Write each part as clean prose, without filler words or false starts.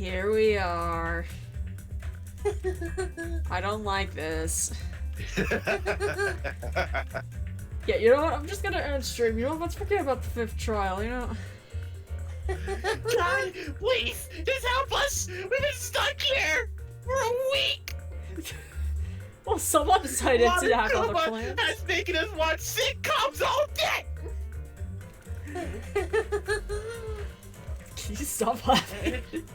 Here we are. I don't like this. Yeah, you know what? I'm just gonna end stream. You know what? Let's forget about the 5th trial, you know? God, please, just help us! We've been stuck here for a week! Well, someone decided to have other Monokuma plans. has making us watch sitcoms all day! Can you stop laughing? And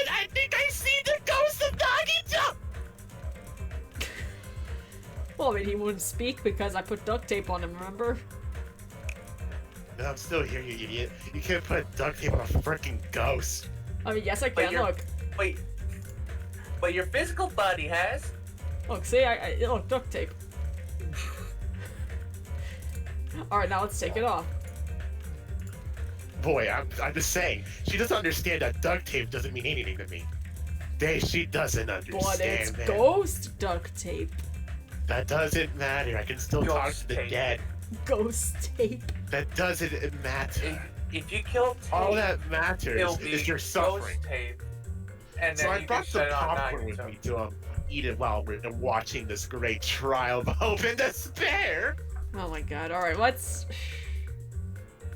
I think I see the ghost of Nagito! Well, I mean, he wouldn't speak because I put duct tape on him, remember? No, I'm still here, you idiot. You can't put duct tape on a freaking ghost. I mean, yes, I can. Look. Wait. But your physical body has. Look, see? Look, duct tape. Alright, now let's take it off. Boy, I'm just saying, she doesn't understand that duct tape doesn't mean anything to me. She doesn't understand, But it's man. ghost duct tape. That doesn't matter. I can still talk to the dead. Ghost tape. That doesn't matter. If you kill tape, all that matters is your suffering. Ghost tape, and then So I you brought can some shut it on popcorn with Nagito. me to eat it while we're watching this great trial of hope and despair. Oh my god. Alright, let's...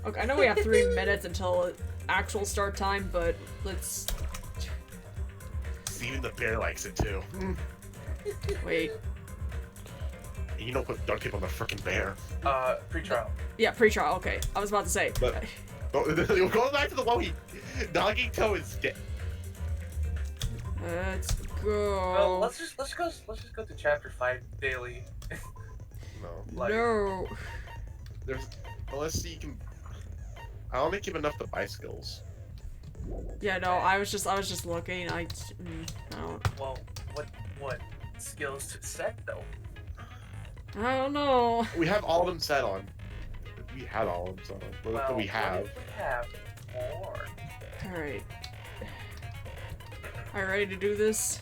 Okay, I know we have 3 minutes until actual start time, but let's... Even the bear likes it too. Wait. And you don't put duct tape on the frickin' bear. Pre-trial. Yeah, pre-trial, okay. I was about to say. But going back to the one Nagito is dead. Let's go. Well, let's just go to chapter 5 daily. No. No. Unless you can. I'll make him enough to buy skills. Yeah, no, I was just looking. I don't. Well, what skills to set though? I don't know. We have all of them set on. We had all of them set on. What do we have? What if we have more? Alright. Are you ready to do this?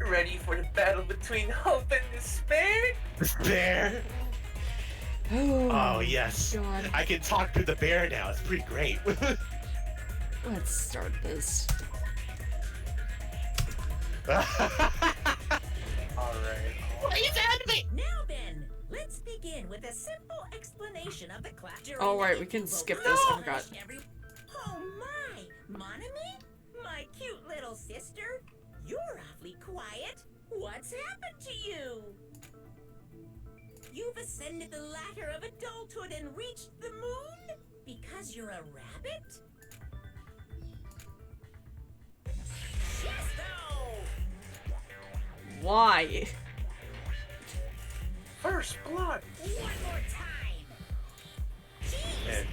Ready for the battle between hope and despair? Despair? Oh, yes. God. I can talk to the bear now. It's pretty great. Let's start this. Alright. Please end me! Now then, let's begin with a simple explanation of the class. Oh, right, we can skip this. I forgot. Oh my, Monami? My cute little sister? You're awfully quiet. What's happened to you? You've ascended the ladder of adulthood and reached the moon? Because you're a rabbit? Chesto! Why? First blood. One more time. Jeez. And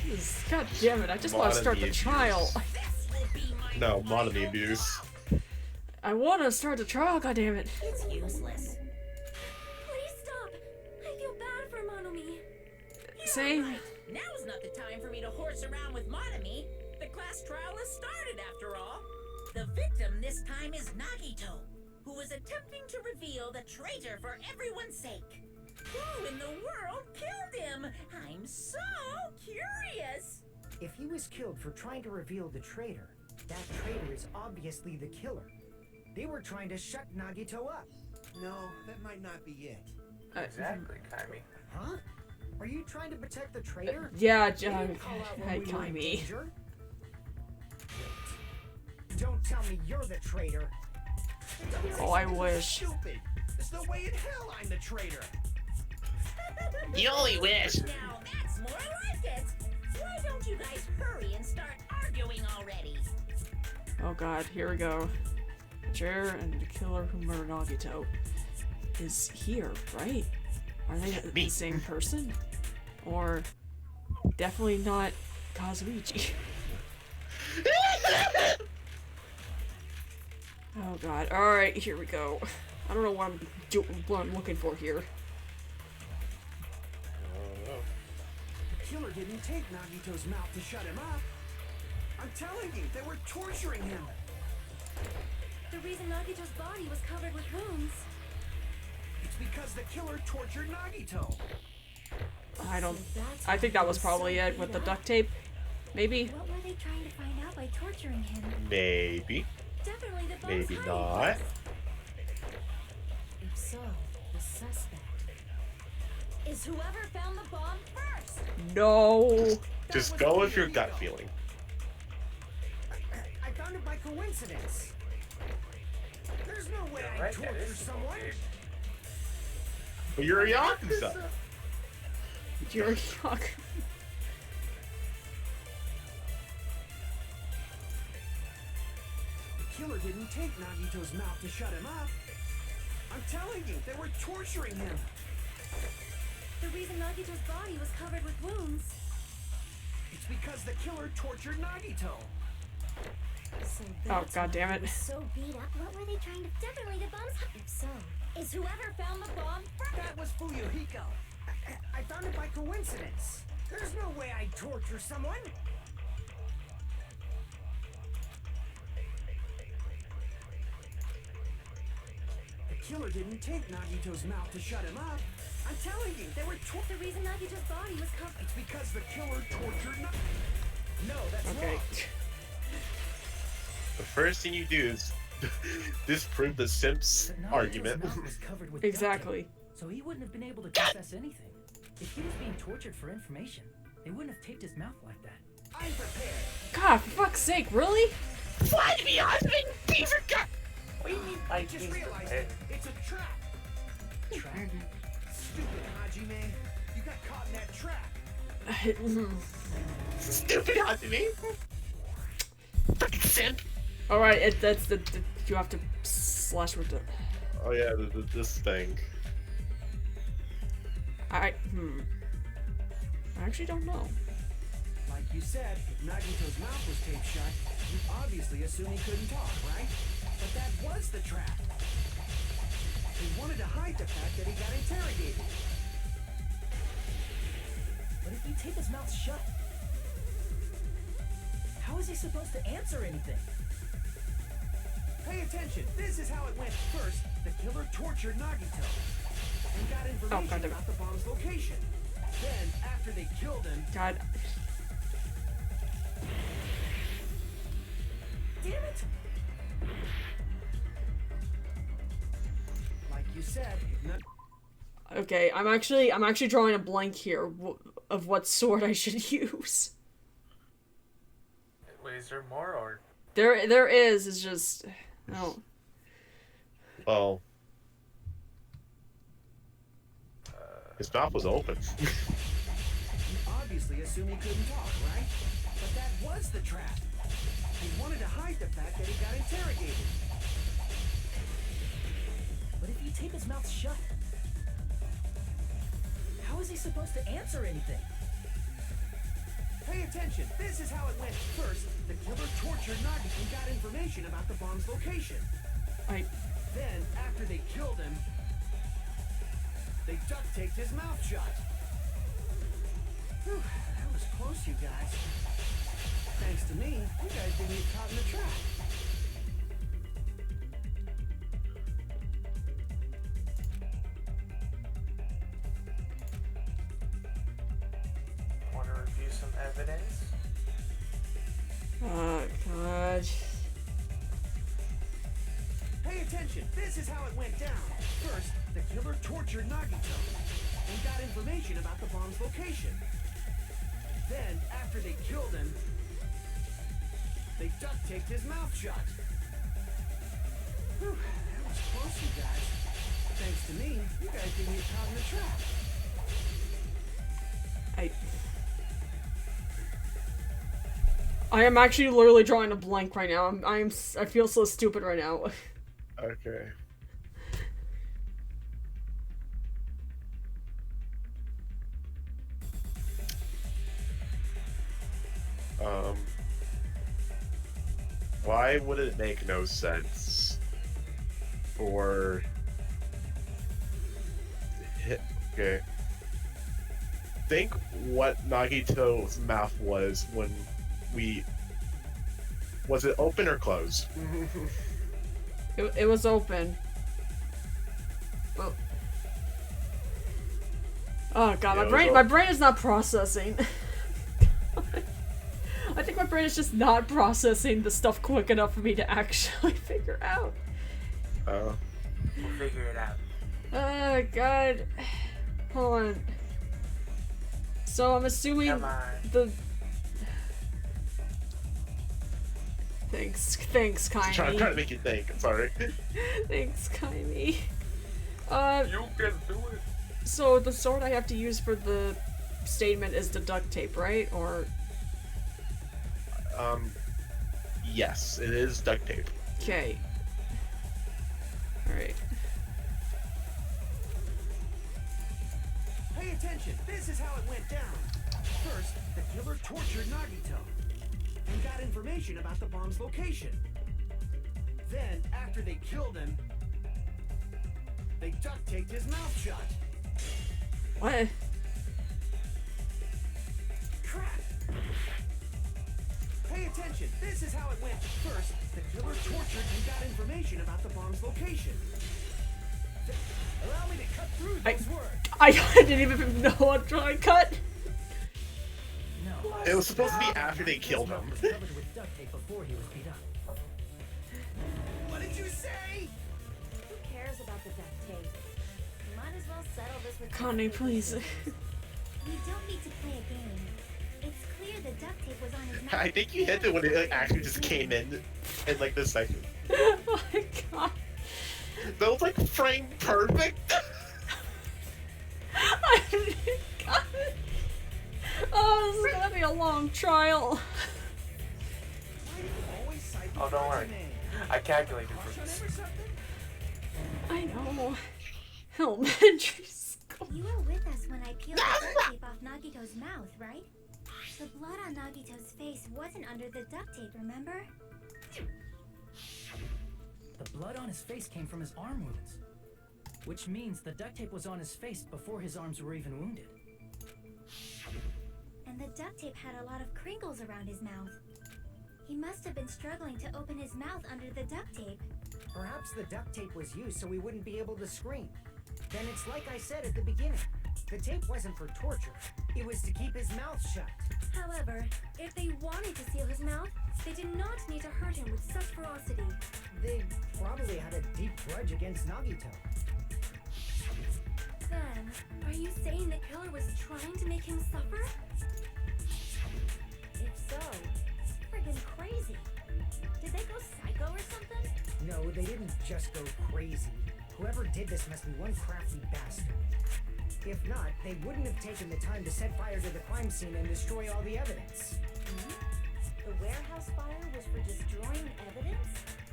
just God damn it, I just want to start the Monami trial. This will be my no, Monami abuse. I want to start the trial, god damn it. It's useless. Please stop. I feel bad for Monomi. Same. Right. Now's not the time for me to horse around with Monami. The class trial has started after all. The victim this time is Nagito, who is attempting to reveal the traitor for everyone's sake. Who in the world killed him? I'm so curious. If he was killed for trying to reveal the traitor, that traitor is obviously the killer. They were trying to shut Nagito up. No, that might not be it. Exactly, Kaimi. Huh? Are you trying to protect the traitor? Yeah, You didn't call out when hey, we were in Kaimi. danger? Wait. Don't tell me you're the traitor. Oh, I wish. Stupid. There's no way in hell I'm the traitor. You only wish. Now that's more like it. Why don't you guys hurry and start arguing already? Oh god, here we go. Jer and the killer who murdered Nagito is here, right? Are they the same person? Or definitely not Kazuichi? Oh god, alright, here we go. I don't know what I'm looking for here. The killer didn't take Nagito's mouth to shut him up. I'm telling you, they were torturing him. The reason Nagito's body was covered with wounds. It's because the killer tortured Nagito. I think that was probably it with the duct tape. Maybe? What were they they trying to find out by torturing him? Maybe. Definitely the bomb's Maybe hiding not. place. If so, the suspect is whoever found the bomb first. No. Just go with your gut feeling. I found it by coincidence. There's no way You're I'd right, that torture is someone. But you're a Yakuza. You're young. The killer didn't take Nagito's mouth to shut him up. I'm telling you, they were torturing him. The reason Nagito's body was covered with wounds. It's because the killer tortured Nagito. So Oh, that's God why damn he it. was so beat up. What were they trying to? Definitely the bomb's. If so, is whoever found the bomb first. That was Fuyuhiko. I found it by coincidence. There's no way I'd torture someone. The killer didn't take Nagito's mouth to shut him up. I'm telling you, they were The reason Nagito's body was covered. It's because the killer tortured Nagito. No, that's Okay. wrong. The first thing you do is disprove the Simps But Nagito's argument. mouth was covered with Exactly. duct tape, so he wouldn't have been able to confess anything. If he was being tortured for information, they wouldn't have taped his mouth like that. I'm prepared. God, for fuck's sake, really? Why do you husband? Piece of gut. What do you mean by I just he's realized prepared? it's a trap. Trap. Stupid Hajime. You got caught in that trap. Stupid husband. Fucking simp. Alright, that's the you have to slash with the. Oh yeah, this thing. I actually don't know. Like you said, if Nagito's mouth was taped shut, you obviously assume he couldn't talk, right? But that was the trap. They wanted to hide the fact that he got interrogated. But if you tape his mouth shut, how is he supposed to answer anything? Pay attention. This is how it went. First, the killer tortured Nagito and got information God damn it. about the bomb's location. Then, after they killed him, God. damn it! Like you said, if not, Okay, I'm actually drawing a blank here of what sword I should use. Wait, is there more or? There is. It's just no. Well, his mouth was open. you obviously assume he couldn't talk, right? But that was the trap. They wanted to hide the fact that he got interrogated. But if you tape his mouth shut, how is he supposed to answer anything? Pay attention. This is how it went. First, the killer tortured Nagito and got information about the bomb's location. Then, after they killed him, they duct taped his mouth shut. Whew, that was close, you guys. Thanks to me, you guys didn't get caught in the trap. Want to review some evidence? Oh God. Pay attention. This is how it went down. First, the killer tortured Nagito and got information about the bomb's location. Then, after they killed him, they duct taped his mouth shut. Whew, that was close, you guys. Thanks to me, you guys didn't get caught in the trap. I am actually literally drawing a blank right now. I feel so stupid right now. Okay. Why would it make no sense for... Okay. Think what Nagito's mouth was when we... Was it open or closed? It was open. Well. Oh God, Yeah, my it was brain is not processing. I think my brain is just not processing the stuff quick enough for me to actually figure out. Oh. We'll figure it out. Oh god. Hold on. So I'm assuming Come on. the... Thanks, I'm trying to Kaimi. make you think. I'm sorry. Thanks, Kaimi. You can do it. So the sword I have to use for the statement is the duct tape, right? Or... Yes, it is duct tape. Okay. Alright. Pay attention. This is how it went down. First, the killer tortured Nagito and got information about the bomb's location. Then, after they killed him, they duct taped his mouth shut. What? Crap! Pay attention. This is how it went. First, the killer tortured and got information about the bomb's location. Allow me to cut through those words. I didn't even know what dry cut. No. It was supposed to be after they killed him. His mouth was covered with duct tape before he was beat up. What did you say? Who cares about the duct tape? You might as well settle this with Connie, duct tape please. We don't need to play a game. It's clear the duct tape was on his mouth. I think you hit it when it like, actually just came in like this second. Oh my god. That was like framed perfect. I didn't got it. Oh, this is gonna be a long trial. Why do you always cite the Oh, don't worry. name? I calculated Caution for him this. or something? I know. Elementary school. You were with us when I peeled the duct tape off Nagito's mouth, right? The blood on Nagito's face wasn't under the duct tape, remember? The blood on his face came from his arm wounds. Which means the duct tape was on his face before his arms were even wounded. And the duct tape had a lot of crinkles around his mouth. He must have been struggling to open his mouth under the duct tape. Perhaps the duct tape was used so he wouldn't be able to scream. Then it's like I said at the beginning. The tape wasn't for torture. It was to keep his mouth shut. However, if they wanted to seal his mouth, they did not need to hurt him with such ferocity. They probably had a deep grudge against Nagito. Then, are you saying the killer was trying to make him suffer? If so, it's friggin' crazy. Did they go psycho or something? No, they didn't just go crazy. Whoever did this must be one crafty bastard. If not, they wouldn't have taken the time to set fire to the crime scene and destroy all the evidence. The warehouse fire was for destroying evidence?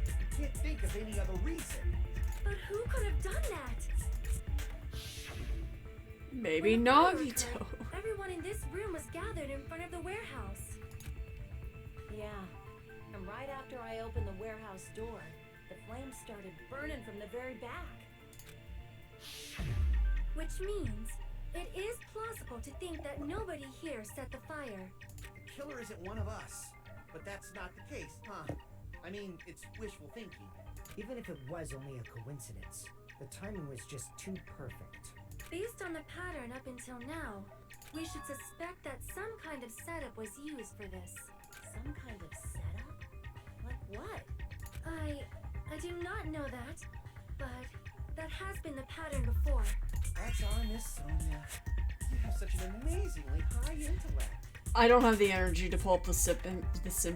I can't think of any other reason. But who could have done that? Maybe When the fire Nagito. occurred, everyone in this room was gathered in front of the warehouse. Yeah. And right after I opened the warehouse door, the flames started burning from the very back. Which means, it is plausible to think that nobody here set the fire. The killer isn't one of us. But that's not the case, huh? I mean, it's wishful thinking. Even if it was only a coincidence, the timing was just too perfect. Based on the pattern up until now, we should suspect that some kind of setup was used for this. Some kind of setup? Like what? I do not know that, but that has been the pattern before. That's our Miss Sonia. You have such an amazingly high intellect. I don't have the energy to pull up the simp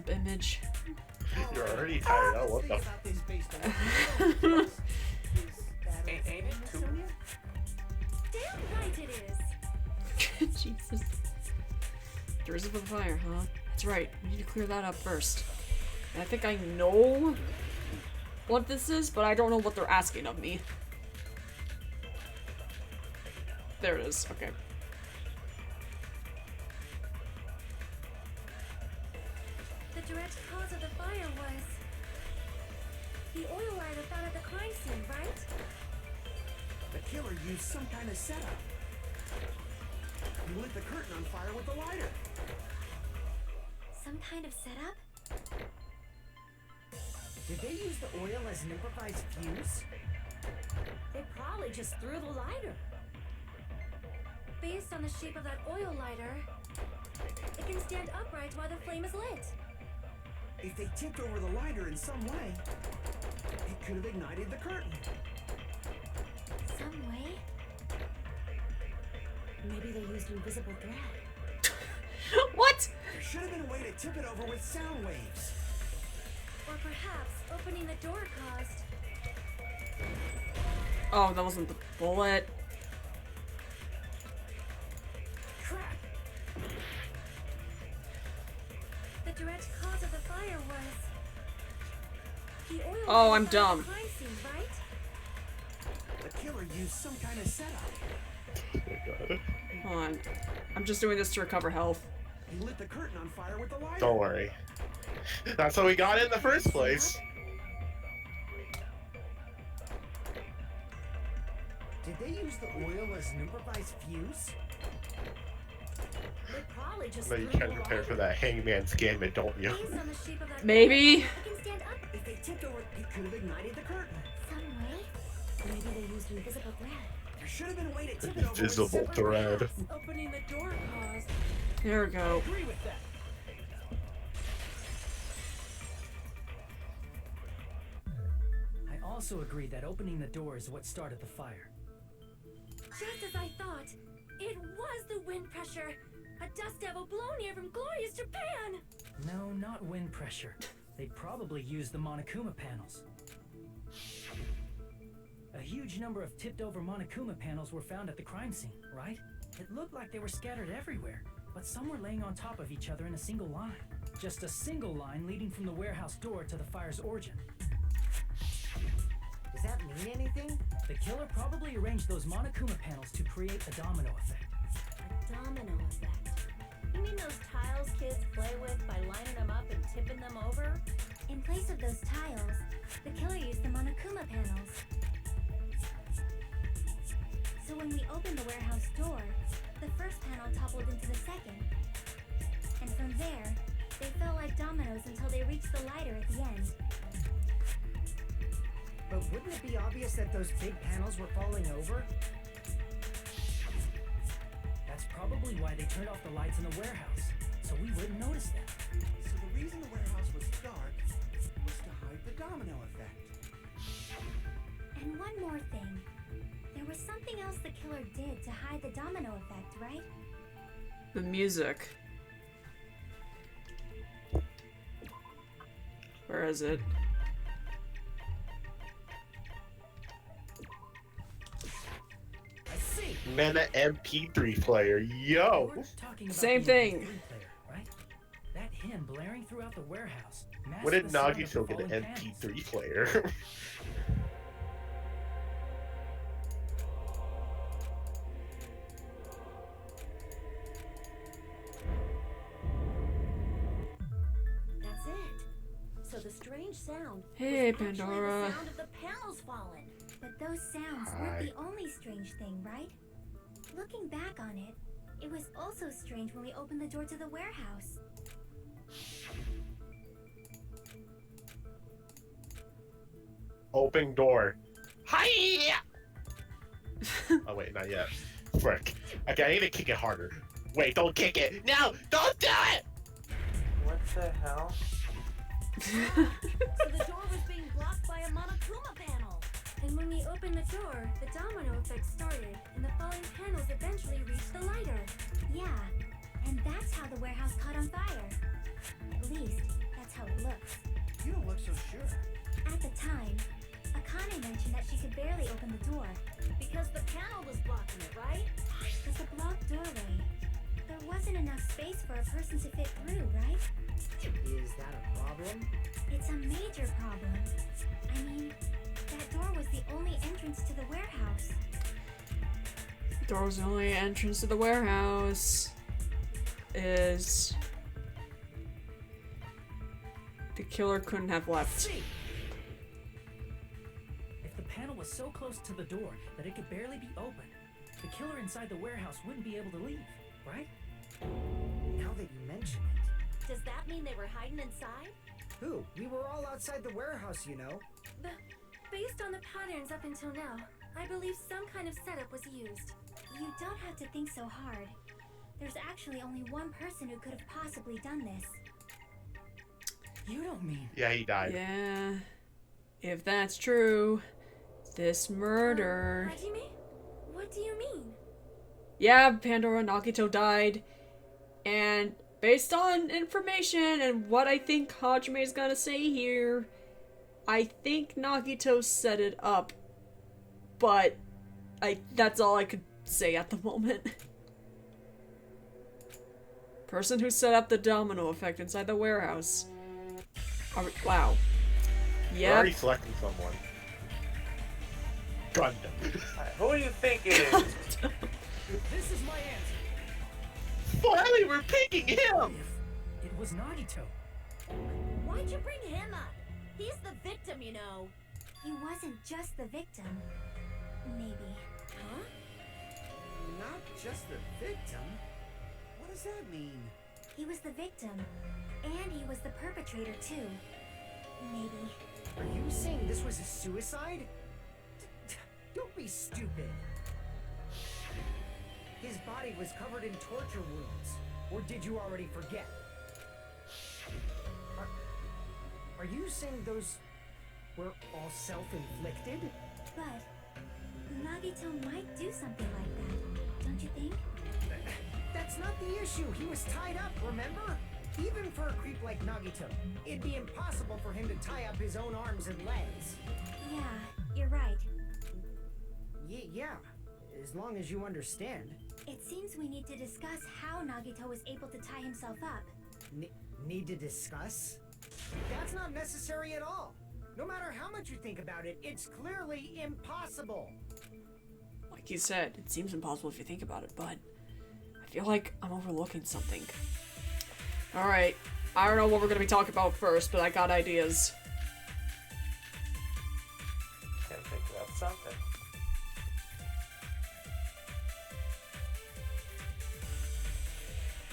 image. You're already tired. Oh, what the? Think about this based on what you know. Is that Ain't okay, it Miss too? Sonia? Damn right it is! Jesus. There is a fire, huh? That's right. We need to clear that up first. And I think I know what this is, but I don't know what they're asking of me. There it is. Okay. The direct cause of the fire was the oil lighter found at the crime scene, right? The killer used some kind of setup. He lit the curtain on fire with the lighter. Some kind of setup? Did they use the oil as an improvised fuse? They probably just threw the lighter. Based on the shape of that oil lighter, it can stand upright while the flame is lit. If they tipped over the lighter in some way, it could have ignited the curtain. Some way? Maybe they used invisible thread. What? There should have been a way to tip it over with sound waves. Or perhaps opening the door caused. Oh, that wasn't the bullet. Crap! The direct cause of the fire was the oil. Oh, I'm lamp at the dumb. crime scene, right? The killer used some kind of setup. Oh my god. Hold on. I'm just doing this to recover health. He lit the curtain on fire with the lighter. Don't worry. That's how we got it in the first place. Did they use the oil as an improvised fuse? They probably just But you threw can't the prepare for lighter. that hangman's gambit, don't you? Based on the shape of that Maybe. oil, I can stand up. If they tipped over, it could have ignited the curtain. Some way? Maybe they used invisible thread. There should have been a way to tip it over with Invisible separate thread. wires. Opening the door caused. There we go. Agree with that. I also agree that opening the door is what started the fire. Just as I thought, it was the wind pressure. A dust devil blown here from glorious Japan. No, not wind pressure. They probably used the Monokuma panels. A huge number of tipped-over Monokuma panels were found at the crime scene, right? It looked like they were scattered everywhere, but some were laying on top of each other in a single line. Just a single line leading from the warehouse door to the fire's origin. Does that mean anything? The killer probably arranged those Monokuma panels to create a domino effect. A domino effect. You mean those tiles kids play with by lining them up and tipping them over? In place of those tiles, the killer used the Monokuma panels. So when we opened the warehouse door, the first panel toppled into the second. And from there, they fell like dominoes until they reached the lighter at the end. But wouldn't it be obvious that those big panels were falling over? That's probably why they turned off the lights in the warehouse, so we wouldn't notice them. So the reason the warehouse was dark was to hide the domino effect. And one more thing. There was something else the killer did to hide the domino effect, right? The music. Where is it? I see. Mena MP3 player, yo! We're talking about Same the thing. MP3 player, right? That hymn blaring throughout the warehouse. masked What did the sound of the Nagito get an falling panels. MP3 player? That's it. So the strange sound Hey, was actually Pandora. the sound of the panels falling. But those sounds weren't the only strange thing, right? Looking back on it, it was also strange when we opened the door to the warehouse. Open door. Hi. Oh wait, not yet. Frick. Okay, I need to kick it harder. Wait, don't kick it. No, don't do it. What the hell? So the door was being blocked by a Monokuma panel. And when we opened the door, the domino effect started, and the falling panels eventually reached the lighter. Yeah, and that's how the warehouse caught on fire. At least, that's how it looks. You don't look so sure. At the time, Akane mentioned that she could barely open the door. Because the panel was blocking it, right? With the blocked doorway, there wasn't enough space for a person to fit through, right? Is that a problem? It's a major problem. I mean, that door was the only entrance to the warehouse. Door was the only entrance to the warehouse. Is the killer couldn't have left. See? If the panel was so close to the door that it could barely be opened, the killer inside the warehouse wouldn't be able to leave, right? Now that you mention it. Does that mean they were hiding inside? Who? We were all outside the warehouse, you know. Based on the patterns up until now, I believe some kind of setup was used. You don't have to think so hard. There's actually only one person who could have possibly done this. You don't mean... Yeah, he died. Yeah. If that's true, this murder... Hajime? What do you mean? Yeah, Pandora Nagito died. And based on information and what I think Hajime is gonna say here, I think Nagito set it up. But that's all I could say at the moment. Person who set up the domino effect inside the warehouse. Wow. We're Yep. already selecting someone. Gundam. Who do you think it is? This is my answer. Finally, we're picking him! It was Nagito. Why'd you bring him up? He's the victim, you know. He wasn't just the victim. Maybe. Huh? Not just the victim? What does that mean? He was the victim. And he was the perpetrator, too. Maybe. Are you saying this was a suicide? Don't be stupid. His body was covered in torture wounds. Or did you already forget? Are you saying those were all self-inflicted? But Nagito might do something like that, don't you think? That's not the issue. He was tied up, remember? Even for a creep like Nagito, it'd be impossible for him to tie up his own arms and legs. Yeah, you're right. Yeah, as long as you understand. It seems we need to discuss how Nagito was able to tie himself up. Need to discuss? That's not necessary at all. No matter how much you think about it, it's clearly impossible. Like you said, it seems impossible if you think about it, but I feel like I'm overlooking something. Alright, I don't know what we're gonna be talking about first, but I got ideas. Can't think about something.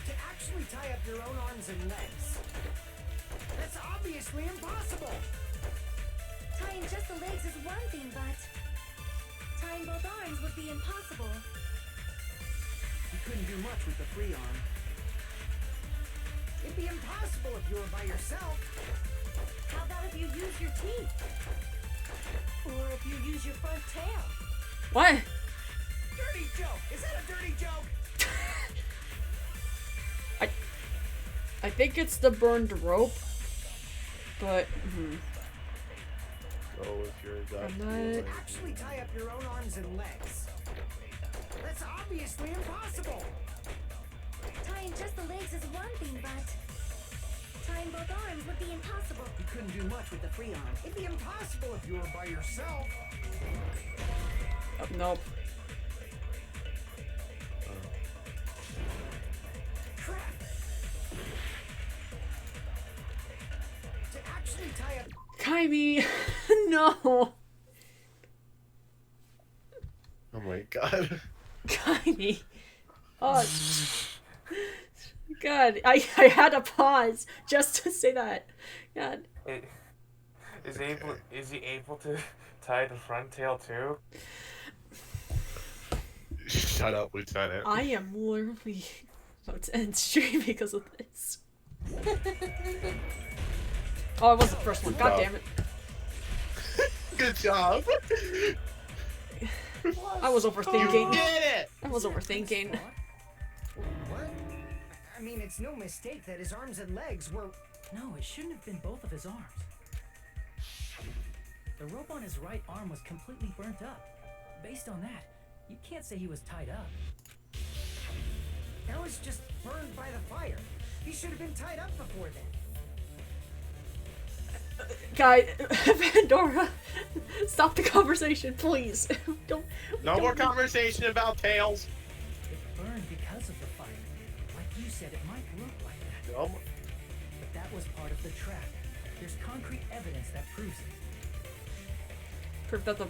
To actually tie up your own arms and legs. That's obviously impossible. Tying just the legs is one thing, but tying both arms would be impossible. You couldn't do much with the free arm. It'd be impossible if you were by yourself. How about if you use your teeth? Or if you use your front tail? What? Dirty joke! Is that a dirty joke? I think it's the burned rope, but So if you're that not- Actually tie up your own arms and legs. That's obviously impossible. Tying just the legs is one thing, but tying both arms would be impossible. You couldn't do much with the free arm. It'd be impossible if you were by yourself. nope. Crap. To actually tie up. Kaimi, no. Oh my god. Kaimi. Oh. God, I had to pause just to say that. God. Is he able to tie the front tail too? Shut up, Lieutenant. I am literally about to end stream because of this. Oh, it was the first one. God damn it. Good job. I was overthinking. Did it! I was overthinking. What? I mean, it's no mistake that his arms and legs were. No, it shouldn't have been both of his arms. The rope on his right arm was completely burnt up. Based on that, you can't say he was tied up. That was just burned by the fire. He should have been tied up before then. Guy, Pandora, stop the conversation, please. Don't. No more conversation about tails. It burned because of the fire. Like you said, it might look like that. No. But that was part of the trap. There's concrete evidence that proves it. Proof that the.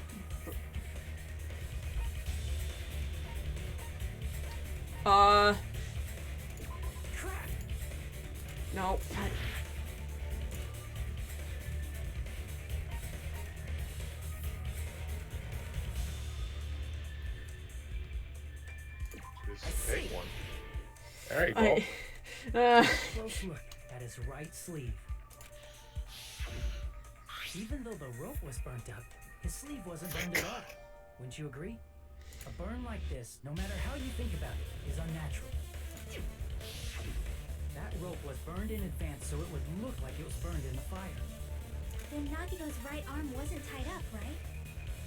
Crap. No. God. Just take one. There you go. I. Close look at his right sleeve. Even though the rope was burnt up, his sleeve wasn't burned at all. Wouldn't you agree? A burn like this, no matter how you think about it, is unnatural. That rope was burned in advance so it would look like it was burned in the fire. Then Nagito's right arm wasn't tied up, right?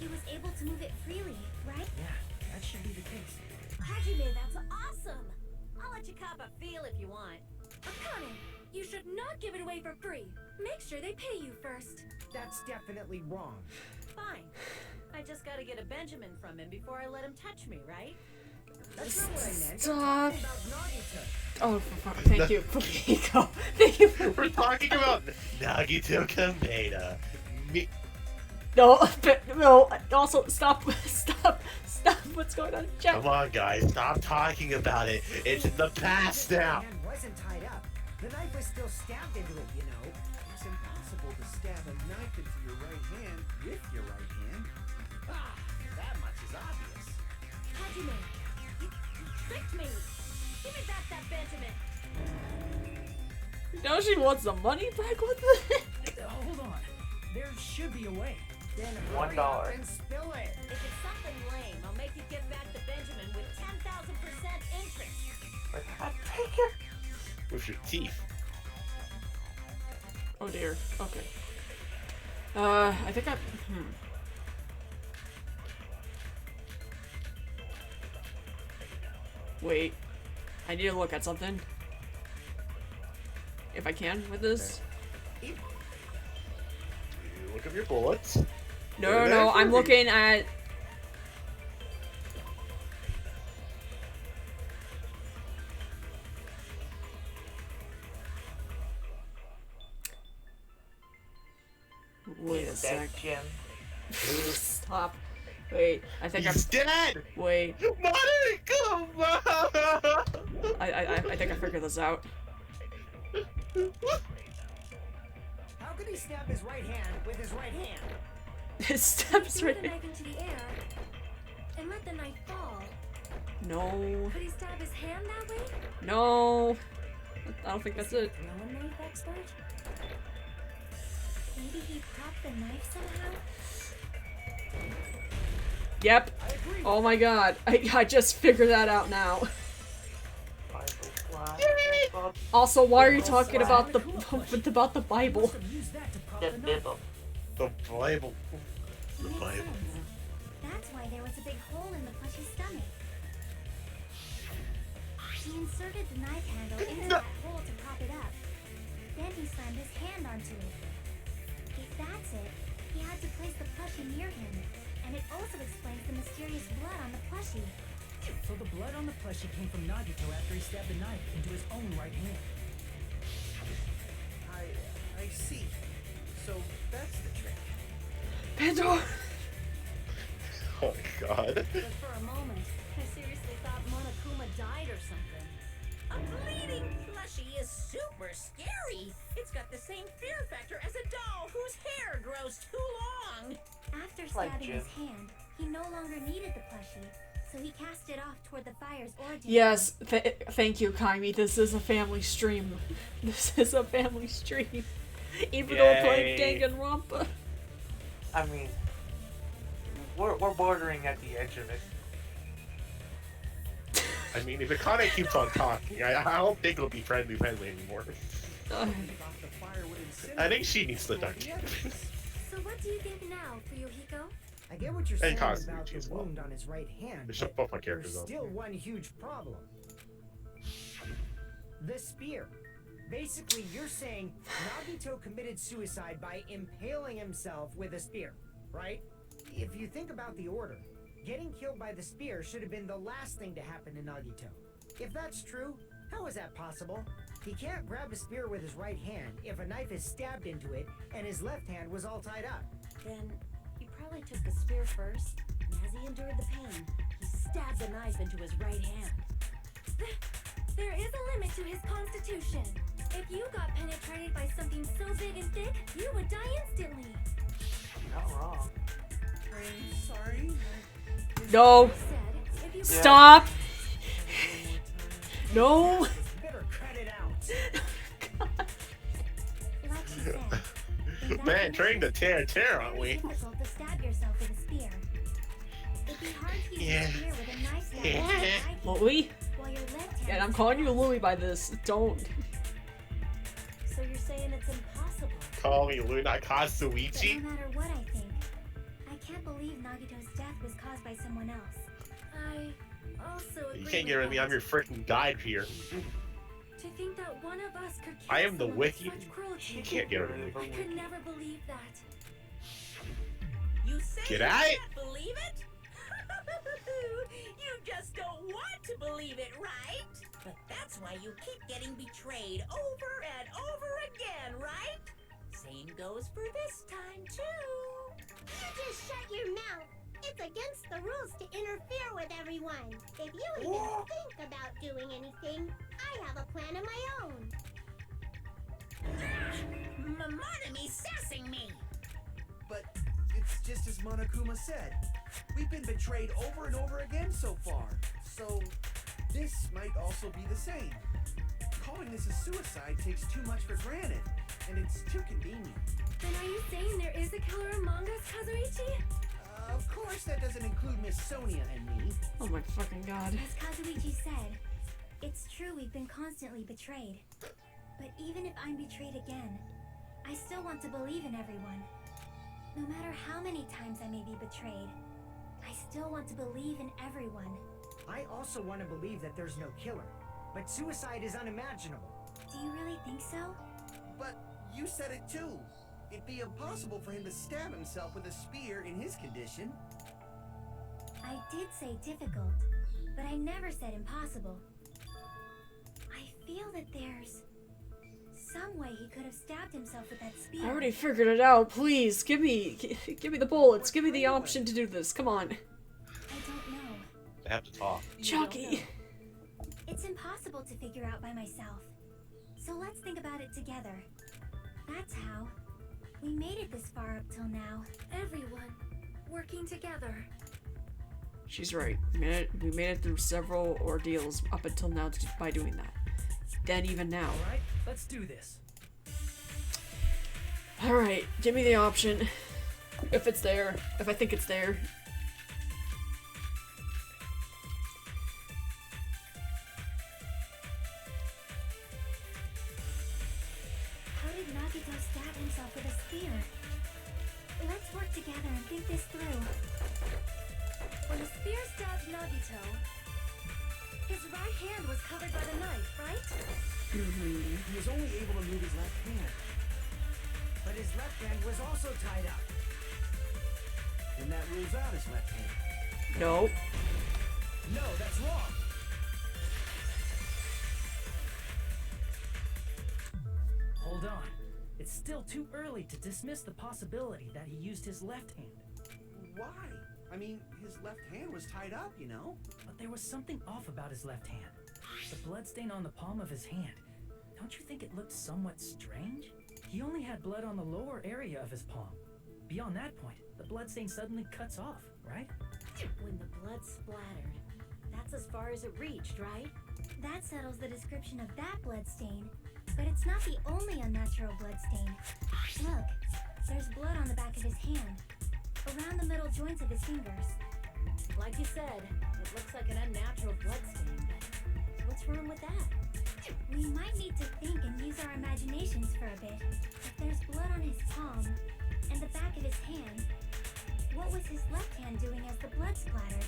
He was able to move it freely, right? Yeah, that should be the case. Hajime, that's awesome! I'll let you cop a feel if you want. Akane, you should not give it away for free. Make sure they pay you first. That's definitely wrong. Fine. I just gotta get a Benjamin from him before I let him touch me, right? That's not what I meant. Stop. I'm talking about Nagito. Oh, thank you, Fumiko. Thank you, We're Fumiko. talking about Nagito Kameda. No, no. Also, stop. What's going on? Jack. Come on, guys, stop talking about it. It's in the past The now. hand wasn't tied up. The knife was still stabbed into it, you know. It's impossible to stab a knife into your right hand with your right hand. Ah, that much is obvious. Hajime, you tricked me! Give me back that Benjamin! Now she wants the money back. What the heck? Hold on. There should be a way. Then $1. hurry up and spill it. If it's something lame, I'll make you give back the Benjamin with 10,000% interest. Like, I take it. With your teeth. Oh dear. Okay. I think I. Wait. I need to look at something. If I can with this. You look at your bullets. No, I'm looking at. Wait a sec. Jim. Stop. Wait, I think He's dead! Wait, Money, come on! I think I figured this out. How could he stab his right hand with his right hand? His steps Threw right. the knife into the air and let the knife fall. No, Could he stab his hand that way? no. I don't think that's it. Throw a knife expert? Maybe he propped the knife somehow? Yep. Oh my god. I just figured that out now. Also, why are you talking about the Bible? Must have used that to prop The the knife. Bible. The Bible. The Makes Bible. sense. That's why there was a big hole in the plushie's stomach. He inserted the knife handle into that hole to prop it up. Then he slammed his hand onto it. If that's it, he had to place the plushie near him. And it also explains the mysterious blood on the plushie. So the blood on the plushie came from Nagito after he stabbed the knife into his own right hand. I see. So that's the trick. Pandora. Oh my god. But for a moment, I seriously thought Monokuma died or something. A bleeding plushie is super scary. It's got the same fear factor as a doll whose hair grows too long. After Like stabbing his Jim. hand, he no longer needed the plushie, so he cast it off toward the fire's origin. Yes, thank you, Kaimi. This is a family stream. This is a family stream. Even though we're playing Yay. Danganronpa. I mean, we're bordering at the edge of it. I mean, if Akane keeps on talking, I don't think it'll be friendly anymore. About the fire would I think she needs to duck. So what do you think now, Fuyuhiko? I get what you're saying And about Kazumichi as the well. wound on his right hand. They shut both my characters There's up. still one huge problem. The spear. Basically, you're saying Nagito committed suicide by impaling himself with a spear, right? If you think about the order, getting killed by the spear should have been the last thing to happen to Nagito. If that's true, how is that possible? He can't grab a spear with his right hand if a knife is stabbed into it and his left hand was all tied up. Then he probably took the spear first, and as he endured the pain, he stabbed the knife into his right hand. There is a limit to his constitution. If you got penetrated by something so big and thick, you would die instantly. Not wrong. I'm sorry. No. Said, if you Stop. No. Better cut it out. Like she said, the Man, trained to tear, aren't we? It's difficult to stab yourself with a spear. It'd be hard to use Yeah. a spear with a knife stab Yeah. into your eye Louie? while your left hand. And I'm is calling you trapped. Louie by this. Don't. So you're saying it's impossible? Call me Luna But Kasuichi. no matter what I think, I can't believe Nagito's death was caused by someone else. I also agree You can't get with rid of me. that. I'm your freaking guide here. To think that one of us could kill I am the someone wiki. with such cruelty. You can't get rid of me. I could never believe that. You say Get you out. can't believe it? You just don't want to believe it, right? But that's why you keep getting betrayed over and over again, right? Same goes for this time, too. You just shut your mouth. It's against the rules to interfere with everyone. If you even think about doing anything, I have a plan of my own. Monome's sassing me. But it's just as Monokuma said. We've been betrayed over and over again so far. So this might also be the same. Calling this a suicide takes too much for granted, and it's too convenient. Then are you saying there is a killer among us, Kazuichi? Of course, that doesn't include Miss Sonia and me. Oh my fucking god. As Kazuichi said, it's true we've been constantly betrayed. But even if I'm betrayed again, I still want to believe in everyone. No matter how many times I may be betrayed, I still want to believe in everyone. I also want to believe that there's no killer, but suicide is unimaginable. Do you really think so? But you said it too. It'd be impossible for him to stab himself with a spear in his condition. I did say difficult, but I never said impossible. I feel that there's some way he could have stabbed himself with that spear. I already figured it out. Please, give me the bullets. Give me the option to do this. Come on. I don't know. I have to talk. Chucky. It's impossible to figure out by myself. So let's think about it together. That's how we made it this far up till now. Everyone working together. She's right. We made it through several ordeals up until now by doing that. Then even now. Alright, let's do this. Alright, give me the option. If it's there. If I think it's there. How did Nagito stab himself with a spear? Let's work together and think this through. When the spear stabbed Nagito, his right hand was covered by the knife, right? He was only able to move his left hand. But his left hand was also tied up. And that rules out his left hand. No. No, that's wrong. Hold on. It's still too early to dismiss the possibility that he used his left hand. Why? I mean, his left hand was tied up, you know? But there was something off about his left hand. The bloodstain on the palm of his hand. Don't you think it looked somewhat strange? He only had blood on the lower area of his palm. Beyond that point, the bloodstain suddenly cuts off, right? When the blood splattered. That's as far as it reached, right? That settles the description of that bloodstain. But it's not the only unnatural bloodstain. Look, there's blood on the back of his hand, around the middle joints of his fingers. Like you said, it looks like an unnatural bloodstain, but what's wrong with that? We might need to think and use our imaginations for a bit. If there's blood on his palm and the back of his hand, what was his left hand doing as the blood splattered?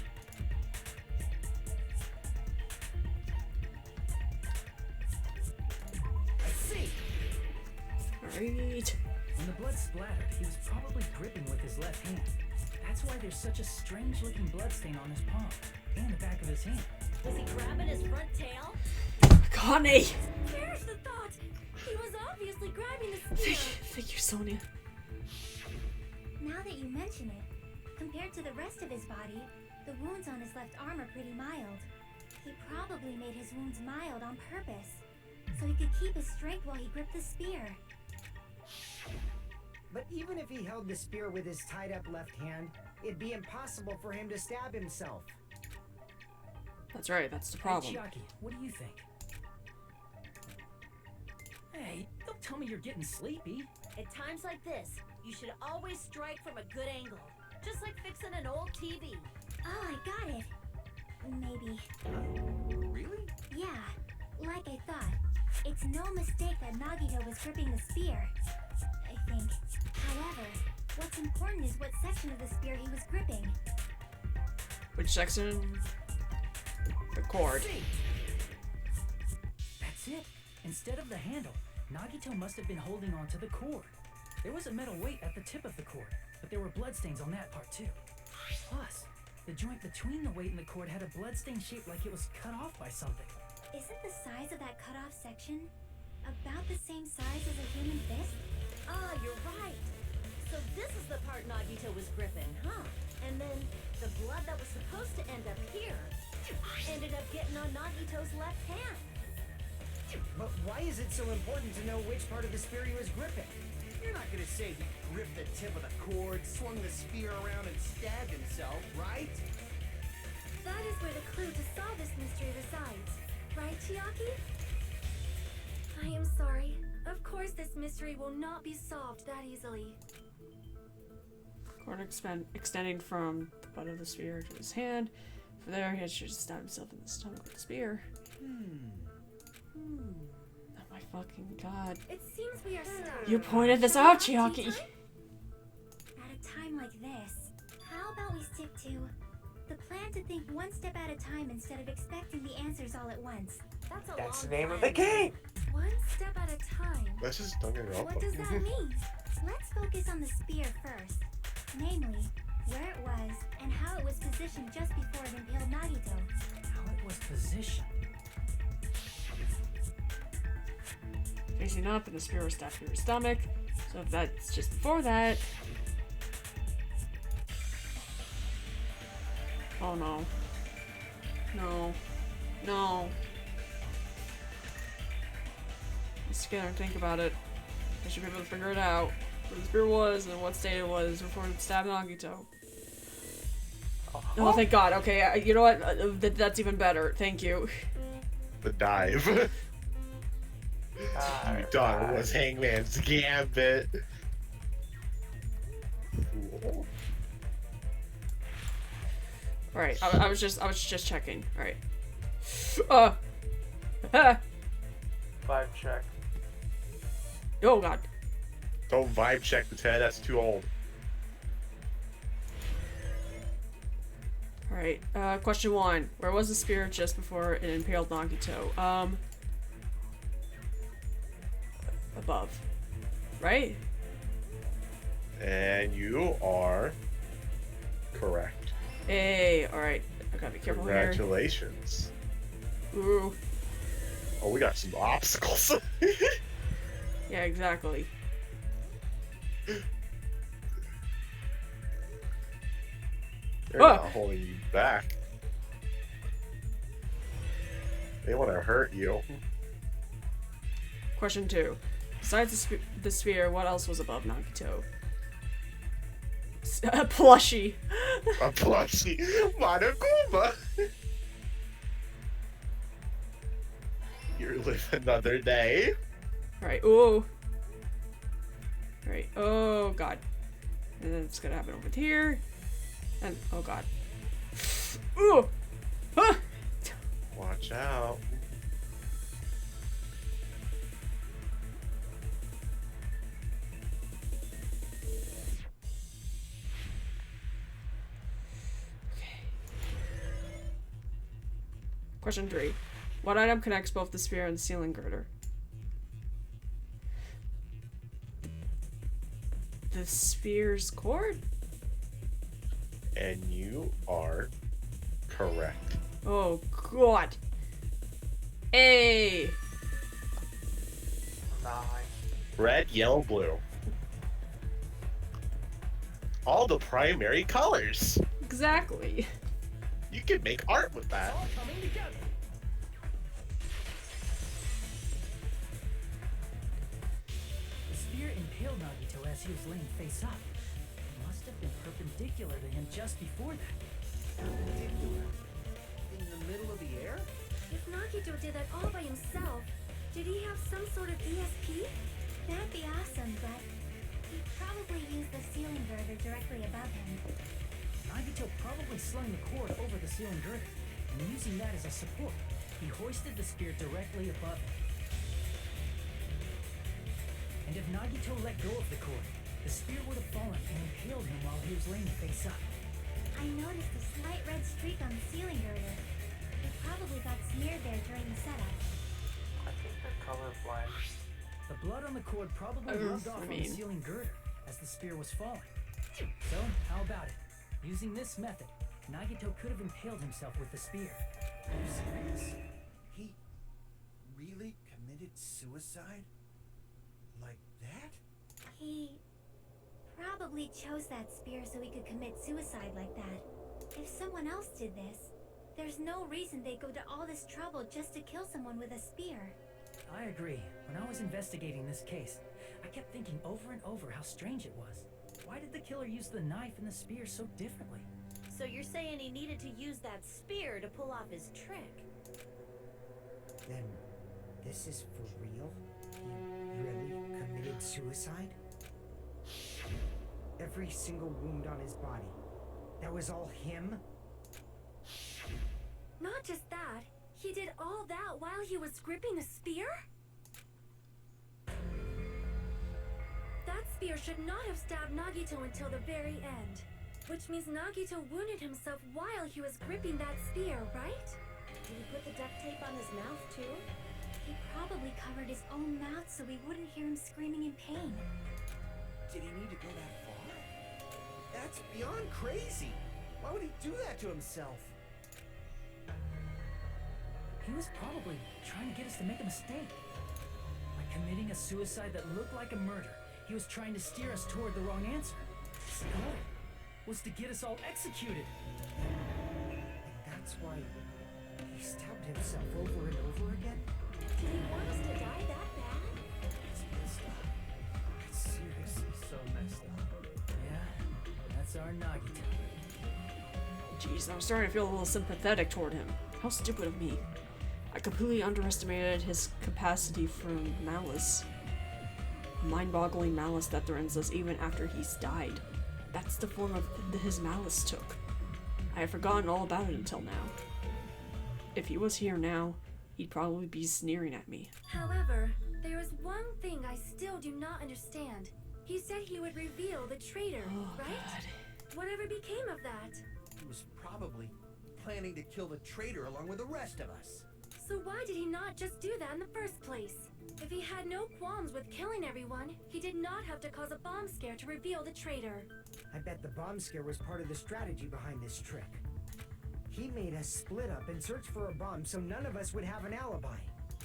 I see. Alright. When the blood splattered, he was probably gripping with his left hand. That's why there's such a strange-looking bloodstain on his palm and the back of his hand. Was he grabbing his front tail? Connie! Perish the thought! He was obviously grabbing the spear. Thank you, Sonia. Now that you mention it, compared to the rest of his body, the wounds on his left arm are pretty mild. He probably made his wounds mild on purpose, so he could keep his strength while he gripped the spear. But even if he held the spear with his tied up left hand, it'd be impossible for him to stab himself. That's right, that's the Hey, problem. Chucky, what do you think? Hey, don't tell me you're getting sleepy. At times like this, you should always strike from a good angle. Just like fixing an old TV. Oh, I got it. Maybe. Really? Yeah, like I thought. It's no mistake that Nagito was gripping the spear. I think. However, what's important is what section of the spear he was gripping. Which section? The cord. That's it. Instead of the handle, Nagito must have been holding on to the cord. There was a metal weight at the tip of the cord, but there were bloodstains on that part too. Plus, the joint between the weight and the cord had a bloodstain shaped like it was cut off by something. Isn't the size of that cut-off section about the same size as a human fist? Ah, you're right. So this is the part Nagito was gripping, huh? And then the blood that was supposed to end up here ended up getting on Nagito's left hand. But why is it so important to know which part of the spear he was gripping? You're not gonna say he gripped the tip of the cord, swung the spear around, and stabbed himself, right? That is where the clue to solve this mystery resides. Right, Chiaki? I am sorry. Of course this mystery will not be solved that easily. Cord extending from the butt of the spear to his hand. From there, he should stab himself in the stomach with the spear. Oh my fucking god. It seems we are stuck. You pointed this out, Chiaki! At a time like this, how about we stick to the plan to think one step at a time instead of expecting the answers all at once? That's the name of the game. One step at a time. This is Danganronpa. What does that mean? Let's focus on the spear first. Namely, where it was and how it was positioned just before it impaled Nagito. How it was positioned. Facing up, and the spear was stabbed through his stomach. So if that's just before that. Oh no. No. No. Let's get and think about it. I should be able to figure it out. Where the spear was and what state it was before it stabbed Nagito. Oh, thank God. Okay, you know what? That's even better. Thank you. The dive. You thought it was Hangman's Gambit. Cool. All right, I was just checking. All right. Vibe check. Oh God. Don't vibe check the 10, that's too old. All right. Question 1: where was the spear just before it impaled Nagito? Above. Right? And you are correct. Hey, alright. I gotta be careful here. Congratulations. Ooh. Oh, we got some obstacles. Yeah, exactly. They're not holding you back. They want to hurt you. Question 2. Besides the sphere, what else was above Nagito? A plushie. A plushie. Monokuma. You live another day. Alright, ooh. Alright, oh God. And then it's gonna happen over here. And, oh God. Ooh! Ah! Watch out. Question 3. What item connects both the sphere and the ceiling girder? The sphere's cord? And you are correct. Oh God. Hey. 9. Red, yellow, blue. All the primary colors. Exactly. You can make art with that. All coming together. The spear impaled Nagito as he was laying face up. It must have been perpendicular to him just before that. Perpendicular. In the middle of the air? If Nagito did that all by himself, did he have some sort of ESP? That'd be awesome, but He probably used the ceiling girder directly above him. Nagito probably slung the cord over the ceiling girder, and using that as a support, he hoisted the spear directly above him. And if Nagito let go of the cord, the spear would have fallen and impaled him while he was laying face up. I noticed a slight red streak on the ceiling girder. It probably got smeared there during the setup. I think they're colorblind. The blood on the cord probably rubbed off on the ceiling girder as the spear was falling. So, how about it? Using this method, Nagito could have impaled himself with the spear. Are you serious? He really committed suicide? Like that? He probably chose that spear so he could commit suicide like that. If someone else did this, there's no reason they'd go to all this trouble just to kill someone with a spear. I agree. When I was investigating this case, I kept thinking over and over how strange it was. Why did the killer use the knife and the spear so differently? So you're saying he needed to use that spear to pull off his trick? Then, this is for real? He really committed suicide? Every single wound on his body. That was all him? Not just that, he did all that while he was gripping a spear? That spear should not have stabbed Nagito until the very end. Which means Nagito wounded himself while he was gripping that spear, right? Did he put the duct tape on his mouth too? He probably covered his own mouth so we wouldn't hear him screaming in pain. Did he need to go that far? That's beyond crazy. Why would he do that to himself? He was probably trying to get us to make a mistake. By committing a suicide that looked like a murder, he was trying to steer us toward the wrong answer. His goal was to get us all executed. And that's why he stabbed himself over and over again? Did he want us to die that bad? It's messed up. It's seriously so messed up. Yeah, that's our Nagito. Jeez, I'm starting to feel a little sympathetic toward him. How stupid of me. I completely underestimated his capacity for malice. Mind-boggling malice that threatens us even after he's died. That's the form of his malice took. I had forgotten all about it until now. If he was here now, he'd probably be sneering at me. However, there is one thing I still do not understand. He said he would reveal the traitor, right? God. Whatever became of that? He was probably planning to kill the traitor along with the rest of us. So why did he not just do that in the first place? If he had no qualms with killing everyone, he did not have to cause a bomb scare to reveal the traitor. I bet the bomb scare was part of the strategy behind this trick. He made us split up and search for a bomb so none of us would have an alibi.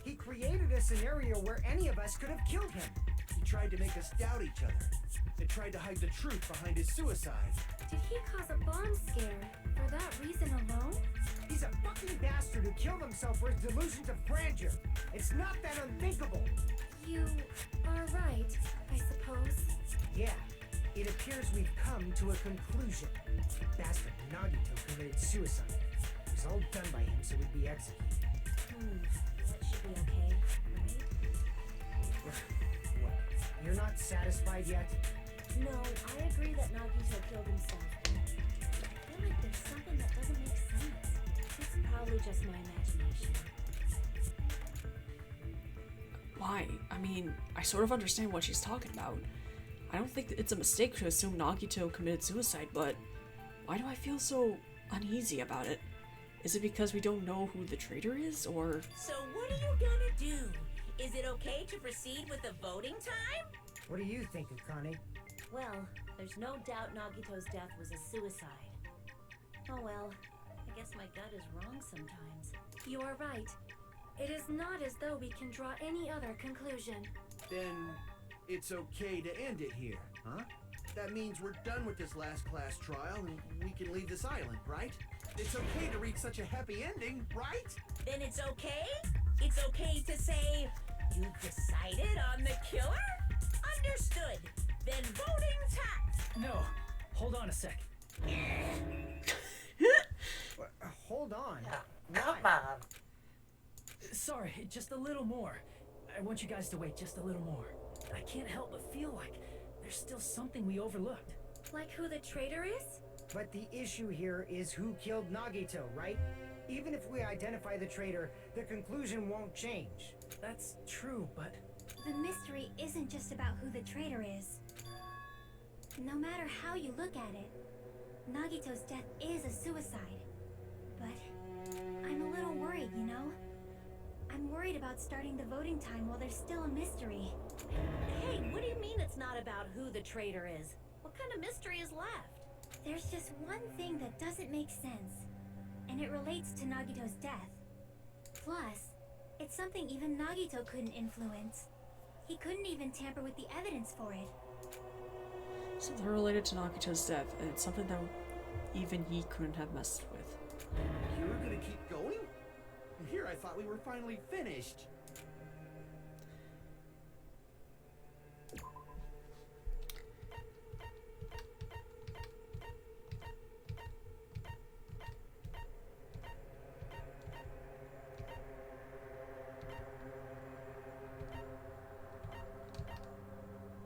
He created a scenario where any of us could have killed him. He tried to make us doubt each other and tried to hide the truth behind his suicide. Did he cause a bomb scare for that reason alone? He's a fucking bastard who killed himself for his delusions of grandeur. It's not that unthinkable. You are right, I suppose. Yeah, it appears we've come to a conclusion. Bastard Nagito committed suicide. It was all done by him so he'd be executed. That should be okay, right? What? You're not satisfied yet? No, I agree that Nagito killed himself. I feel like there's something that doesn't make sense. It's probably just my imagination. Why? I mean, I sort of understand what she's talking about. I don't think it's a mistake to assume Nagito committed suicide, but why do I feel so uneasy about it? Is it because we don't know who the traitor is, or... So what are you gonna do? Is it okay to proceed with the voting time? What do you think, Akane? Well, there's no doubt Nagito's death was a suicide. Oh well, I guess my gut is wrong sometimes. You are right. It is not as though we can draw any other conclusion. Then it's okay to end it here, huh? That means we're done with this last class trial and we can leave this island, right? It's okay to reach such a happy ending, right? Then it's okay? It's okay to say, you've decided on the killer? Understood. Then voting time. No, hold on a sec. Hold on. Come on. Sorry, just a little more. I want you guys to wait just a little more. I can't help but feel like there's still something we overlooked. Like who the traitor is? But the issue here is who killed Nagito, right? Even if we identify the traitor, the conclusion won't change. That's true, but The mystery isn't just about who the traitor is. No matter how you look at it, Nagito's death is a suicide. But I'm a little worried, you know? I'm worried about starting the voting time while there's still a mystery. Hey, what do you mean it's not about who the traitor is? What kind of mystery is left? There's just one thing that doesn't make sense, and it relates to Nagito's death. Plus, it's something even Nagito couldn't influence. He couldn't even tamper with the evidence for it. So they're related to Nagito's death, and it's something that even he couldn't have messed with. You were gonna keep going? Here, I thought we were finally finished.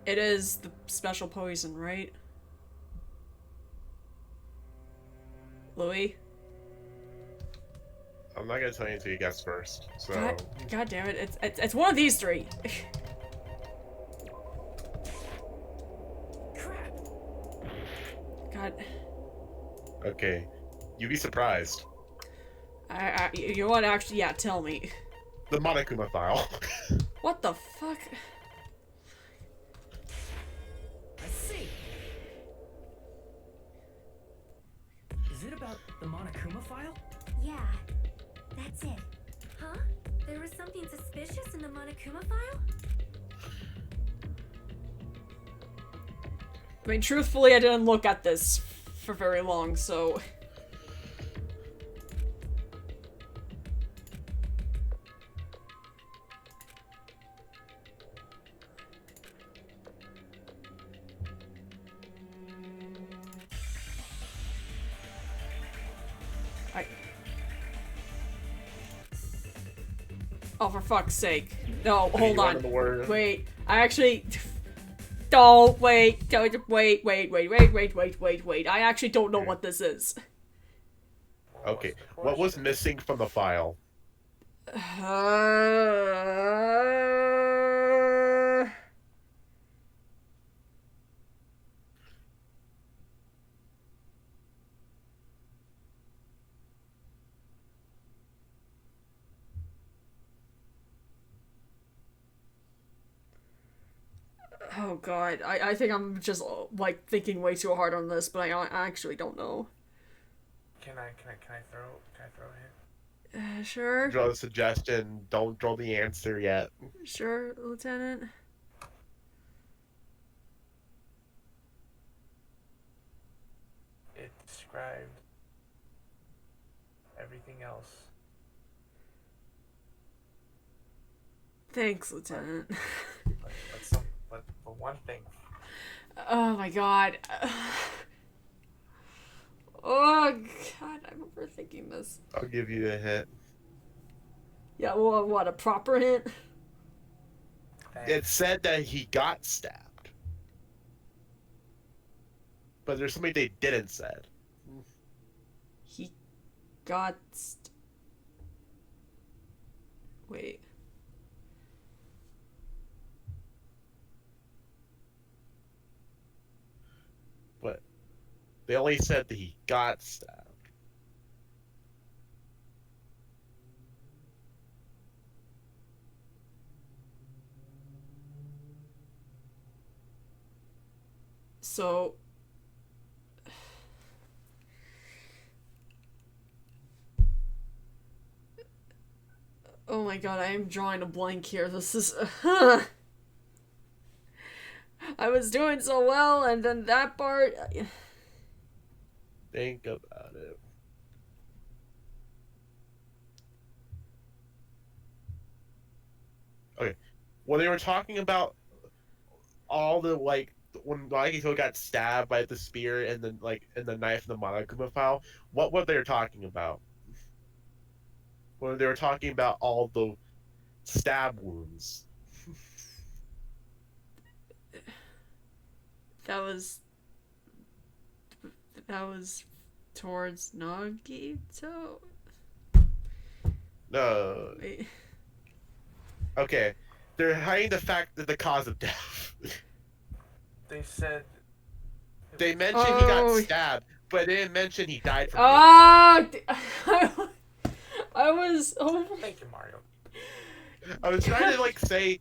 It is the special poison, right? Louie? I'm not gonna tell you until you guess first. So. God damn it! It's one of these three. crap. God. Okay, you'd be surprised. You know what? Actually, yeah. Tell me. The Monokuma file. What the fuck? I see. Is it about the Monokuma file? Yeah, that's it. Huh? There was something suspicious in the Monokuma file? I mean, truthfully, I didn't look at this for very long, so. Oh, for fuck's sake. No, hold on. Wait, I actually... Don't, wait, wait. I actually don't know what this is. Okay, what was missing from the file? Oh god, I think I'm just, like, thinking way too hard on this, but I actually don't know. Can I throw a hint? Sure. Draw the suggestion, don't draw the answer yet. Sure, Lieutenant. It described everything else. Thanks, Lieutenant. But one thing. Oh my god. Oh god, I'm overthinking this. I'll give you a hint. Yeah, well, what, a proper hint? It said that he got stabbed. But there's something they didn't said. He got Wait. But they only said that he got stabbed. So... Oh my god, I am drawing a blank here. This is... I was doing so well, and then that part... Think about it. Okay. When they were talking about all the, like, when Nagito got stabbed by the spear and then, like, and the knife in the Monokuma file, what were they talking about? When they were talking about all the stab wounds. That was towards Nagito? No. Wait. Okay. They're hiding the fact that the cause of death. They said. They mentioned he got Oh. stabbed, but they didn't mention he died from it. Ah! I was. Oh. Thank you, Mario. I was trying to like say,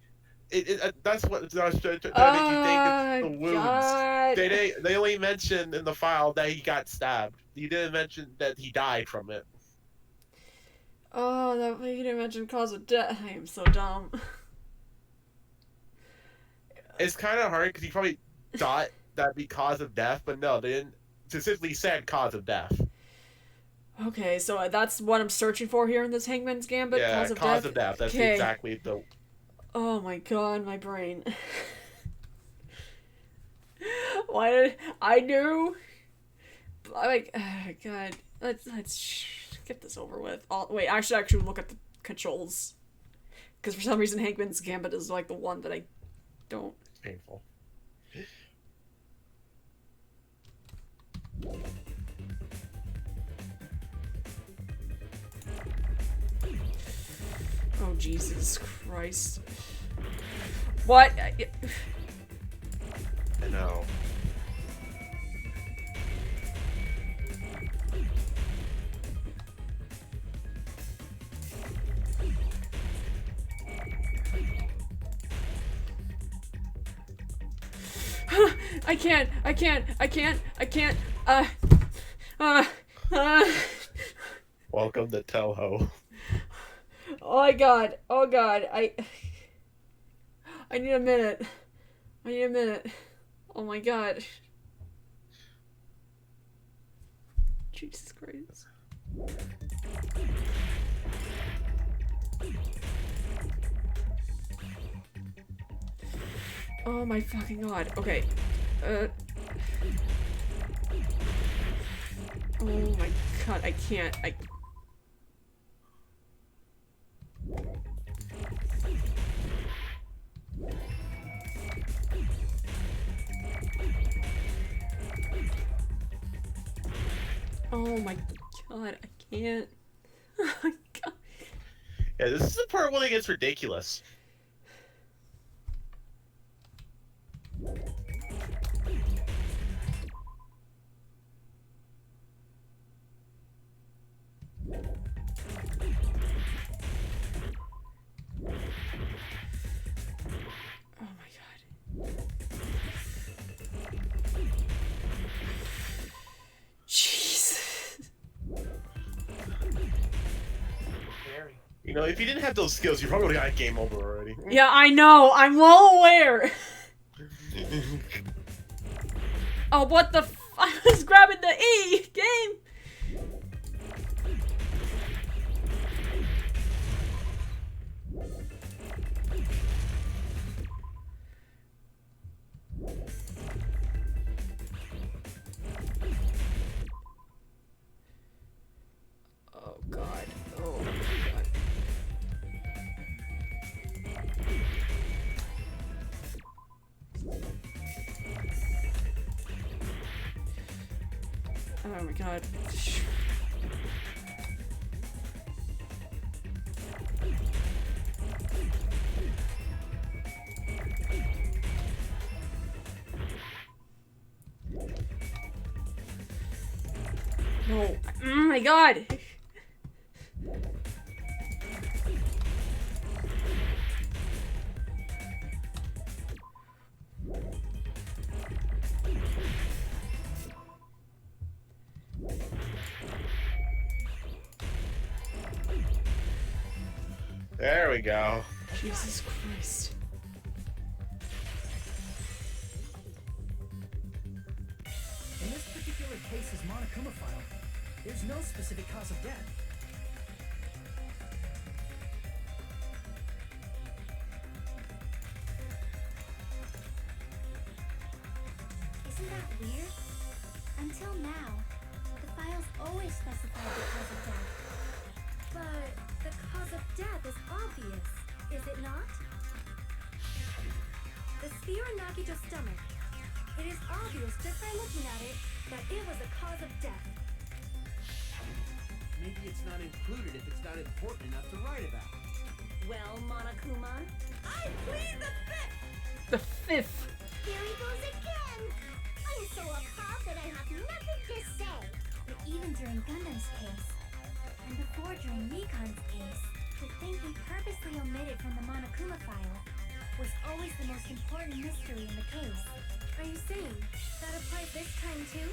that's what I was trying to make you think. It's the wounds. God. They only mentioned in the file that he got stabbed. You didn't mention that he died from it. Oh, that you didn't mention cause of death. I am so dumb. It's kind of hard because you probably thought that'd be cause of death, but no, they didn't specifically said cause of death. Okay, so that's what I'm searching for here in this Hangman's Gambit. Yeah, cause of death. That's okay. exactly the. Oh my god, my brain. Why did I knew? Like, oh god, let's get this over with. Wait, I should actually look at the controls, because for some reason Hangman's Gambit is like the one that I don't. It's painful. Oh Jesus Christ! What? I know. I can't. Welcome to Telho. Oh my god. Oh god. I need a minute. Oh my god. Jesus Christ. Oh my fucking god. Okay. Oh my god, I can't. Oh my god, I can't. Oh my god. Yeah, this is the part when it gets ridiculous. Oh my god. Jesus. Very. You know, if you didn't have those skills, you probably would have got game over already. Yeah, I know. I'm well aware. Oh, what the I was grabbing the E! Game! Oh god. Oh god. Oh my god. No. Oh my god. There we go. Jesus Christ. In this particular case's Monokuma file, there's no specific cause of death. Isn't that weird? Until now, the files always specified the cause of death. But the cause of death is obvious, is it not? The spear in Nagito's stomach. It is obvious just by looking at it that it was the cause of death. Maybe it's not included if it's not important enough to write about. Well, Monokuma, I plead the fifth. The fifth. Here he goes again! I'm so appalled that I have nothing to say. But even during Gundam's case, and before during Recon's case, the thing we purposely omitted from the Monokuma file was always the most important mystery in the case. Are you saying that applies this time too?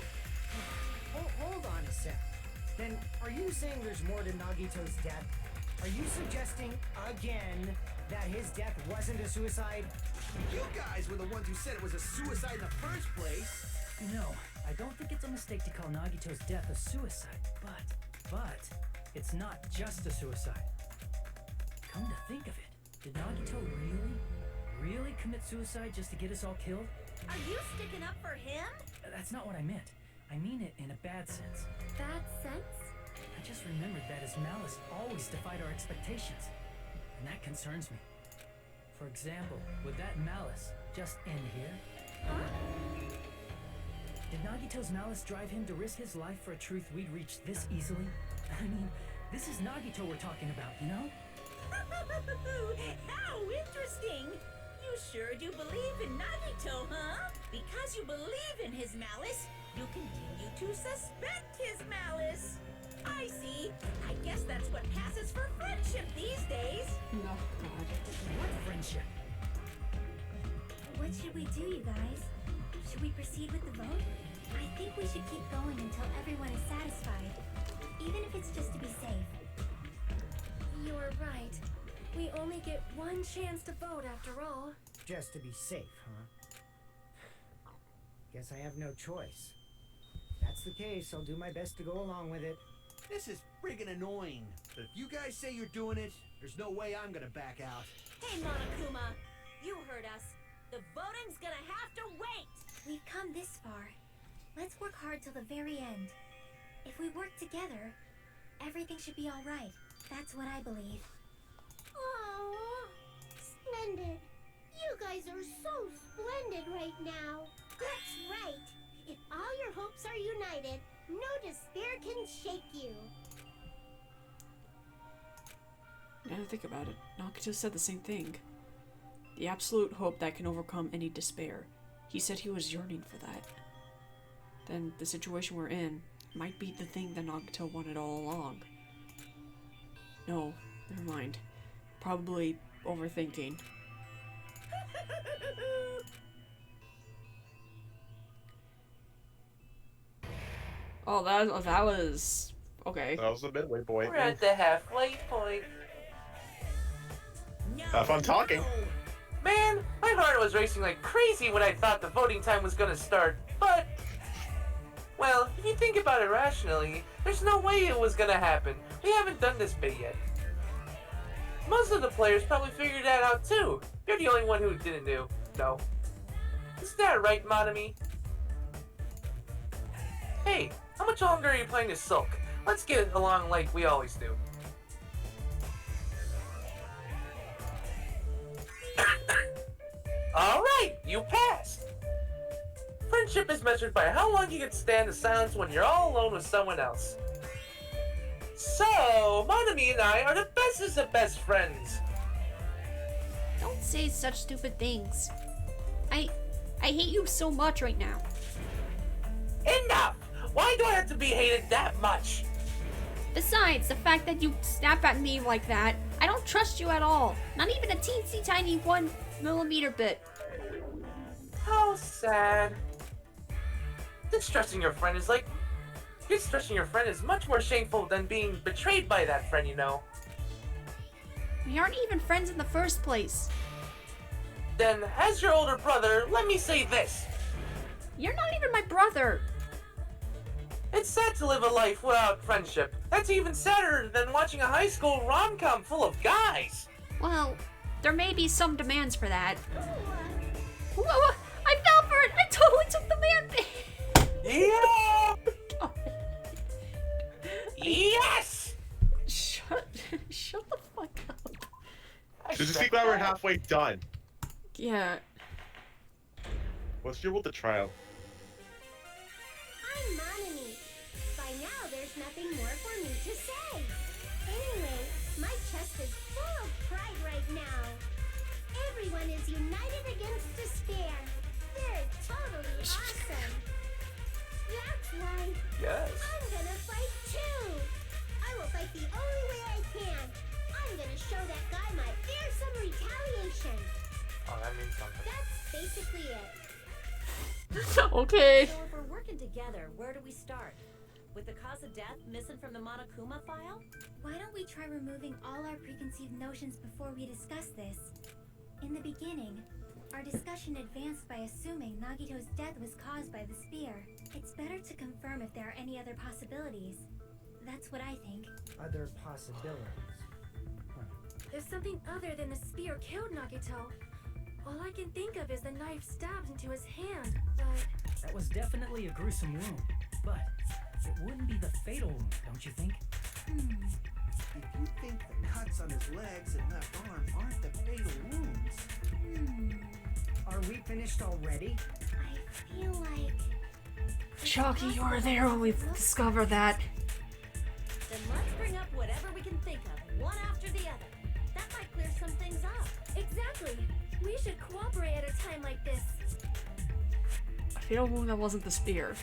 Hold on a sec. Then, are you saying there's more to Nagito's death? Are you suggesting, again, that his death wasn't a suicide? You guys were the ones who said it was a suicide in the first place. No, I don't think it's a mistake to call Nagito's death a suicide, but it's not just a suicide. Come to think of it, did Nagito really commit suicide just to get us all killed? are you sticking up for him? That's not what I meant. I mean it in a bad sense. Bad sense? I just remembered that his malice always defied our expectations, and that concerns me. For example, would that malice just end here? Huh? Did Nagito's malice drive him to risk his life for a truth we'd reach this easily? I mean, this is Nagito we're talking about, you know? How interesting! You sure do believe in Nagito, huh? Because you believe in his malice, you continue to suspect his malice. I see. I guess that's what passes for friendship these days. No, God. What friendship? What should we do, you guys? Should we proceed with the vote? I think we should keep going until everyone is satisfied, even if it's just to be safe. You're right. We only get one chance to vote after all. Just to be safe, huh? Guess I have no choice. If that's the case, I'll do my best to go along with it. This is friggin' annoying. But if you guys say you're doing it, there's no way I'm gonna back out. Hey, Monokuma, you heard us. The voting's gonna have to wait. We've come this far. Let's work hard till the very end. If we work together, everything should be all right. That's what I believe. Oh, splendid. You guys are so splendid right now. That's right. If all your hopes are united, no despair can shake you. Now to think about it, Nagito said the same thing. The absolute hope that can overcome any despair. He said he was yearning for that. Then the situation we're in might be the thing that Nagito wanted all along. No, never mind. Probably overthinking. Oh, that was okay. That was the midway point. We're at the halfway point. Have fun talking. Man, my heart was racing like crazy when I thought the voting time was gonna start, but... Well, if you think about it rationally, there's no way it was gonna happen. We haven't done this bit yet. Most of the players probably figured that out too. You're the only one who didn't know. Isn't that right, Monami? Hey, how much longer are you playing as Sulk? Let's get along like we always do. Alright, you passed! Friendship is measured by how long you can stand the silence when you're all alone with someone else. So, Monami and I are the bestest of best friends. Don't say such stupid things. I hate you so much right now. Enough! Why do I have to be hated that much? Besides, the fact that you snap at me like that, I don't trust you at all. Not even a teensy tiny 1mm bit. How sad. Distrusting your friend is much more shameful than being betrayed by that friend, you know. We aren't even friends in the first place. Then, as your older brother, let me say this. You're not even my brother. It's sad to live a life without friendship. That's even sadder than watching a high school rom-com full of guys. Well, there may be some demands for that. Whoa, I fell for it! I totally took the man. Yeah! Yes! Shut the fuck up. Just be glad we're halfway done. Yeah. Proceed with the trial. I'm Monami. By now, there's nothing more for me to say. Anyway, my chest is full of pride right now. Everyone is united against despair. They're totally awesome. That's why Yes. I'm gonna fight too. I will fight the only way I can. I'm gonna show that guy my fearsome retaliation. Oh, that means something. That's basically it. Okay. So if we're working together, where do we start? With the cause of death missing from the Monokuma file? Why don't we try removing all our preconceived notions before we discuss this? In the beginning, our discussion advanced by assuming Nagito's death was caused by the spear. It's better to confirm if there are any other possibilities. That's what I think. Other possibilities. If something other than the spear killed Nagito, all I can think of is the knife stabbed into his hand, but... That was definitely a gruesome wound, but it wouldn't be the fatal wound, don't you think? If you think the cuts on his legs and left arm aren't the fatal wounds, Are we finished already? I feel like... Chalky, you were there when we discovered that. Then let's bring up whatever we can think of, one after the other. That might clear some things up. Exactly! We should cooperate at a time like this. A fatal wound that wasn't the spear.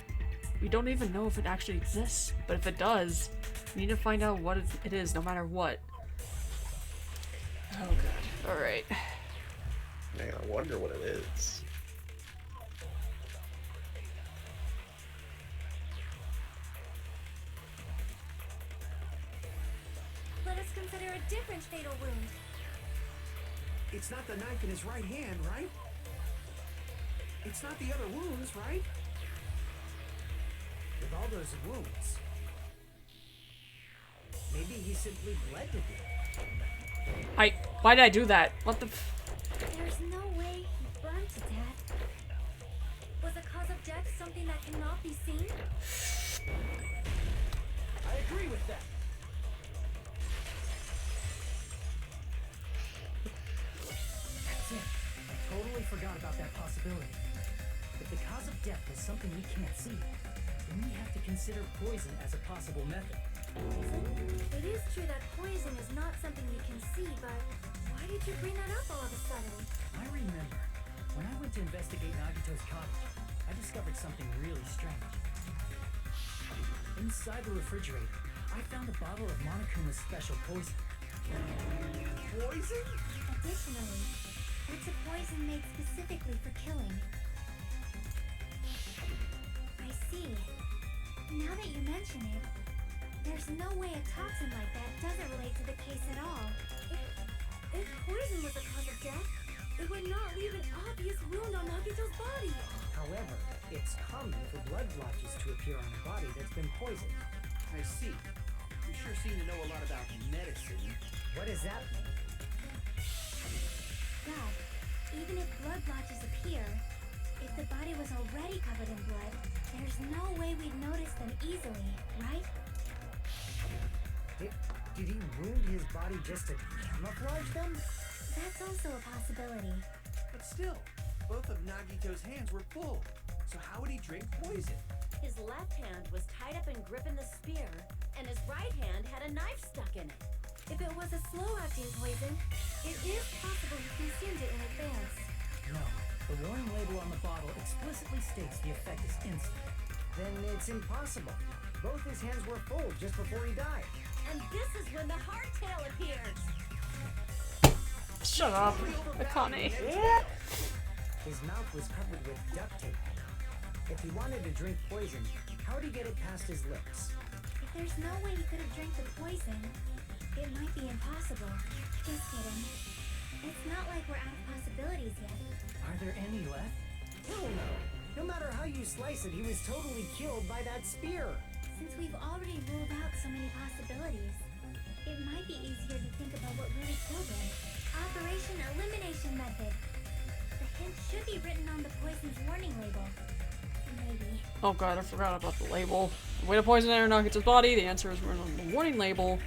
We don't even know if it actually exists, but if it does, we need to find out what it is, no matter what. Oh god. Alright. Man, I wonder what it is. Let us consider a different fatal wound. it's not the knife in his right hand, right? It's not the other wounds, right? With all those wounds, maybe he simply bled to death. Why did I do that? What the There's no way he burned to death. Was the cause of death something that cannot be seen? I agree with that. That's it. I totally forgot about that possibility. If the cause of death was something we can't see, then we have to consider poison as a possible method. It is true that poison is not something you can see, but why did you bring that up all of a sudden? I remember, when I went to investigate Nagito's cottage, I discovered something really strange. Inside the refrigerator, I found a bottle of Monokuma's special poison. Poison? Additionally, it's a poison made specifically for killing. I see. Now that you mention it, there's no way a toxin like that doesn't relate to the case at all. If poison was the cause of death, it would not leave an obvious wound on Nagito's body. However, it's common for blood blotches to appear on a body that's been poisoned. I see. You sure seem to know a lot about medicine. What does that mean? Well, even if blood blotches appear, if the body was already covered in blood, there's no way we'd notice them easily, right? Did he wound his body just to camouflage them? That's also a possibility. But still, both of Nagito's hands were full. So how would he drink poison? His left hand was tied up and gripping the spear, and his right hand had a knife stuck in it. If it was a slow-acting poison, it is possible he consumed it in advance. No, the warning label on the bottle explicitly states the effect is instant. Then it's impossible. Both his hands were full just before he died. And this is when the hardtail appears. Shut up, Akane. His mouth was covered with duct tape. If he wanted to drink poison, how'd he get it past his lips? If there's no way he could have drank the poison, it might be impossible. Just kidding. It's not like we're out of possibilities yet. Are there any left? Hell no. No matter how you slice it, he was totally killed by that spear. Since we've already ruled out so many possibilities, it might be easier to think about what really killed him. Operation Elimination Method. The hint should be written on the poison's warning label. Maybe. Oh god, I forgot about the label. The way to poison enter Nagito's body, the answer is written on the warning label.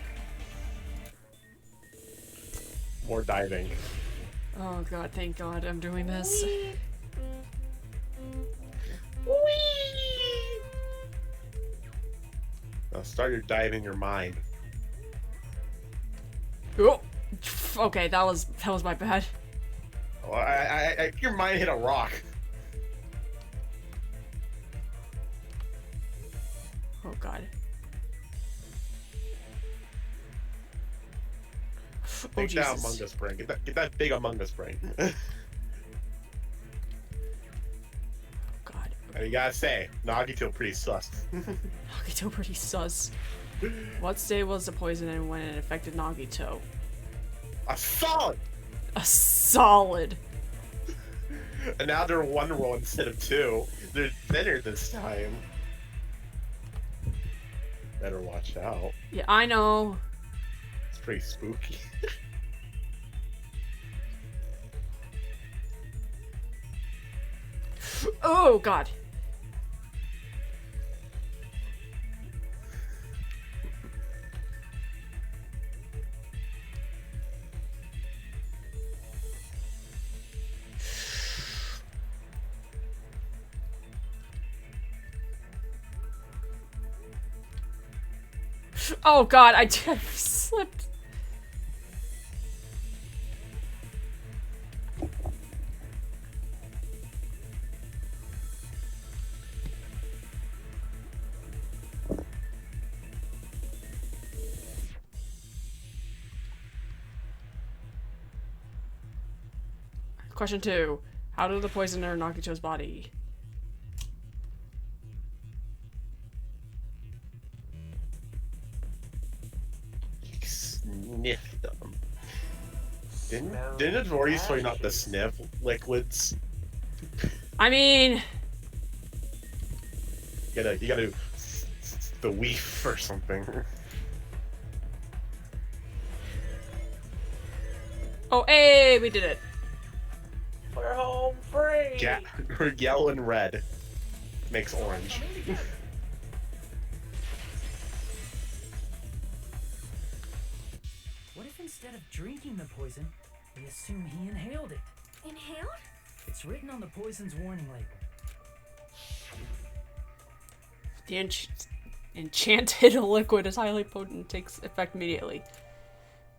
More diving. Oh god, thank god I'm doing this. Now start your dive in your mind. Oh, okay, that was my bad. Oh, your mind hit a rock. Oh god. Oh Take that Jesus. Among Us brain. Get that big Among Us brain. Oh god. And you gotta say, Nagito pretty sus. Nagito pretty sus. What state was the poison in when it affected Nagito? A solid. A solid. And now they're one roll instead of two. They're thinner this time. Better watch out. Yeah, I know. It's pretty spooky. Oh god. Oh god, I slipped. Question 2. How did the poison enter Nagito's body? Sniff them. Didn't it already sort out the sniff liquids? I mean, You gotta do the weef or something. oh hey, we did it. We're home free. Yeah, yellow and red makes orange. What if instead of drinking the poison, we assume he inhaled it? Inhaled? It's written on the poison's warning label. The enchanted liquid is highly potent, takes effect immediately.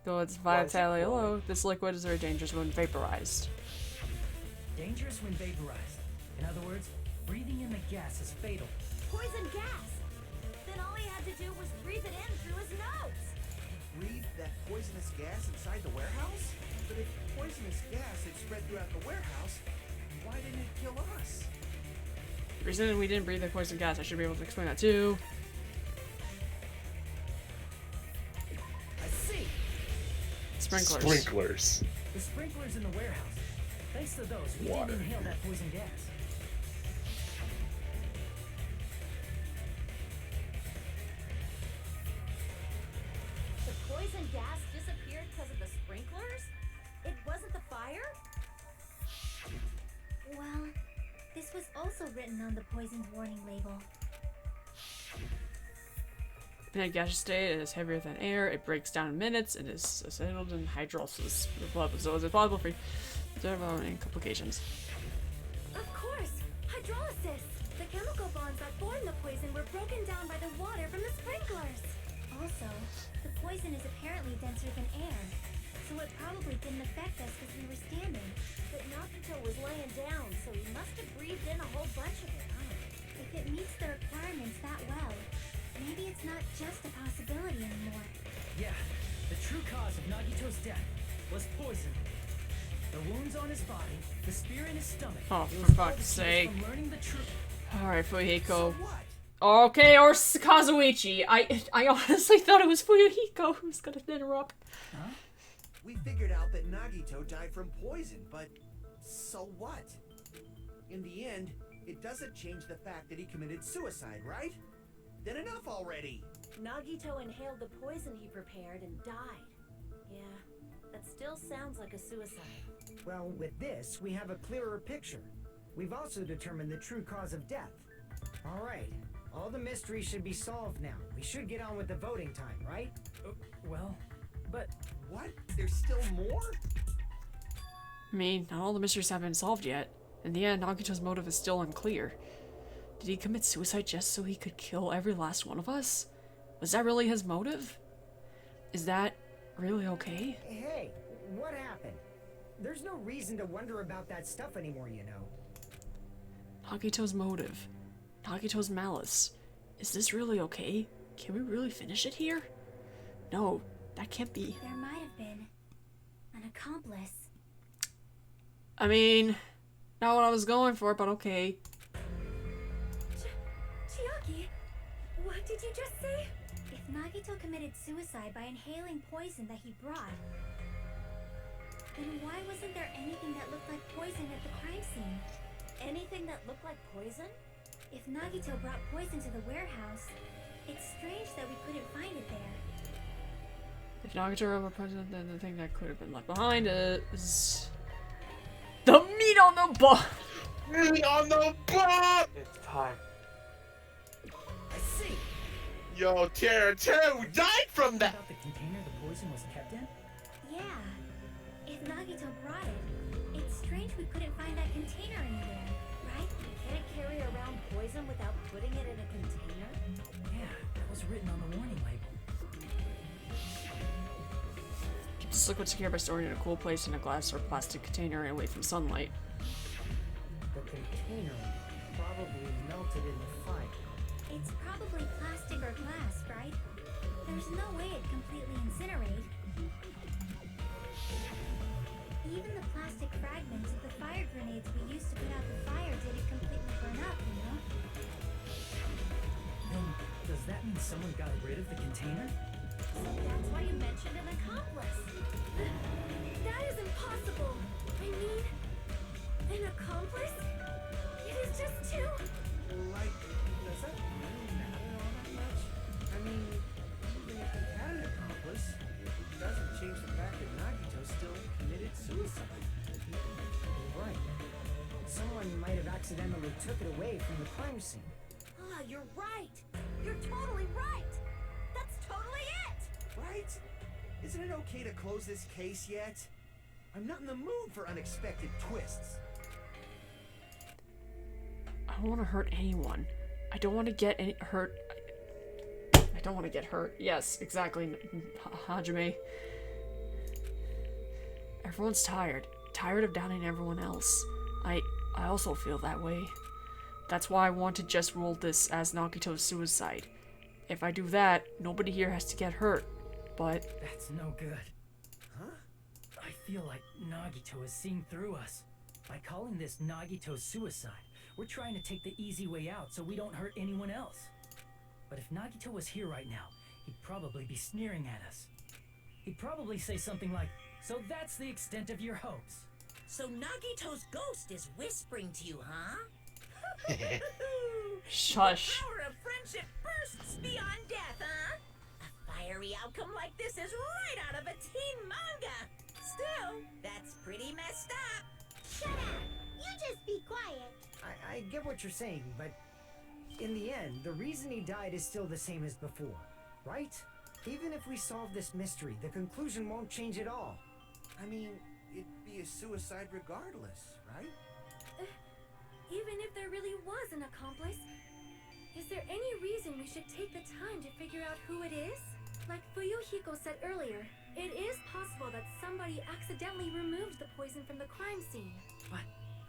Though it's vitality low, this liquid is very dangerous when vaporized. Dangerous when vaporized. In other words, breathing in the gas is fatal. Poison gas! Then all he had to do was breathe it in through his nose. Breathe that poisonous gas inside the warehouse? But if poisonous gas had spread throughout the warehouse, why didn't it kill us? The reason we didn't breathe the poison gas, I should be able to explain that too. I see. Sprinklers. Sprinklers. The sprinklers in the warehouse. Thanks to those, we Water. didn't inhale that poison gas. The poison gas disappeared because of the sprinklers? It wasn't the fire? Well, this was also written on the poison's warning label. In a gaseous state, it is heavier than air, it breaks down in minutes, and is settled in hydrolysis. So is it plausible for any complications? Of course! Hydrolysis! The chemical bonds that form the poison were broken down by the water from the sprinklers. Also, the poison is apparently denser than air, so it probably didn't affect us because we were standing. But Nagito was laying down, so he must have breathed in a whole bunch of it. If it meets the requirements that well, maybe it's not just a possibility anymore. Yeah, the true cause of Nagito's death was poison. The wounds on his body, the spear in his stomach. Oh, it for was all fuck's the case sake. from learning the truth. Alright, Fuyuhiko. So what? Okay, or Kazuichi. I honestly thought it was Fuyuhiko who was gonna interrupt. Huh? We figured out that Nagito died from poison, but so what? In the end, it doesn't change the fact that he committed suicide, right? Then enough already! Nagito inhaled the poison he prepared and died. Yeah, that still sounds like a suicide. Well, with this, we have a clearer picture. We've also determined the true cause of death. All right, all the mysteries should be solved now. We should get on with the voting time, right? Well, but What? There's still more? I mean, not all the mysteries have been solved yet. In the end, Nagito's motive is still unclear. Did he commit suicide just so he could kill every last one of us? Was that really his motive? Is that really okay? Hey, what happened? There's no reason to wonder about that stuff anymore, you know. Nagito's motive. Nagito's malice. Is this really okay? Can we really finish it here? No, that can't be. There might have been an accomplice. I mean, not what I was going for, but okay. Chiaki, what did you just say? If Nagito committed suicide by inhaling poison that he brought, then why wasn't there anything that looked like poison at the crime scene? Anything that looked like poison? If Nagito brought poison to the warehouse, it's strange that we couldn't find it there. If Nagito were a president, then the thing that could have been left behind is the meat on the bone. Meat on the bone. It's time. I see. Yo, Tara, we died from that. About the container the poison was kept in? Yeah. If Nagito brought it, it's strange we couldn't find that container anywhere, right? Can't carry around poison without putting it in a container? Yeah, that was written on the warning label. Keep this liquid secure by storing it in a cool place in a glass or plastic container and away from sunlight. The container probably melted in the fire. It's probably plastic or glass, right? There's no way it'd completely incinerate. Even the plastic fragments of the fire grenades we used to put out the fire didn't completely burn up, you know? Then, does that mean someone got rid of the container? That's why you mentioned an accomplice. That is impossible. I mean, an accomplice? It is just too... Like, does that really matter all that much? I mean, even if he had an accomplice, it doesn't change the fact that Nagito still committed suicide. Right. Someone might have accidentally took it away from the crime scene. Ah, you're right. You're totally right. That's totally it. Right? Isn't it okay to close this case yet? I'm not in the mood for unexpected twists. I don't want to hurt anyone. I don't want to get hurt. I don't want to get hurt. Yes, exactly, Hajime. Everyone's tired. Tired of doubting everyone else. I also feel that way. That's why I want to just rule this as Nagito's suicide. If I do that, nobody here has to get hurt. But That's no good. Huh? I feel like Nagito is seeing through us. By calling this Nagito's suicide, we're trying to take the easy way out so we don't hurt anyone else. But if Nagito was here right now, he'd probably be sneering at us. He'd probably say something like, "So that's the extent of your hopes." So Nagito's ghost is whispering to you, huh? shush. The power of friendship bursts beyond death, huh? A fiery outcome like this is right out of a teen manga. Still, that's pretty messed up. Shut up! You just be quiet. I get what you're saying, but in the end, the reason he died is still the same as before, right? Even if we solve this mystery, the conclusion won't change at all. I mean, it'd be a suicide regardless, right? Even if there really was an accomplice, is there any reason we should take the time to figure out who it is? Like Fuyuhiko said earlier, it is possible that somebody accidentally removed the poison from the crime scene. But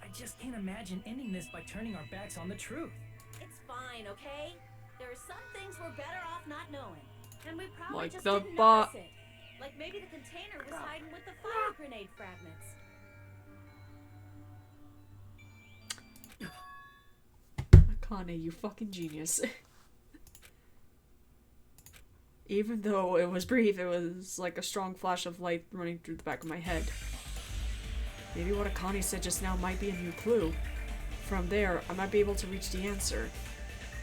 I just can't imagine ending this by turning our backs on the truth. It's fine, okay? There are some things we're better off not knowing. And we probably Like just the didn't bo- notice it. Like maybe the container was hiding with the fire grenade fragments. Akane, you fucking genius. Even though it was brief, it was like a strong flash of light running through the back of my head. Maybe what Akane said just now might be a new clue. From there, I might be able to reach the answer.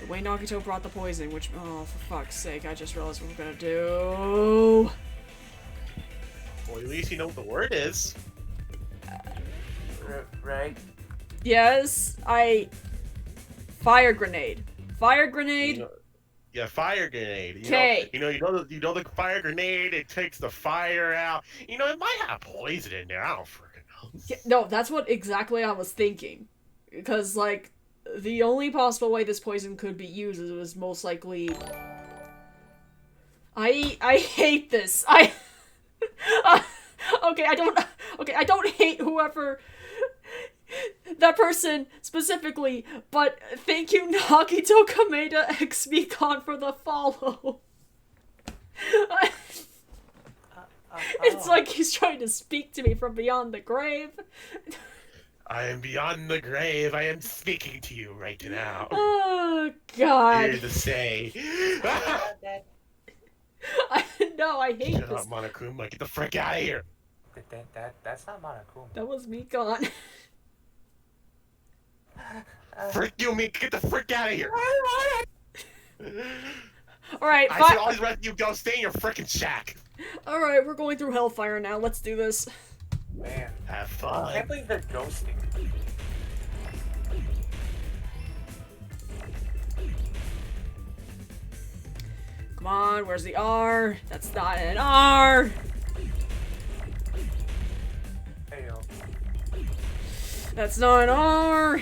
The way Nagito brought the poison, which, oh, for fuck's sake, I just realized what we're gonna do. Well, at least you know what the word is. Right? Yes, fire grenade. Fire grenade. Yeah, fire grenade. Okay. You know the fire grenade. It takes the fire out. You know, it might have poison in there. I don't freaking know. Yeah, no, that's what exactly I was thinking. Because, like, the only possible way this poison could be used was most likely I hate this. Okay, I don't hate whoever that person specifically, but thank you Nagito Kameda XB for the follow. It's like he's trying to speak to me from beyond the grave. I am beyond the grave. I am speaking to you right now. Oh God. Here to say. No, I hate Shut this. up, Monokuma. Get the frick out of here. That's not Monokuma. That was me gone. Frick you, Mika. Get the frick out of here. Alright, I said always let you go. Stay in your frickin' shack. Alright, we're going through Hellfire now. Let's do this. Man, have I fun. can't believe they're ghosting. Come on, where's the R? That's not an R. Heyo. That's not an R.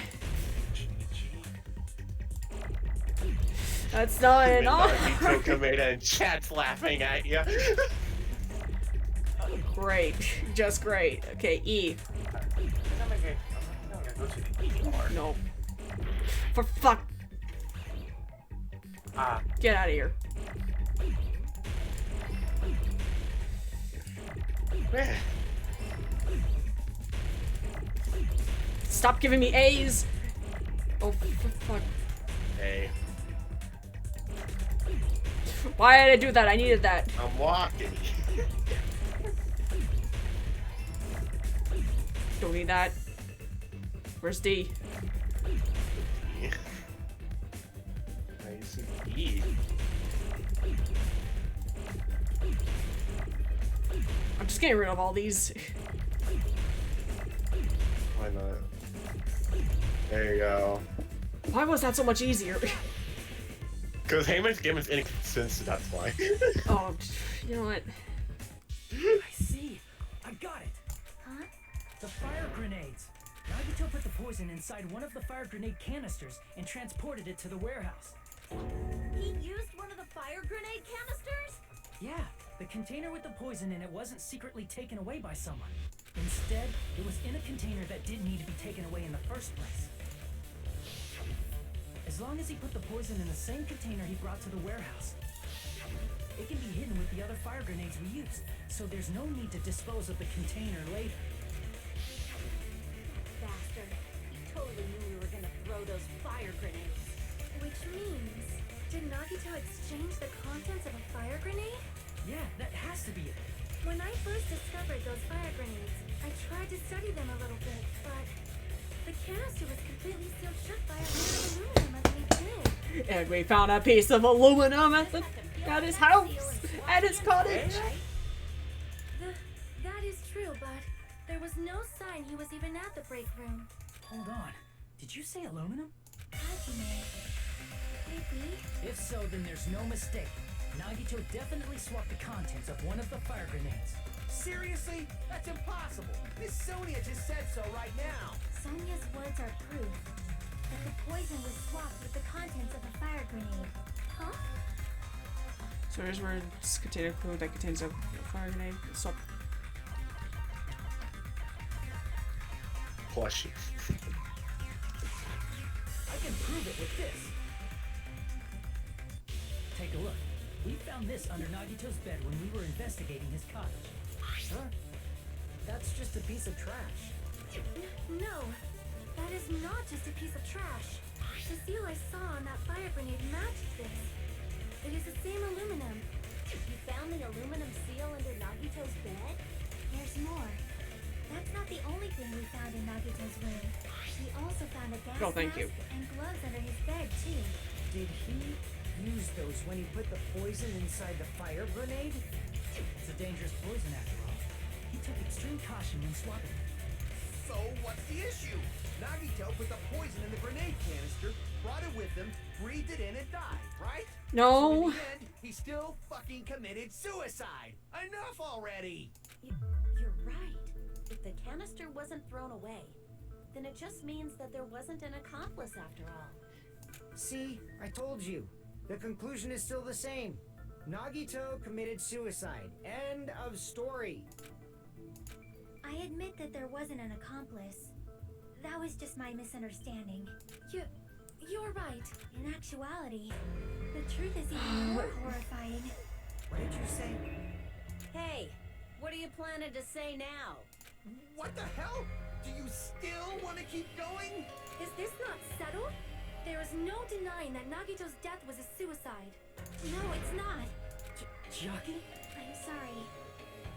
That's not an R. Nagito Kameda and chat's laughing at you. Great. Just great. Okay, E. I'm gonna go to the E part. No. For fuck. Get out of here. Stop giving me A's. Oh, for fuck. Hey. Why did I do that? I needed that. I'm walking. Don't need that. Where's D? Nice E. I'm just getting rid of all these. Why not? There you go. Why was that so much easier? Because Heyman's game is inconsistent, that's why. Oh, you know what? I see. I got it. Huh? The fire grenades. Nagito put the poison inside one of the fire grenade canisters and transported it to the warehouse. He used one of the fire grenade canisters? Yeah, the container with the poison in it wasn't secretly taken away by someone. Instead, it was in a container that didn't need to be taken away in the first place. As long as he put the poison in the same container he brought to the warehouse, it can be hidden with the other fire grenades we used, so there's no need to dispose of the container later. Bastard. He totally knew we were gonna throw those fire grenades. Which means, did Nagito exchange the contents of a fire grenade? Yeah, that has to be it. When I first discovered those fire grenades, I tried to study them a little bit, but the canister was completely sealed shut by a layer of aluminum underneath it. And we found a piece of aluminum at his house, at his cottage. That is true, but there was no sign he was even at the break room. Hold on. Did you say aluminum? Hajime. Could it be? If so, then there's no mistake. Nagito definitely swapped the contents of one of the fire grenades. Seriously? That's impossible. Miss Sonia just said so right now. Sonia's words are proof that the poison was swapped with the contents of a fire grenade. Huh? So here's where this container fluid that contains a fire grenade. So Plushie. I can prove it with this. Take a look. We found this under Nagito's bed when we were investigating his cottage. Huh? That's just a piece of trash. No, that is not just a piece of trash. The seal I saw on that fire grenade matched this. It is the same aluminum. You found the aluminum seal under Nagito's bed? There's more. That's not the only thing we found in Nagito's room. We also found a gas thank you. mask and gloves under his bed, too. Did he use those when he put the poison inside the fire grenade? It's a dangerous poison after all. He took extreme caution when swapping it. So what's the issue? Nagito put the poison in the grenade canister, brought it with him, breathed it in and died, right? So no. in the end, he still fucking committed suicide. Enough already! You're right. If the canister wasn't thrown away, then it just means that there wasn't an accomplice after all. See, I told you. The conclusion is still the same. Nagito committed suicide. End of story. I admit that there wasn't an accomplice. That was just my misunderstanding. You're right. In actuality, the truth is even more horrifying. What did you say? Hey, what are you planning to say now? What the hell? Do you still want to keep going? Is this not settled? There is no denying that Nagito's death was a suicide. No, it's not. Jackie? I'm sorry,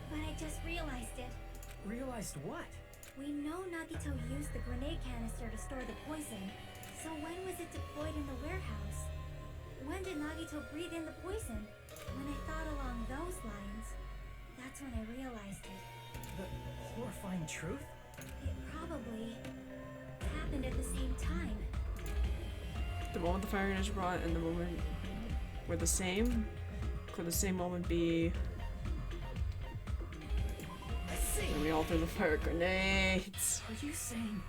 but I just realized it. Realized what? We know Nagito used the grenade canister to store the poison. So when was it deployed in the warehouse? When did Nagito breathe in the poison? When I thought along those lines, that's when I realized it. The horrifying truth? It probably happened at the same time. The moment the fire grenades were brought and the moment were the same? Could the same moment be when we all threw the fire grenades? Are you saying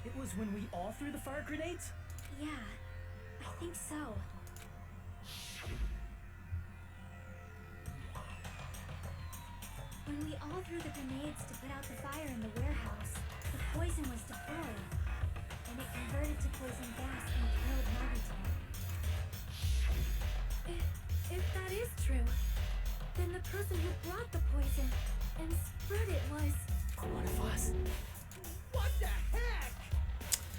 it was when we all threw the fire grenades? Yeah, I think so. When we all threw the grenades to put out the fire in the warehouse, the poison was deployed, and it converted to poison gas and killed Nagito. If that is true, then the person who brought the poison and spread it was... One of us. What the heck?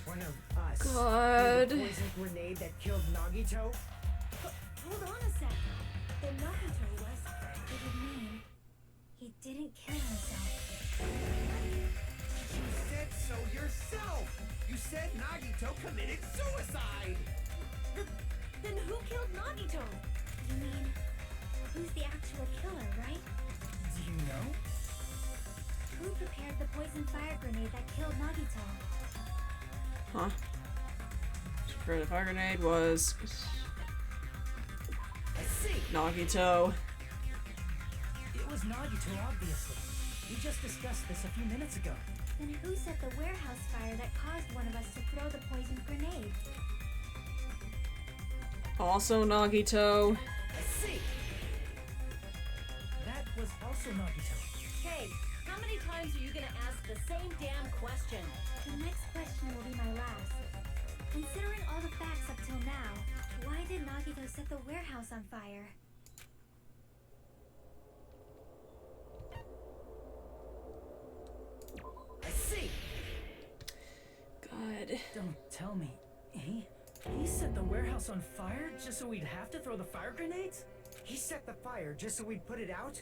One of us. God. The poison grenade that killed Nagito? Hold on a sec. Then Nagito was... It would mean he didn't kill himself. You said so yourself. You said Nagito committed suicide. Then who killed Nagito? You mean, who's the actual killer, right? Do you know? Who prepared the poison fire grenade that killed Nagito? Huh? The fire grenade was I see. Nagito. It was Nagito, obviously. We just discussed this a few minutes ago. Then who set the warehouse fire that caused one of us to throw the poison grenade? Also Nagito. I see. That was also Nagito. Hey, how many times are you gonna ask the same damn question? The next question will be my last. Considering all the facts up till now, why did Nagito set the warehouse on fire? I see. God. Don't tell me. He set the warehouse on fire just so we'd have to throw the fire grenades? He set the fire just so we'd put it out?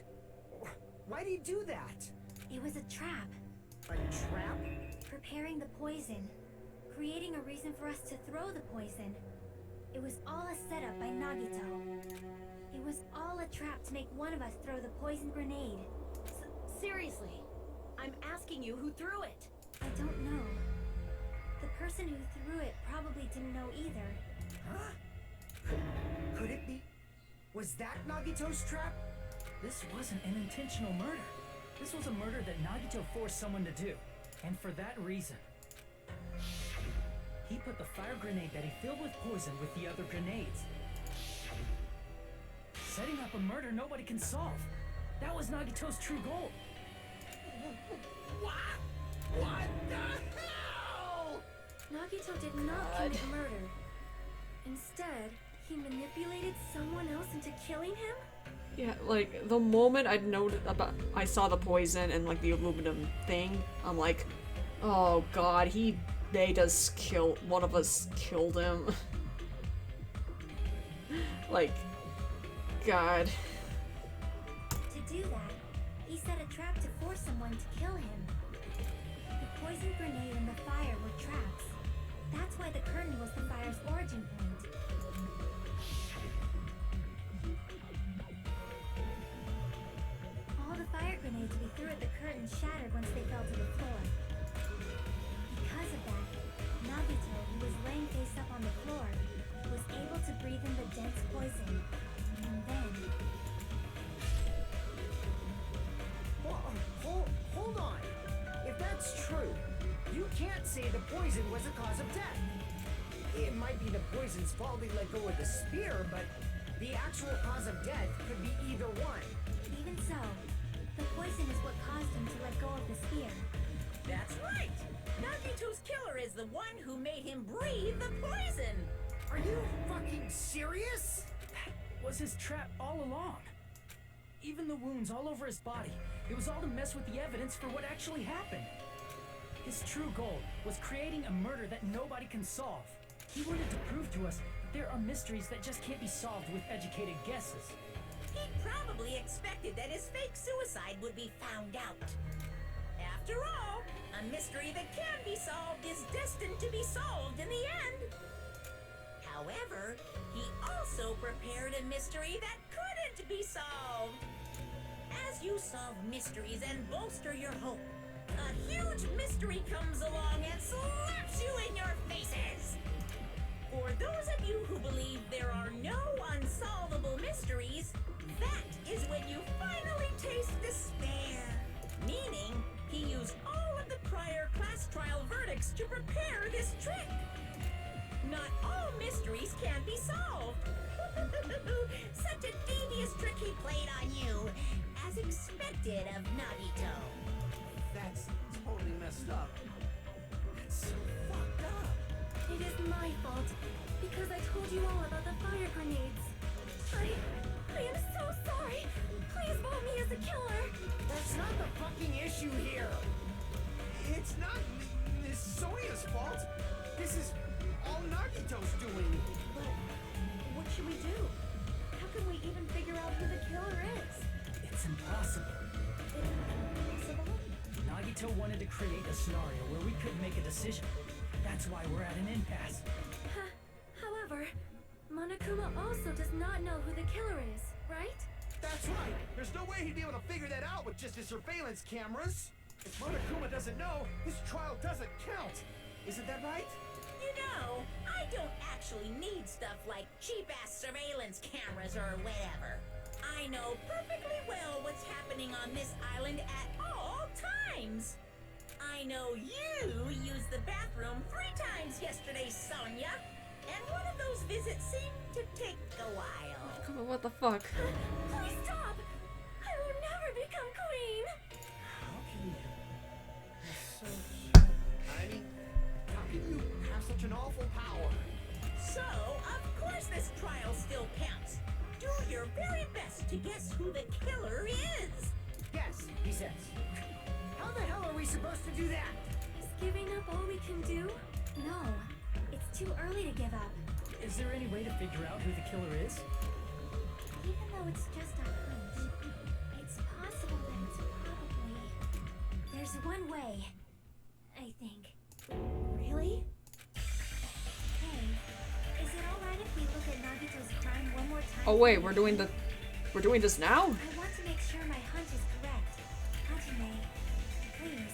Why'd he do that? It was a trap. A trap? Preparing the poison. Creating a reason for us to throw the poison. It was all a setup by Nagito. It was all a trap to make one of us throw the poison grenade. Seriously, I'm asking you who threw it. I don't know. The person who threw it probably didn't know either. Huh? Could it be? Was that Nagito's trap? This wasn't an intentional murder. This was a murder that Nagito forced someone to do. And for that reason, he put the fire grenade that he filled with poison with the other grenades. Setting up a murder nobody can solve. That was Nagito's true goal. What? What the hell? Nagito did not commit murder. Instead, he manipulated someone else into killing him? Yeah, like the moment I saw the poison and like the aluminum thing, I'm like, oh god, one of us killed him. Like, god. To do that, he set a trap to force someone to kill him. The poison grenade and the fire were traps. That's why the curtain was the fire's origin point. All the fire grenades we threw at the curtain shattered once they fell to the floor. Because of that, Nagito, who was laying face up on the floor, was able to breathe in the dense poison. And then... Hold on. If that's true, you can't say the poison was the cause of death. It might be the poison's fault he let go of the spear, but The actual cause of death could be either one. Even so, the poison is what caused him to let go of the spear. That's right! Nagito's killer is the one who made him breathe the poison! Are you fucking serious? That was his trap all along. Even the wounds all over his body. It was all to mess with the evidence for what actually happened. His true goal was creating a murder that nobody can solve. He wanted to prove to us that there are mysteries that just can't be solved with educated guesses. He probably expected that his fake suicide would be found out. After all, a mystery that can be solved is destined to be solved in the end. However, he also prepared a mystery that couldn't be solved. As you solve mysteries and bolster your hope, a huge mystery comes along and slaps you in your faces. For those of you who believe there are no unsolvable mysteries, that is when you finally taste despair. Meaning, he used all of the prior class trial verdicts to prepare this trick. Not all mysteries can be solved. Such a devious trick he played on you, as expected of Nagito. That's totally messed up. That's so fucked up. It is my fault, because I told you all about the fire grenades. I am so sorry. Please vote me as the killer. That's not the fucking issue here. It's not Miss Sonia's fault. This is all Nagito's doing. But what should we do? How can we even figure out who the killer is? It's impossible. Impossible? Nagito wanted to create a scenario where we couldn't make a decision. That's why we're at an impasse. However, Monokuma also does not know who the killer is, right? That's right. There's no way he'd be able to figure that out with just his surveillance cameras. If Monokuma doesn't know, his trial doesn't count. Isn't that right? You know, I don't actually need stuff like cheap-ass surveillance cameras or whatever. I know perfectly well what's happening on this island at all times. I know you used the bathroom 3 times yesterday, Sonia. And one of those visits seemed to take a while. What the fuck? Please stop! I will never become queen! How can you? That's so... I mean, how can you have such an awful power? So, of course this trial still counts. Do your very best to guess who the killer is. Yes, he says. How the hell are we supposed to do that? Is giving up all we can do? No, it's too early to give up. Is there any way to figure out who the killer is? Even though it's just a hunch, it's possible that it's probably... There's one way, I think. Really? Hey, is it alright if we look at Nagito's crime one more time? Oh wait, we're doing this now? I want to make sure my hunch is correct. Hajime, please.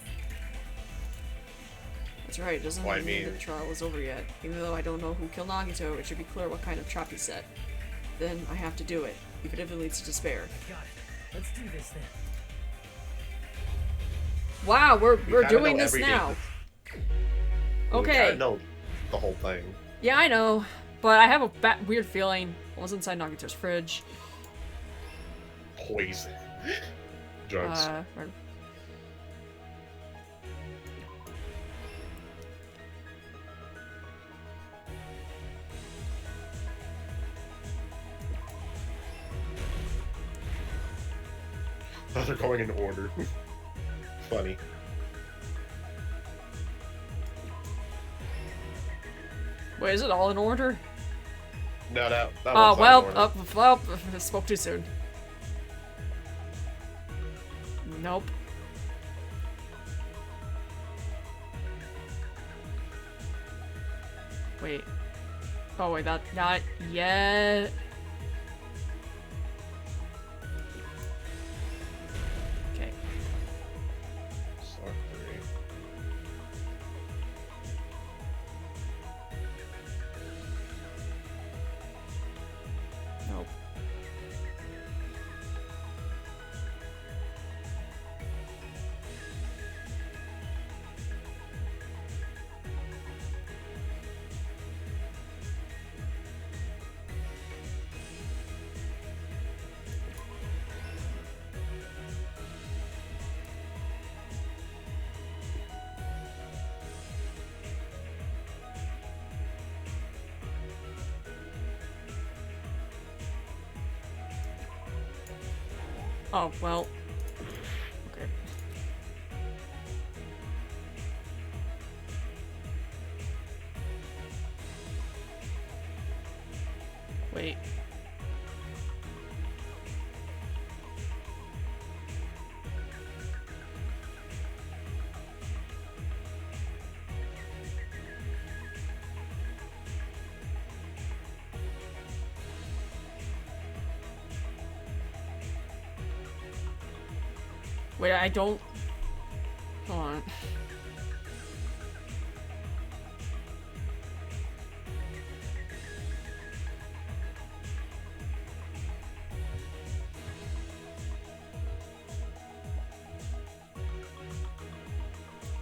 That's right, it doesn't Well, I mean mean- the trial is over yet. Even though I don't know who killed Nagito, it should be clear what kind of trap he set. Then I have to do it, even if it leads to despair. Got it. Let's do this then. Wow, we're kinda doing know this every now. We Okay. gotta know the whole thing. Yeah, I know, but I have a weird feeling. What was inside Nagito's fridge? Poison. Drugs. Right. Those are going in order. Funny. Wait, is it all in order? No, that Oh, one's well, not in order. well, I spoke too soon. Nope. Wait. Oh, wait, that, not yet. Okay. Sorry. Nope. Oh, well. Okay. Wait. Wait, I don't... Hold on.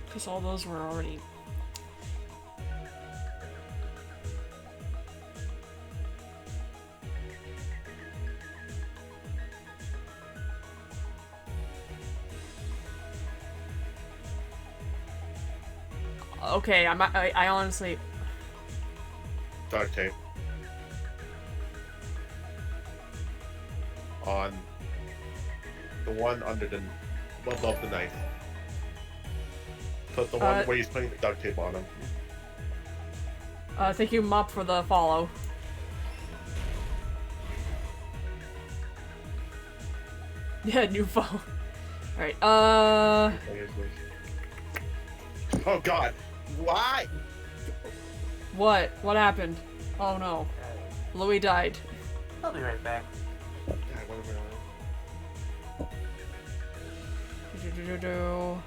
Because all those were already... Okay, I honestly... Duct tape. On the one under the... above the knife. Put the one where he's putting the duct tape on him. Thank you, Mop, for the follow. Yeah, new follow. Alright, Oh god! Why? What? What happened? Oh no. Louie died. I'll be right back. Do-do-do-do.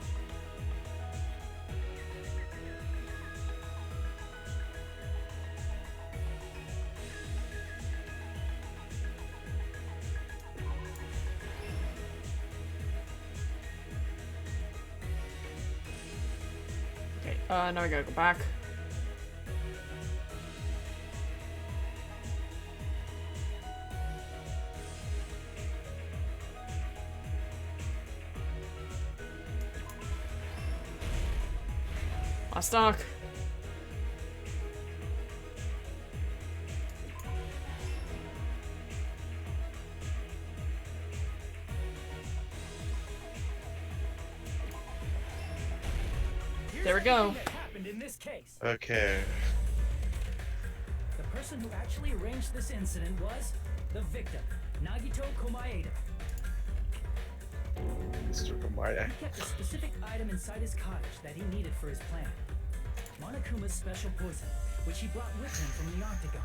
Okay, now I gotta go back. Last stock. There we go. That happened in this case. Okay. The person who actually arranged this incident was the victim, Nagito Komaeda. Mr. Komaeda. He kept a specific item inside his cottage that he needed for his plan. Monokuma's special poison, which he brought with him from the Octagon.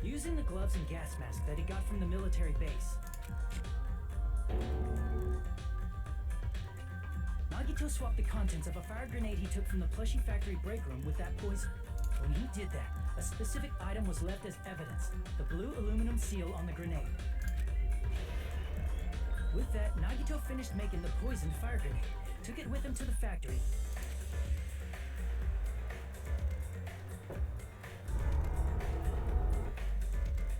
Using the gloves and gas mask that he got from the military base, Nagito swapped the contents of a fire grenade he took from the plushie factory break room with that poison. When he did that, a specific item was left as evidence, the blue aluminum seal on the grenade. With that, Nagito finished making the poisoned fire grenade, took it with him to the factory,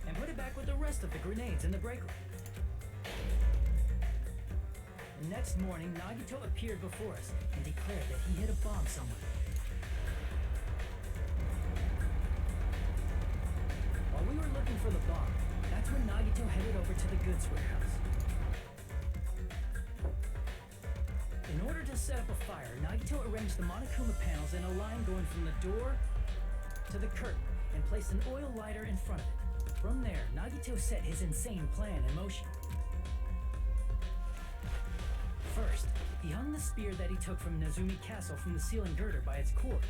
and put it back with the rest of the grenades in the break room. The next morning, Nagito appeared before us and declared that he hid a bomb somewhere. While we were looking for the bomb, that's when Nagito headed over to the goods warehouse. In order to set up a fire, Nagito arranged the Monokuma panels in a line going from the door to the curtain and placed an oil lighter in front of it. From there, Nagito set his insane plan in motion. First, he hung the spear that he took from Nezumi Castle from the ceiling girder by its cord.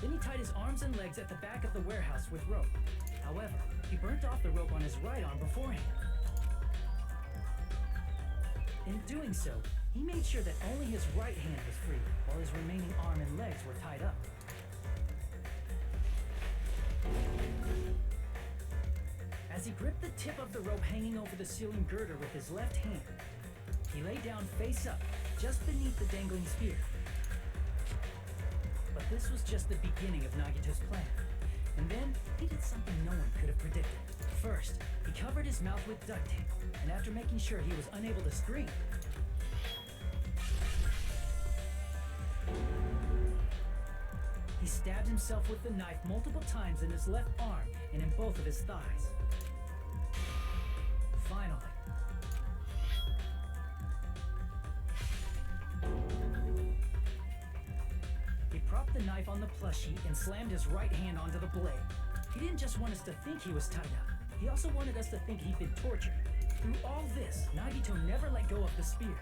Then he tied his arms and legs at the back of the warehouse with rope. However, he burnt off the rope on his right arm beforehand. In doing so, he made sure that only his right hand was free, while his remaining arm and legs were tied up. As he gripped the tip of the rope hanging over the ceiling girder with his left hand, he lay down face up, just beneath the dangling spear. But this was just the beginning of Nagito's plan. And then, he did something no one could have predicted. First, he covered his mouth with duct tape, and after making sure he was unable to scream, he he stabbed himself with the knife multiple times in his left arm and in both of his thighs. Finally, he propped the knife on the plushie and slammed his right hand onto the blade. He didn't just want us to think he was tied up. He also wanted us to think he'd been tortured. Through all this, Nagito never let go of the spear.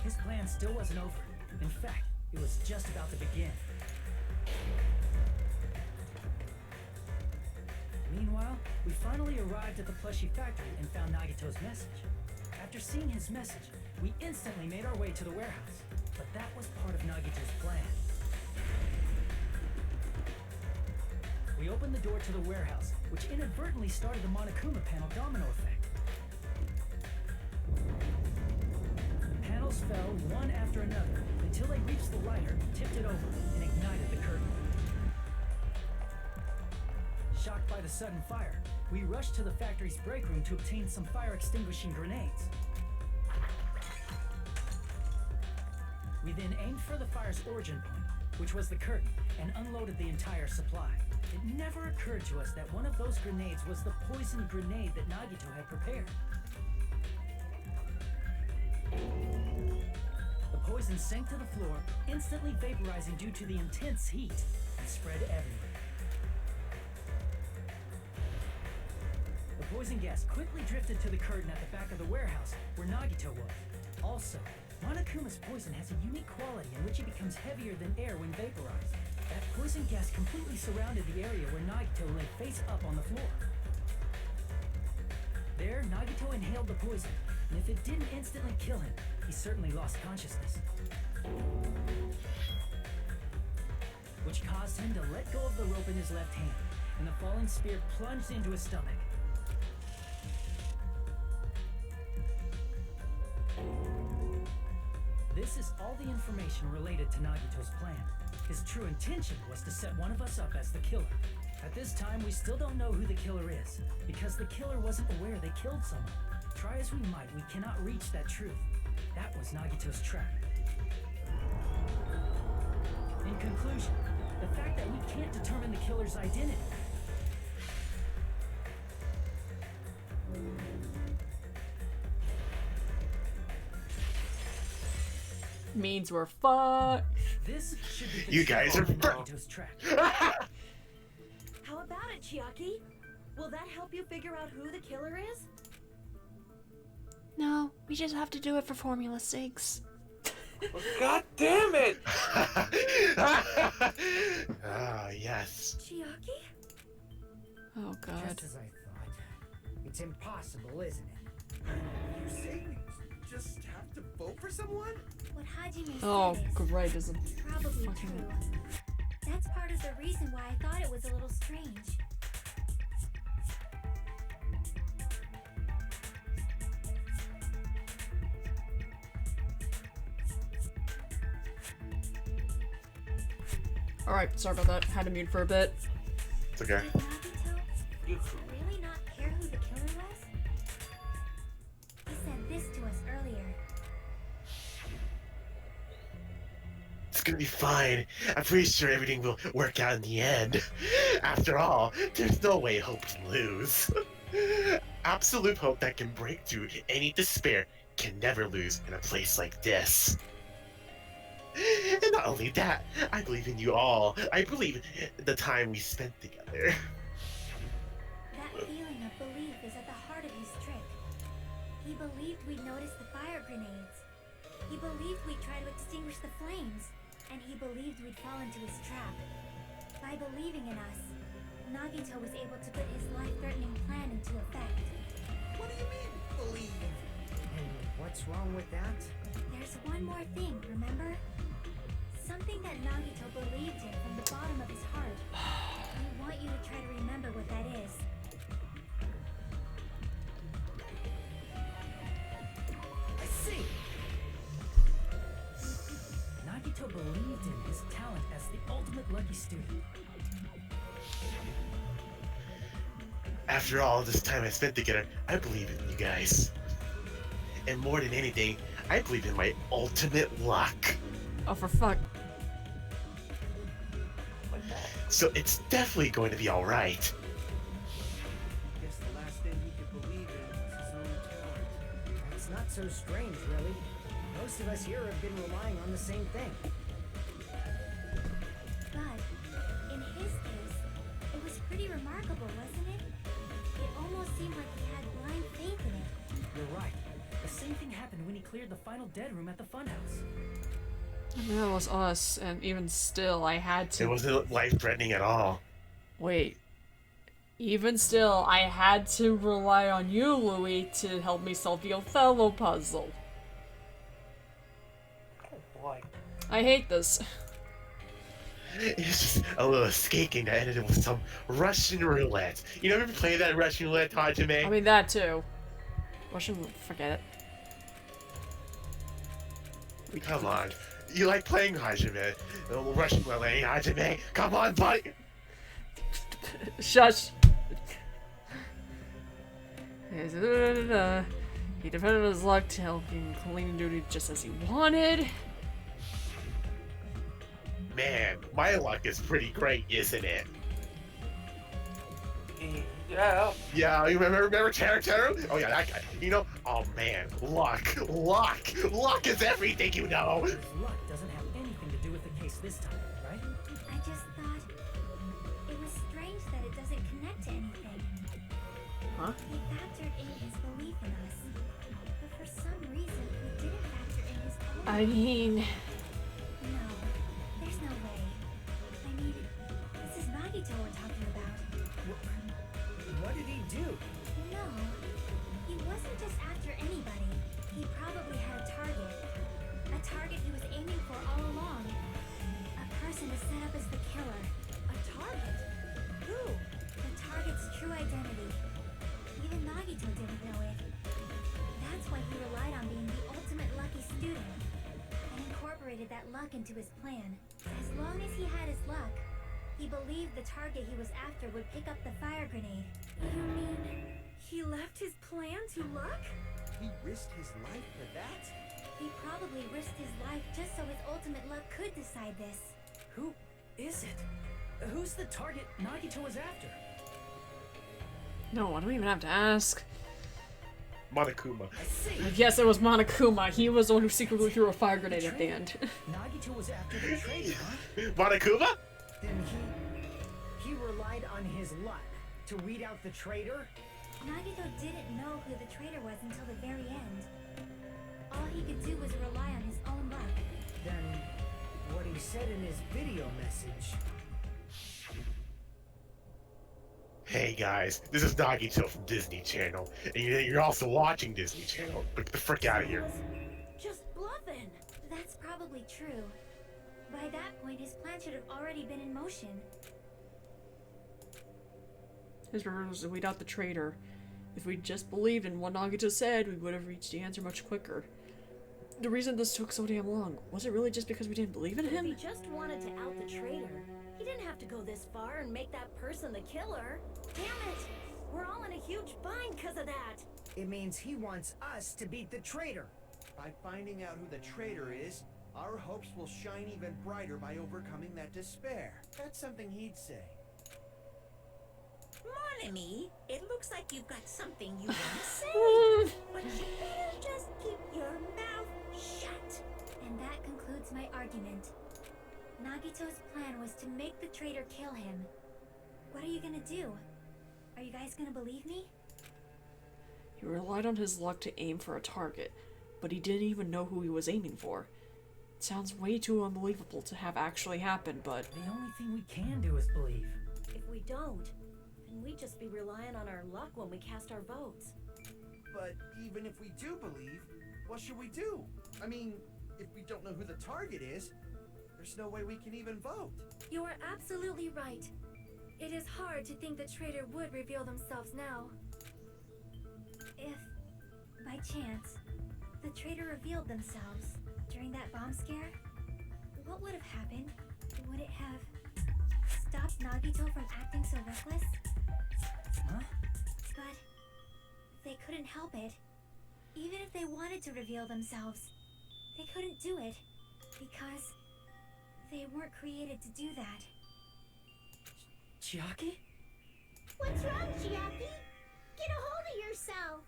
His plan still wasn't over. In fact, it was just about to begin. Meanwhile, we finally arrived at the plushie factory and found Nagito's message. After seeing his message, we instantly made our way to the warehouse. But that was part of Nagito's plan. We opened the door to the warehouse, which inadvertently started the Monokuma panel domino effect. The panels fell one after another until they reached the lighter, tipped it over, and ignited the curtain. Shocked by the sudden fire, we rushed to the factory's break room to obtain some fire-extinguishing grenades. We then aimed for the fire's origin point, which was the curtain, and unloaded the entire supply. It never occurred to us that one of those grenades was the poisoned grenade that Nagito had prepared. The poison sank to the floor, instantly vaporizing due to the intense heat, and spread everywhere. The poison gas quickly drifted to the curtain at the back of the warehouse, where Nagito was. Also, Monokuma's poison has a unique quality in which it becomes heavier than air when vaporized. That poison gas completely surrounded the area where Nagito lay face up on the floor. There, Nagito inhaled the poison, and if it didn't instantly kill him, he certainly lost consciousness. Which caused him to let go of the rope in his left hand, and the falling spear plunged into his stomach. This is all the information related to Nagito's plan. His true intention was to set one of us up as the killer. At this time, we still don't know who the killer is, because the killer wasn't aware they killed someone. Try as we might, we cannot reach that truth. That was Nagito's trap. In conclusion, the fact that we can't determine the killer's identity means we're fucked. This should be the You guys are Nagito's trap. How about it, Chiaki? Will that help you figure out who the killer is? No, we just have to do it for formula's sakes. God damn it! Ah, yes. Chiaki? Oh god. Just as I thought. It's impossible, isn't it? You say we just have to vote for someone? What Hajime Oh, said is great. Is a probably fucking... true. That's part of the reason why I thought it was a little strange. Alright, sorry about that. Had to mute for a bit. It's okay. Did Nagito You really not care who the killer was? He said this to us earlier. It's gonna be fine. I'm pretty sure everything will work out in the end. After all, there's no way Hope can lose. Absolute hope that can break through any despair can never lose in a place like this. And not only that, I believe in you all. I believe in the time we spent together. That feeling of belief is at the heart of his trick. He believed we'd notice the fire grenades. He believed we'd try to extinguish the flames. And he believed we'd fall into his trap. By believing in us, Nagito was able to put his life-threatening plan into effect. What do you mean, believe? And what's wrong with that? There's one more thing, remember? Something that Nagito believed in from the bottom of his heart. We want you to try to remember what that is. I see. Nagito believed in his talent as the ultimate lucky student. After all this time I spent together, I believe in you guys. And more than anything, I believe in my ultimate luck. Oh, for fuck. What the so it's definitely going to be alright. Guess the last thing he could believe in was his own talent. That's not so strange, really. Most of us here have been relying on the same thing. But in his case, it was pretty remarkable, wasn't it? It almost seemed like he had blind faith in it. You're right. The same thing happened when he cleared the final dead room at the funhouse. That was us, and even still, I had to. It wasn't life-threatening at all. Wait. Even still, I had to rely on you, Louie, to help me solve the Othello puzzle. Oh boy. I hate this. It's just a little escape game that ended with some Russian roulette. You never played that Russian roulette, Hajime? I mean, that too. Russian, forget it. Come on. You like playing Hajime. Russian roulette, Hajime. Come on, buddy. Shush. He defended his luck to help him clean duty just as he wanted. Man, my luck is pretty great, isn't it? Yeah. Yeah, you remember Teru? Oh yeah, that guy. You know, oh man, luck is everything, you know. His luck doesn't have anything to do with the case this time, right? I just thought it was strange that it doesn't connect to anything. Huh? He factored in his belief in us, but for some reason he didn't factor in his own. I mean, No, there's no way. I mean, this is Nagito we're talking about. What did he do? No, he wasn't just after anybody. He probably had a target. A target he was aiming for all along. A person to set up as the killer. A target? Who? The target's true identity. Even Nagito didn't know it. That's why he relied on being the ultimate lucky student and incorporated that luck into his plan. As long as he had his luck, he believed the target he was after would pick up the fire grenade. You mean he left his plan to luck? He risked his life for that? He probably risked his life just so his ultimate luck could decide this. Who is it? Who's the target Nagito was after? no, I don't even have to ask. Monokuma. I see. Yes, it was Monokuma. He was the one who secretly threw a fire grenade at the end. Nagito was after the traitor, huh? Monokuma? Then he relied on his luck to weed out the traitor? Nagito didn't know who the traitor was until the very end. All he could do was rely on his own luck. Then what he said in his video message. Hey guys, this is Nagito from Disney Channel, and you're also watching Disney Channel. Get the frick out of here. Just bluffing. That's probably true. By that point, his plan should have already been in motion. His purpose was to weed out the traitor. If we just believed in what Nagito said, we would have reached the answer much quicker. The reason this took so damn long, was it really just because we didn't believe in If he him? just wanted to out the traitor, he didn't have to go this far and make that person the killer. Damn it! We're all in a huge bind because of that. It means he wants us to beat the traitor. By finding out who the traitor is, our hopes will shine even brighter by overcoming that despair. That's something he'd say. Monami, it looks like you've got something you want to say. But you better just keep your mouth shut. And that concludes my argument. Nagito's plan was to make the traitor kill him. What are you gonna do? Are you guys gonna believe me? He relied on his luck to aim for a target, but he didn't even know who he was aiming for. It sounds way too unbelievable to have actually happened, but The only thing we can do is believe. If we don't, then we'd just be relying on our luck when we cast our votes. But even if we do believe, what should we do? I mean, if we don't know who the target is, there's no way we can even vote. You are absolutely right. It is hard to think the traitor would reveal themselves now. If, by chance, the traitor revealed themselves during that bomb scare, what would have happened? Would it have stopped Nagito from acting so reckless? Huh? But they couldn't help it. Even if they wanted to reveal themselves, they couldn't do it because they weren't created to do that. Chiaki? What's wrong, Chiaki? Get a hold of yourself.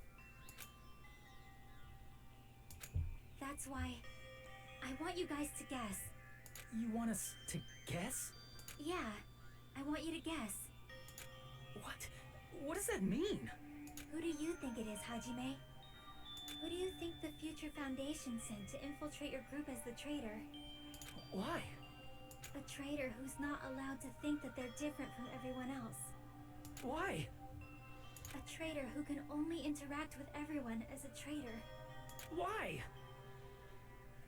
That's why I want you guys to guess. You want us to guess? Yeah, I want you to guess. What? What does that mean? Who do you think it is, Hajime? Who do you think the Future Foundation sent to infiltrate your group as the traitor? Why? A traitor who's not allowed to think that they're different from everyone else. Why? A traitor who can only interact with everyone as a traitor. Why?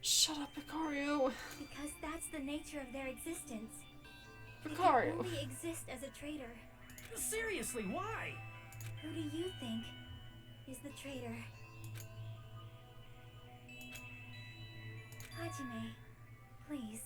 Shut up, Picario. Because that's the nature of their existence. They Picario. can only exist as a traitor. Seriously, why? Who do you think is the traitor? Hajime, please.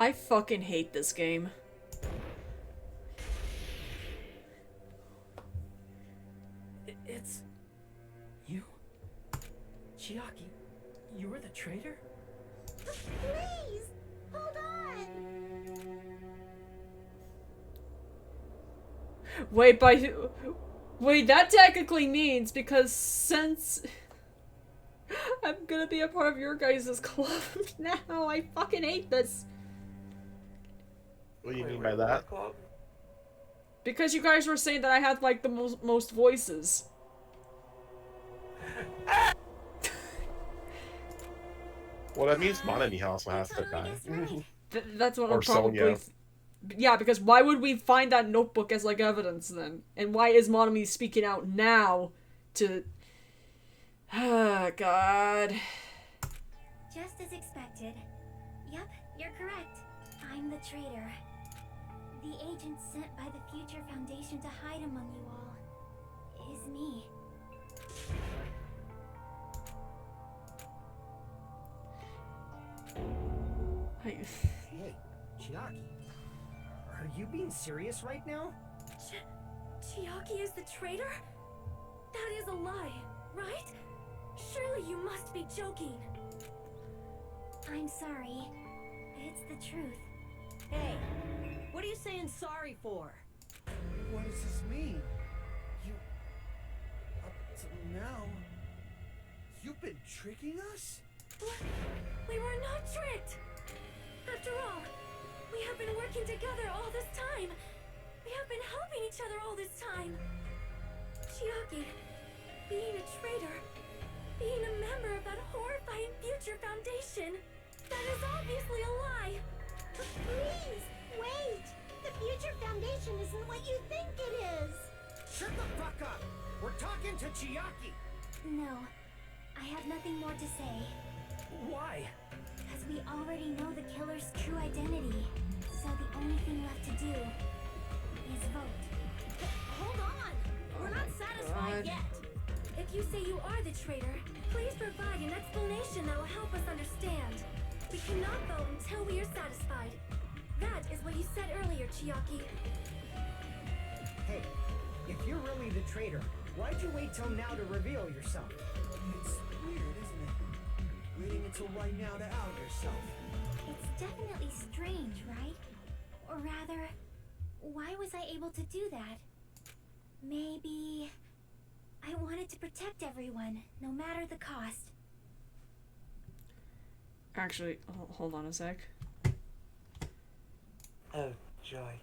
I fucking hate this game. It's... you? Chiaki, you were the traitor? Please, hold on. Wait, that technically means because since I'm gonna be a part of your guys' club now, I fucking hate this. What do you mean by that? Because you guys were saying that I had like the most voices. Well, that means Monami also has to die. That's what Or I'm probably. Sonya. Yeah, because why would we find that notebook as like evidence then? And why is Monami speaking out now to? Ah, God. Just as expected. Yep, you're correct. I'm the traitor. The agent sent by the Future Foundation to hide among you all is me. Hey, Chiaki. Are you being serious right now? Chiaki is the traitor? That is a lie, right? Surely you must be joking. I'm sorry. It's the truth. Hey, what are you saying sorry for? What does this mean? You... Up till now... You've been tricking us? We were not tricked! After all, we have been working together all this time. We have been helping each other all this time. Chiaki, being a traitor, being a member of that horrifying Future Foundation, that is obviously a lie. Please, wait. The Future Foundation isn't what you think it is. Shut the fuck up! We're talking to Chiaki! No, I have nothing more to say. Why? Because we already know the killer's true identity. So the only thing left to do is vote. Hold on! We're not satisfied yet. If you say you are the traitor, please provide an explanation that will help us understand. We cannot vote until we are satisfied. That is what you said earlier, Chiaki. Hey, if you're really the traitor, why'd you wait till now to reveal yourself? It's weird, isn't it? Waiting until right now to out yourself. It's definitely strange, right? Or rather, why was I able to do that? Maybe I wanted to protect everyone, no matter the cost. Actually, hold on a sec. Oh, joy.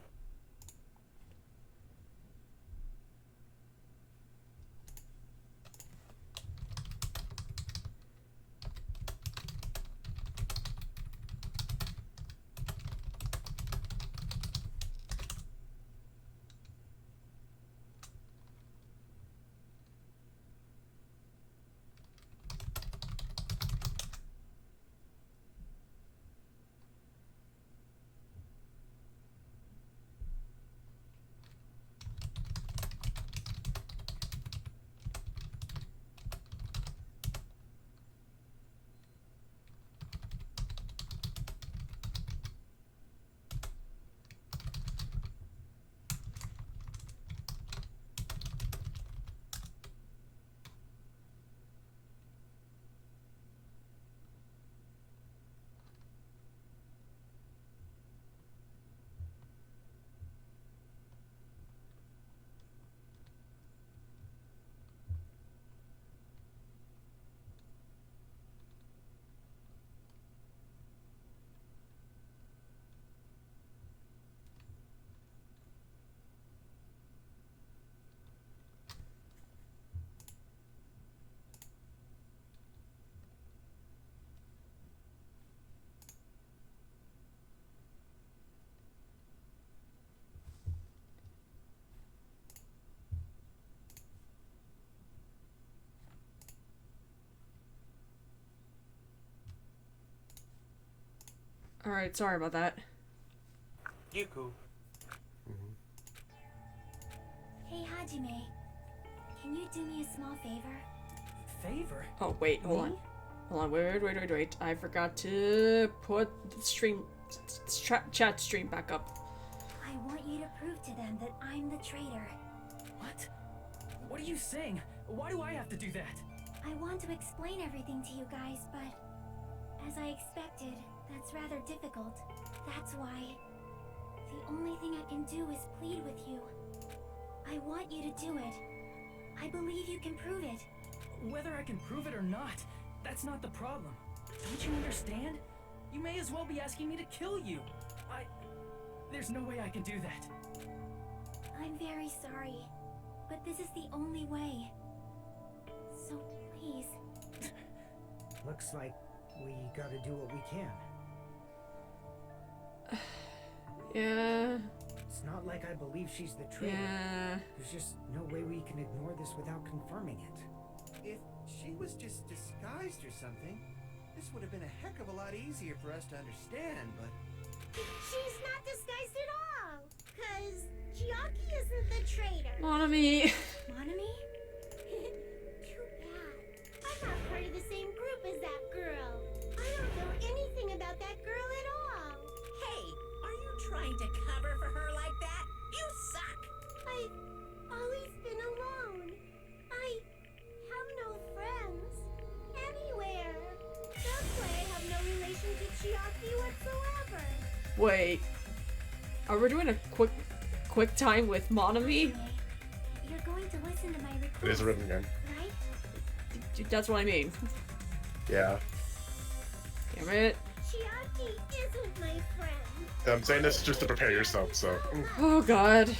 Alright, sorry about that. Yuku. Hey, Hajime. Can you do me a small favor? Favor? Oh, wait, hold on. Hold on, wait. I forgot to put the stream, chat stream back up. I want you to prove to them that I'm the traitor. What? What are you saying? Why do I have to do that? I want to explain everything to you guys, but as I expected, that's rather difficult. That's why the only thing I can do is plead with you. I want you to do it. I believe you can prove it. Whether I can prove it or not, that's not the problem. Don't you understand? You may as well be asking me to kill you. There's no way I can do that. I'm very sorry, but this is the only way. So please. Looks like we gotta do what we can. Yeah. It's not like I believe she's the traitor. Yeah. There's just no way we can ignore this without confirming it. If she was just disguised or something, this would have been a heck of a lot easier for us to understand, but... She's not disguised at all. Cause Chiaki isn't the traitor. Monami. Monami? Too bad. I'm not part of the same group as that girl. I don't know anything about that girl at all. Hey, are you trying to cover for her like that? You suck! I've always been alone. I have no friends anywhere. That's why I have no relation to Chiaki whatsoever. Wait. Are we doing a quick time with Monami? You're going to listen to my request. It is written again. Right? That's what I mean. Yeah. Damn it. Chiaki isn't my friend. I'm saying this just to prepare yourself, so. Oh god.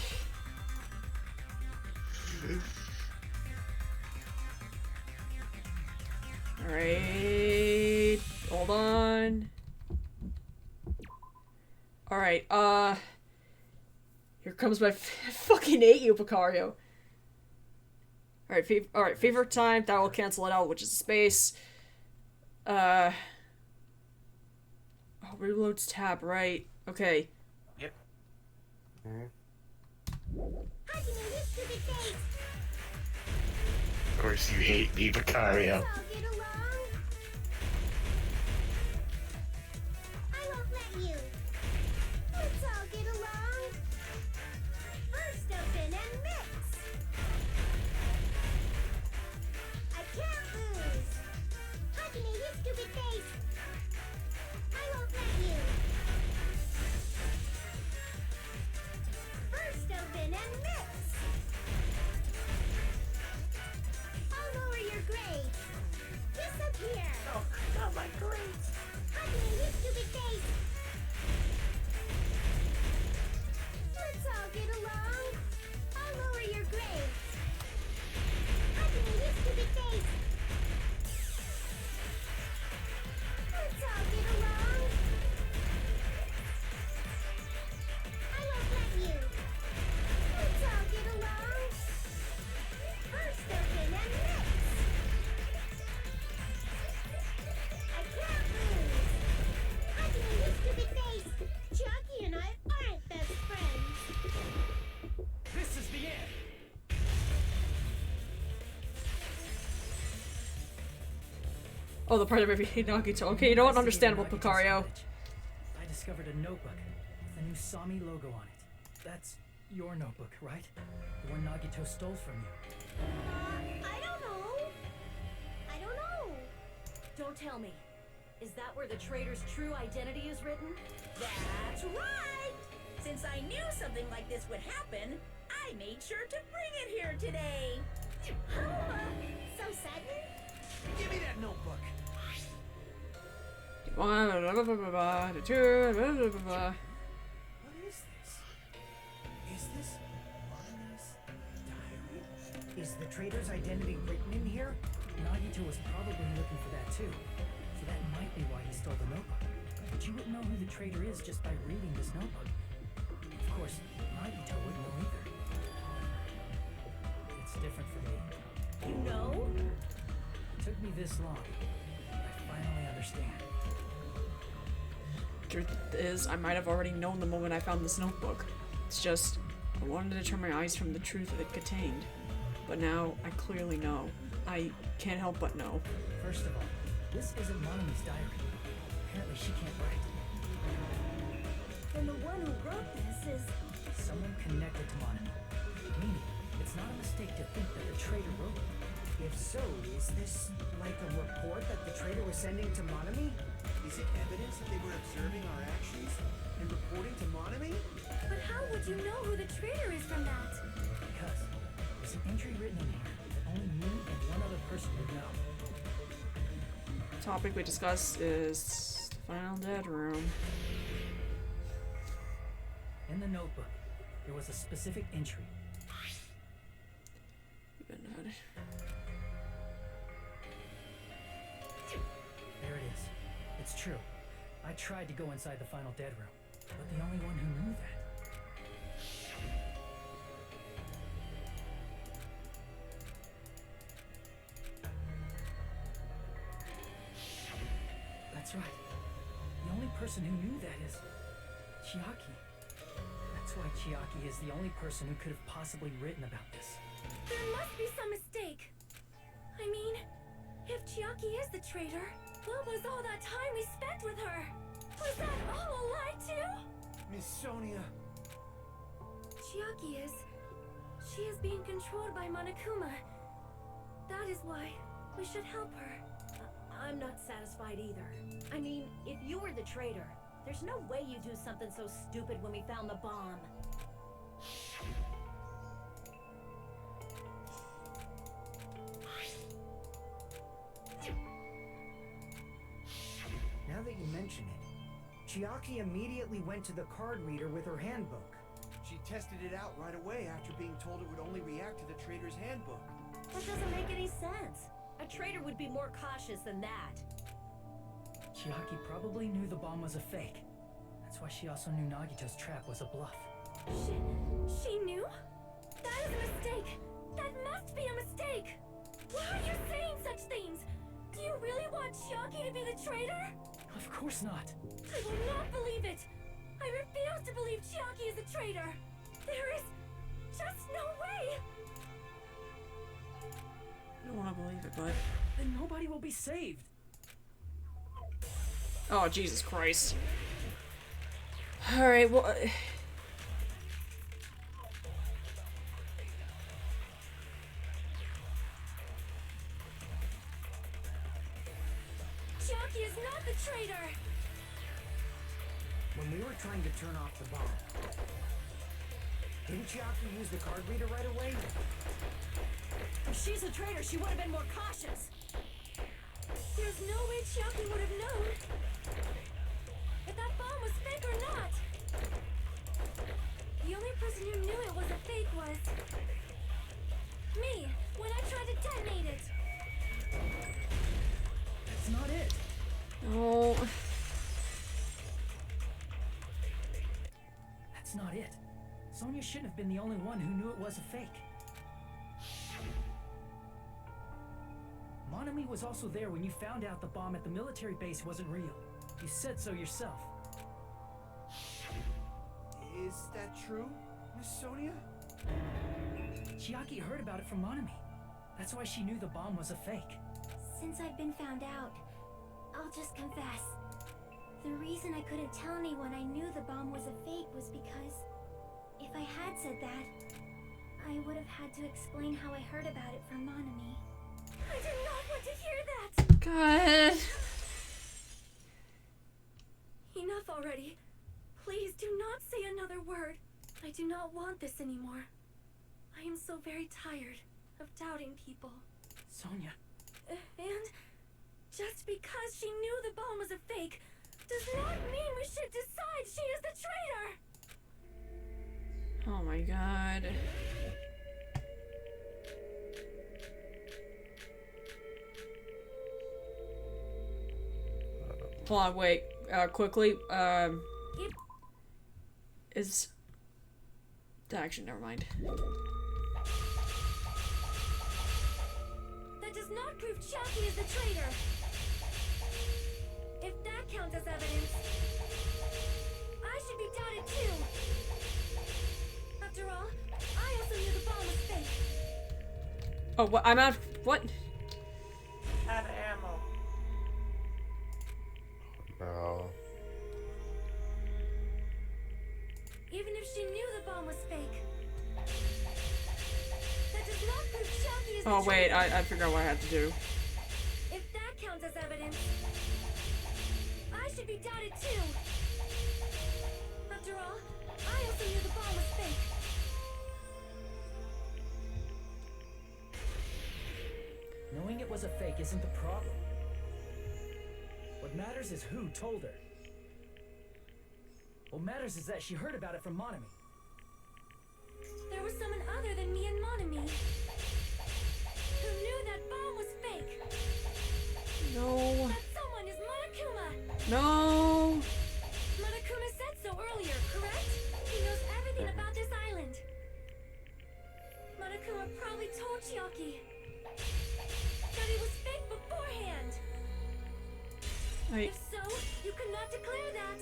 Alright. Hold on. Alright, here comes my fucking hate you, Picario. Alright, favorite time, that will cancel it out, which is space. Oh, reloads tab, right. Okay. Yep. Of course you hate me, Picario. Let's all get along. First open and mix. I can't lose. Hajime, you stupid face. I won't let you. First open and mix. I'll lower your grade. Disappear. Oh, not my grades. Hajime, you stupid face. Let's all get along. I'll lower your grades. Hajime, you stupid face. Let's all get along. I won't let you. Let's all get along. First open and mix. I can't lose. Hajime, you stupid face. Chucky and I aren't best friends. This is the end. Oh, the part of every Nagito. Okay, you know what? Understandable, Investigating Picario. Nagito's village, I discovered a notebook with a new Sami logo on it. That's your notebook, right? The one Nagito stole from you. I don't know. I don't know. Don't tell me. Is that where the traitor's true identity is written? That's right! Since I knew something like this would happen, I made sure to bring it here today. So sudden? Give me that notebook. One, blah, blah, blah, blah, blah, two, blah, blah, blah, blah. What is this? Is this Moni's diary? Is the traitor's identity written in here? Nagito was probably looking for that too. So that might be why he stole the notebook. But you wouldn't know who the traitor is just by reading this notebook. Of course, Nagito wouldn't know either. It's different for me. You know? It took me this long. I finally understand. truth is, I might have already known the moment I found this notebook. It's just, I wanted to turn my eyes from the truth it contained. But now, I clearly know. I can't help but know. First of all, this isn't Monomi's diary. Apparently she can't write. And the one who wrote this is... Someone connected to Monomi. Meaning, it's not a mistake to think that the traitor wrote it. If so, is this like a report that the traitor was sending to Monomi? Is it evidence that they were observing our actions and reporting to Monomi? But how would you know who the traitor is from that? Because there's an entry written in here that only me and one other person would know. The topic we discussed is the final dead room. In the notebook, there was a specific entry. There it is. It's true. I tried to go inside the final dead room, but the only one who knew that. That's right. The only person who knew that is Chiaki. That's why Chiaki is the only person who could have possibly written about this. There must be some mistake. I mean, if Chiaki is the traitor, what was all that time we spent with her? Was that all a lie too? Miss Sonia. Chiaki is... She is being controlled by Monokuma. That is why we should help her. I'm not satisfied either. I mean, if you were the traitor, there's no way you'd do something so stupid when we found the bomb. Now that you mention it, Chiaki immediately went to the card reader with her handbook. She tested it out right away after being told it would only react to the traitor's handbook. That doesn't make any sense. A traitor would be more cautious than that. Chiaki probably knew the bomb was a fake. That's why she also knew Nagito's trap was a bluff. She knew? That is a mistake. That must be a mistake. Why are you saying such things? Do you really want Chiaki to be the traitor? Of course not. I will not believe it. I refuse to believe Chiaki is a traitor. There is just no way. I don't want to believe it, but... Then nobody will be saved. Oh, Jesus Christ. Alright, well... Chiaki is not the traitor. When we were trying to turn off the bomb, didn't Chiaki use the card reader right away? If she's a traitor, she would have been more cautious. There's no way Chiaki would have known if that bomb was fake or not. The only person who knew it was a fake was me, when I tried to detonate it. That's not it. Oh... That's not it. Sonia shouldn't have been the only one who knew it was a fake. Monomi was also there when you found out the bomb at the military base wasn't real. You said so yourself. Is that true, Miss Sonia? Chiaki heard about it from Monomi. That's why she knew the bomb was a fake. Since I've been found out, I'll just confess. The reason I couldn't tell anyone I knew the bomb was a fake was because if I had said that, I would have had to explain how I heard about it from Monomi. I did not want to hear that! God... Enough already. Please do not say another word. I do not want this anymore. I am so very tired of doubting people. Sonia. And just because she knew the bomb was a fake does not mean we should decide she is the traitor! Oh my god. Hold on, wait. Quickly, is... Actually, never mind. That does not prove Chiaki is the traitor! If that counts as evidence, Oh, what? I'm out. What? Out of ammo. No. Even if she knew the bomb was fake, that does not prove Chiaki is the Oh, wait. traitor. I figured out what I had to do. If that counts as evidence, I should be doubted too. After all, I also knew the bomb was fake. Knowing it was a fake isn't the problem. What matters is who told her. What matters is that she heard about it from Monami. There was someone other than me and Monami who knew that bomb was fake. No. That someone is Monokuma. No. Monokuma said so earlier, correct? He knows everything about this island. Monokuma probably told Chiaki that it was fake beforehand. If so, you could not declare that.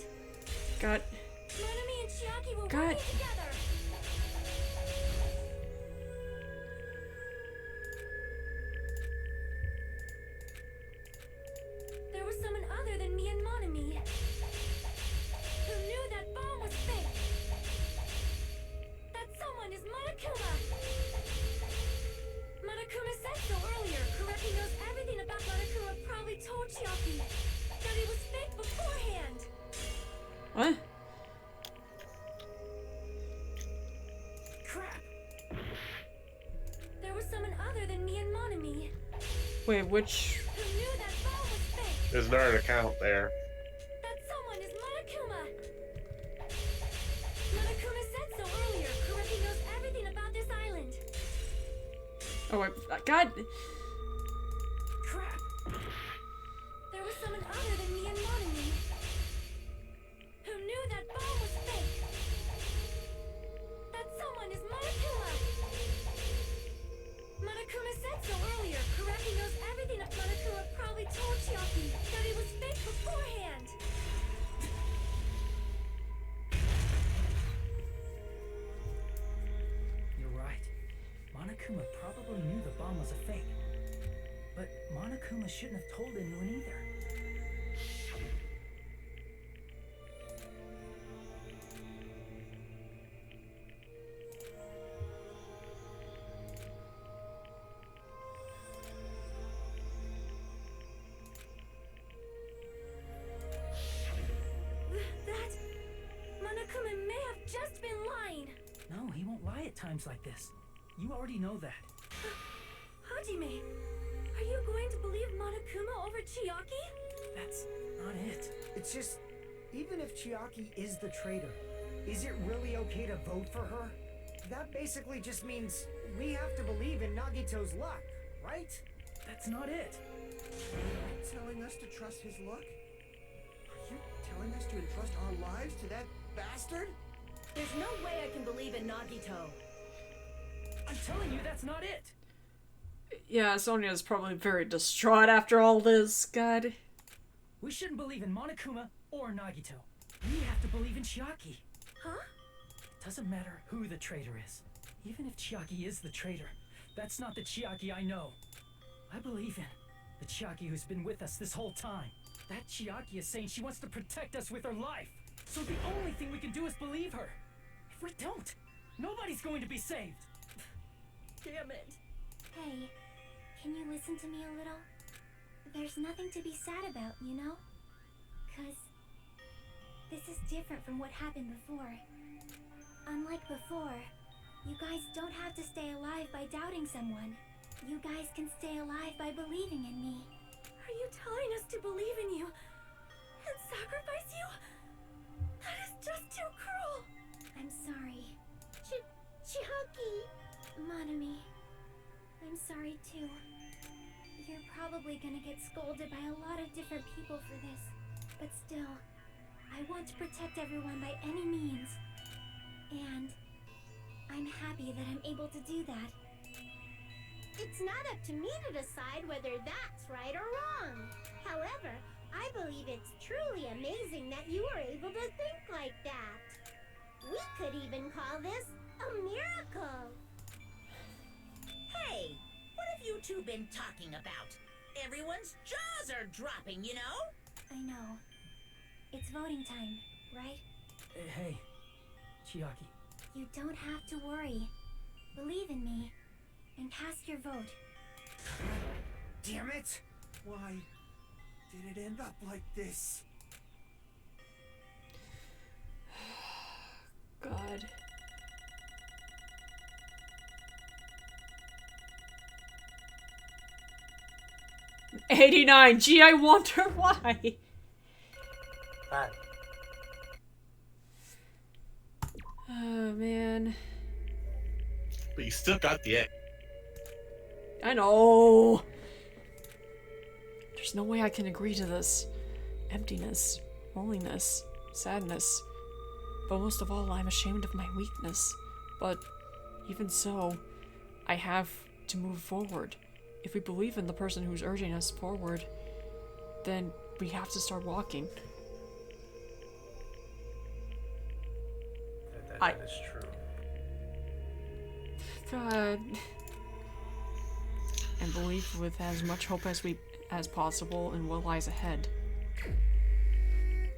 God. Monami and Chiaki were God. working together. There was someone other than me and Monami who knew that bomb was fake. That someone is Monokuma. Monokuma said so earlier, correct? He knows everything about Monokuma. Probably told Chiaki that it was fake beforehand. What? Crap. There was someone other than me and Monami Wait, which? who knew that bomb was fake. There's another account there. That someone is Monokuma. Monokuma said so earlier, correct? He knows everything about this island. Oh, wait. God. Crap. There was someone other than me and Monami who knew that bomb was fake. That someone is Monokuma. Monokuma said so earlier, correct? He knows everything. Monokuma probably told Chiaki that it was fake beforehand. You're right. Monokuma probably knew the bomb was a fake. But Monokuma shouldn't have told anyone either. That Monokuma may have just been lying. No, he won't lie at times like this. You already know that. Hajime, are you going to believe Monokuma over Chiaki? That's not it. It's just, even if Chiaki is the traitor, is it really okay to vote for her? That basically just means we have to believe in Nagito's luck, right? That's not it. Telling us to trust his luck? Are you telling us to entrust our lives to that bastard? There's no way I can believe in Nagito. I'm telling you, that's not it. Yeah, Sonia's probably very distraught after all this. God. We shouldn't believe in Monokuma or Nagito. We have to believe in Chiaki. Huh? It doesn't matter who the traitor is. Even if Chiaki is the traitor, that's not the Chiaki I know. I believe in the Chiaki who's been with us this whole time. That Chiaki is saying she wants to protect us with her life. So the only thing we can do is believe her. If we don't, nobody's going to be saved. Damn it. Hey, can you listen to me a little? There's nothing to be sad about, you know? 'Cause this is different from what happened before. Unlike before, you guys don't have to stay alive by doubting someone. You guys can stay alive by believing in me. Are you telling us to believe in you and sacrifice you? That is just too cruel. I'm sorry. Chiaki. Monami, I'm sorry too. You're probably gonna get scolded by a lot of different people for this. But still, I want to protect everyone by any means. And I'm happy that I'm able to do that. It's not up to me to decide whether that's right or wrong. However, I believe it's truly amazing that you were able to think like that. We could even call this a miracle. Hey, what two been talking about? Everyone's jaws are dropping, you know? I know. It's voting time, right? Hey, Chiaki. You don't have to worry. Believe in me and cast your vote. Damn it! Why did it end up like this? God. $89. Gee, I wonder why. Fine. Oh man. But you still got the egg. I know. There's no way I can agree to this. Emptiness, loneliness, sadness. But most of all, I'm ashamed of my weakness. But even so, I have to move forward. If we believe in the person who's urging us forward, then we have to start walking. That is true. God. And believe with as much hope as possible in what lies ahead.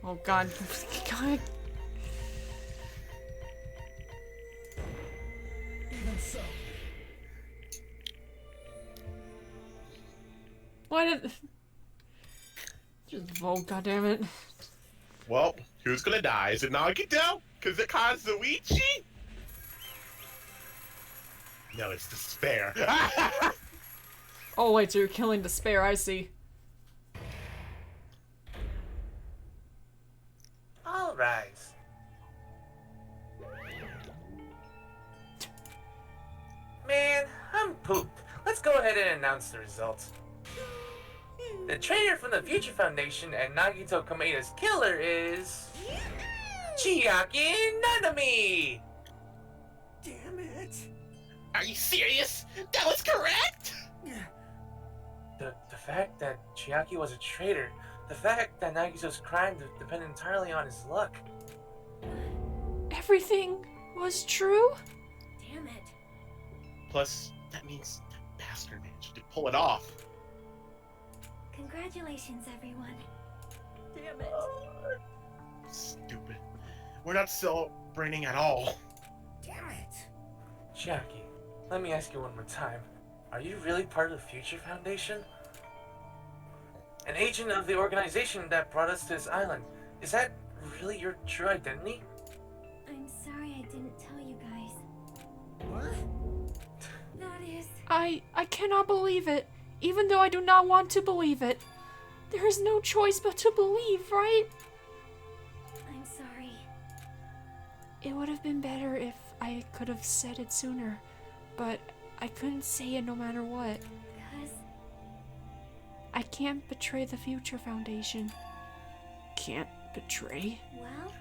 Oh God. God. Even so. Why did... Just vote, goddammit. Well, who's gonna die? Is it Nagito? Because it caused Luigi? No, it's despair. Oh wait, so you're killing despair, I see. All right. Man, I'm pooped. Let's go ahead and announce the results. The traitor from the Future Foundation and Nagito Komeda's killer is... Chiaki Nanami! Damn it! Are you serious? That was correct? The fact that Chiaki was a traitor, the fact that Nagito's crime depended entirely on his luck. Everything was true? Damn it. Plus, that means that bastard managed to pull it off. Congratulations, everyone. Damn it. Stupid. We're not celebrating at all. Damn it! Chiaki, let me ask you one more time. Are you really part of the Future Foundation? An agent of the organization that brought us to this island. Is that really your true identity? I'm sorry I didn't tell you guys. What? That is... I cannot believe it, even though I do not want to believe it. There is no choice but to believe, right? I'm sorry. It would have been better if I could have said it sooner, but I couldn't say it no matter what. Because... I can't betray the Future Foundation. Can't betray? Well...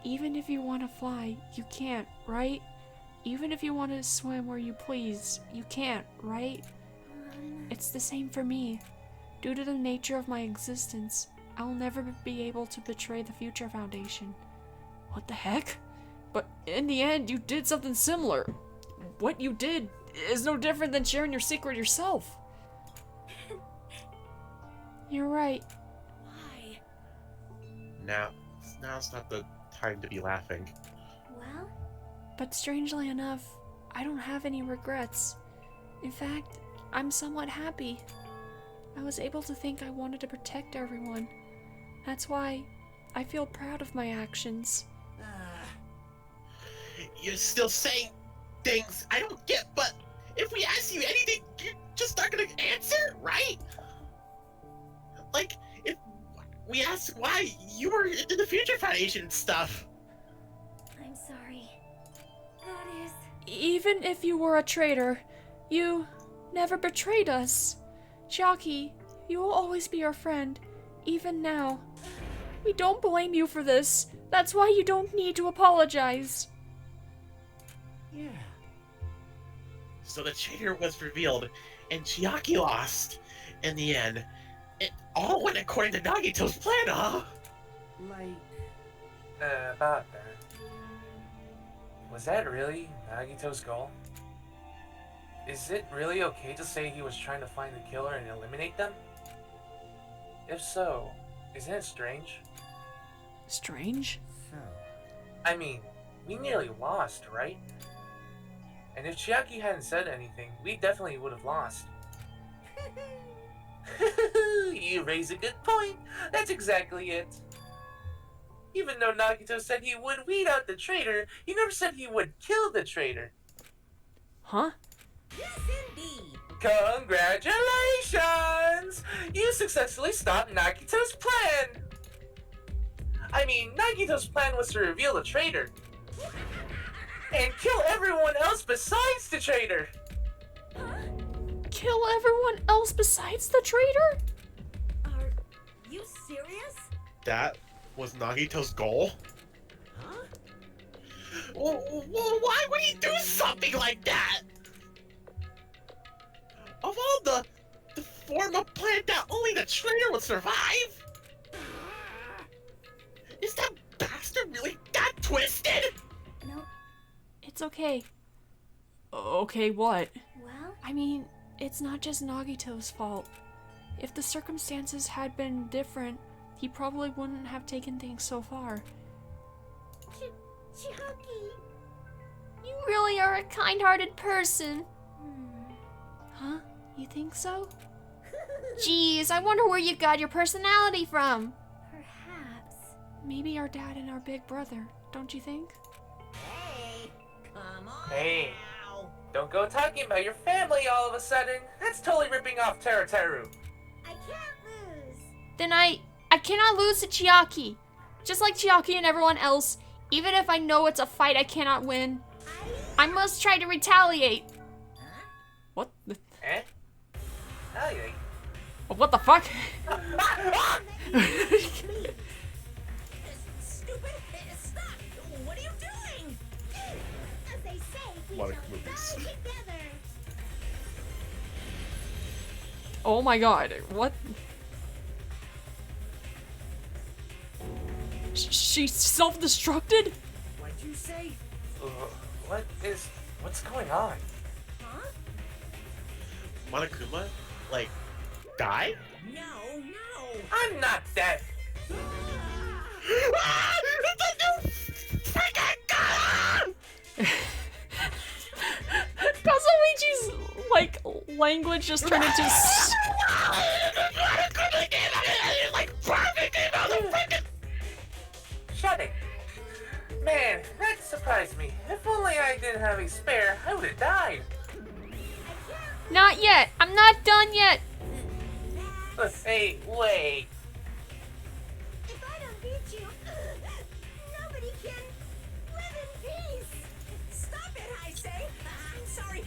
Even if you want to fly, you can't, right? Even if you want to swim where you please, you can't, right? It's the same for me. Due to the nature of my existence, I'll never be able to betray the Future Foundation. What the heck? But in the end, you did something similar. What you did is no different than sharing your secret yourself. You're right. Why? Now's not the time to be laughing. Well... But strangely enough, I don't have any regrets. In fact, I'm somewhat happy. I was able to think I wanted to protect everyone. That's why I feel proud of my actions. You're still saying things I don't get, but if we ask you anything, you're just not gonna answer, right? Like, if we ask why you were in the Future Foundation and stuff. I'm sorry. That is... Even if you were a traitor, you never betrayed us. Chiaki, you will always be our friend, even now. We don't blame you for this. That's why you don't need to apologize. Yeah. So the traitor was revealed, and Chiaki lost. In the end, it all went according to Nagito's plan, huh? Like... About that. Was that really Nagito's goal? is it really okay to say he was trying to find the killer and eliminate them? If so, isn't it strange? Strange? So, I mean, we nearly lost, right? And if Chiaki hadn't said anything, we definitely would have lost. You raise a good point. That's exactly it. Even though Nagito said he would weed out the traitor, he never said he would kill the traitor. Huh? Yes, indeed. Congratulations! You successfully stopped Nagito's plan! I mean, Nagito's plan was to reveal the traitor. And kill everyone else besides the traitor! Kill everyone else besides the traitor? Are you serious? That was Nagito's goal? Huh? Well, why would he do something like that? Of all the form of plant that only the traitor would survive? Is that bastard really that twisted? No, It's okay. Okay, what? well, I mean, it's not just Nagito's fault. If the circumstances had been different, he probably wouldn't have taken things so far. Chiaki. You really are a kind-hearted person. hmm. Huh? You think so? Jeez, I wonder where you got your personality from. Perhaps. Maybe our dad and our big brother, don't you think? Hey, come on Hey. now. Don't go talking about your family all of a sudden. That's totally ripping off Teruteru. I can't lose. Then I cannot lose to Chiaki. Just like Chiaki and everyone else, even if I know it's a fight I cannot win, I must try to retaliate. What? Eh? Retaliate? What the fuck? Stupid. Stop. What are you doing? As they say, we Lot of shall movies. die together. Oh my god, what? She self-destructed? what'd you say? What's going on? Huh? Monokuma, like, died? No, no. I'm not dead. Ah! It's a new freaking god! Kazumichi's, like, language just turned into Like, perfect about the freaking. Shut it. Man, that surprised me. If only I didn't have a spare, I would have died. Not yet. I'm not done yet. Hey, wait. If I don't beat you, nobody can live in peace. Stop it, I say. I'm sorry. I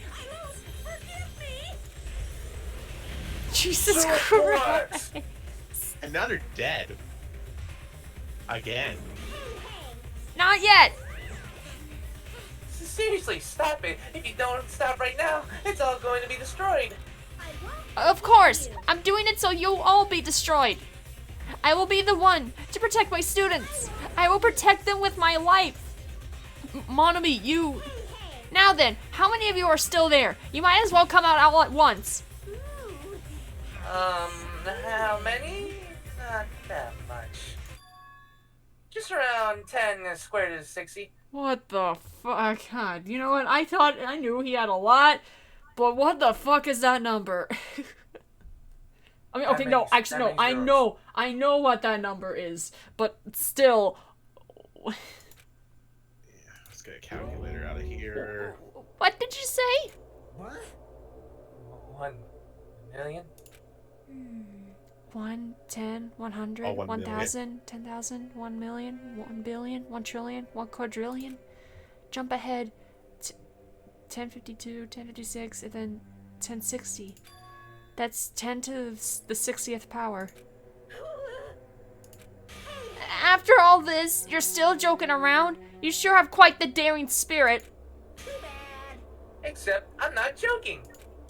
lose. Forgive me. Jesus So Christ. what? And now they're dead. Again. Not yet. Seriously, stop it. If you don't stop right now, it's all going to be destroyed. Of course. I'm doing it so you'll all be destroyed. I will be the one to protect my students. I will protect them with my life. Monami, you... Now then, how many of you are still there? You might as well come out all at once. How many? Not that much. Just around 10 squared is 60. What the fuck? God, you know what? I thought I knew he had a lot, but what the fuck is that number? I mean, okay, no, actually, no, I know what that number is, but still. Let's get a calculator out of here. What did you say? What? 1 million? 1, 10, 100, Oh, 1 million. 1,000, 10,000, 1 million, 1 billion, 1 trillion, 1 quadrillion. Jump ahead. 1052, 1056, and then 1060. That's 10 to the 60th power. After all this, you're still joking around? You sure have quite the daring spirit. Too bad. Except, I'm not joking.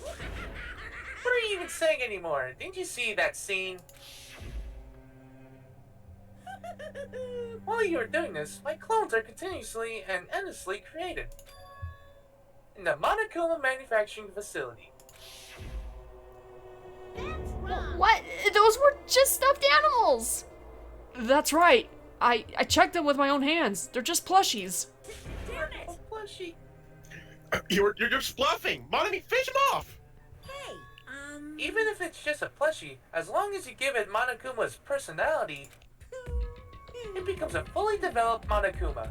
What are you even saying anymore? Didn't you see that scene? While you were doing this, my clones are continuously and endlessly created. in the Monokuma manufacturing facility. That's wrong. What? Those were just stuffed animals. That's right. I checked them with my own hands. They're just plushies. Damn it! Plushie. You're just bluffing. Monami, fish him off. Hey, Even if it's just a plushie, as long as you give it Monokuma's personality, it becomes a fully developed Monokuma.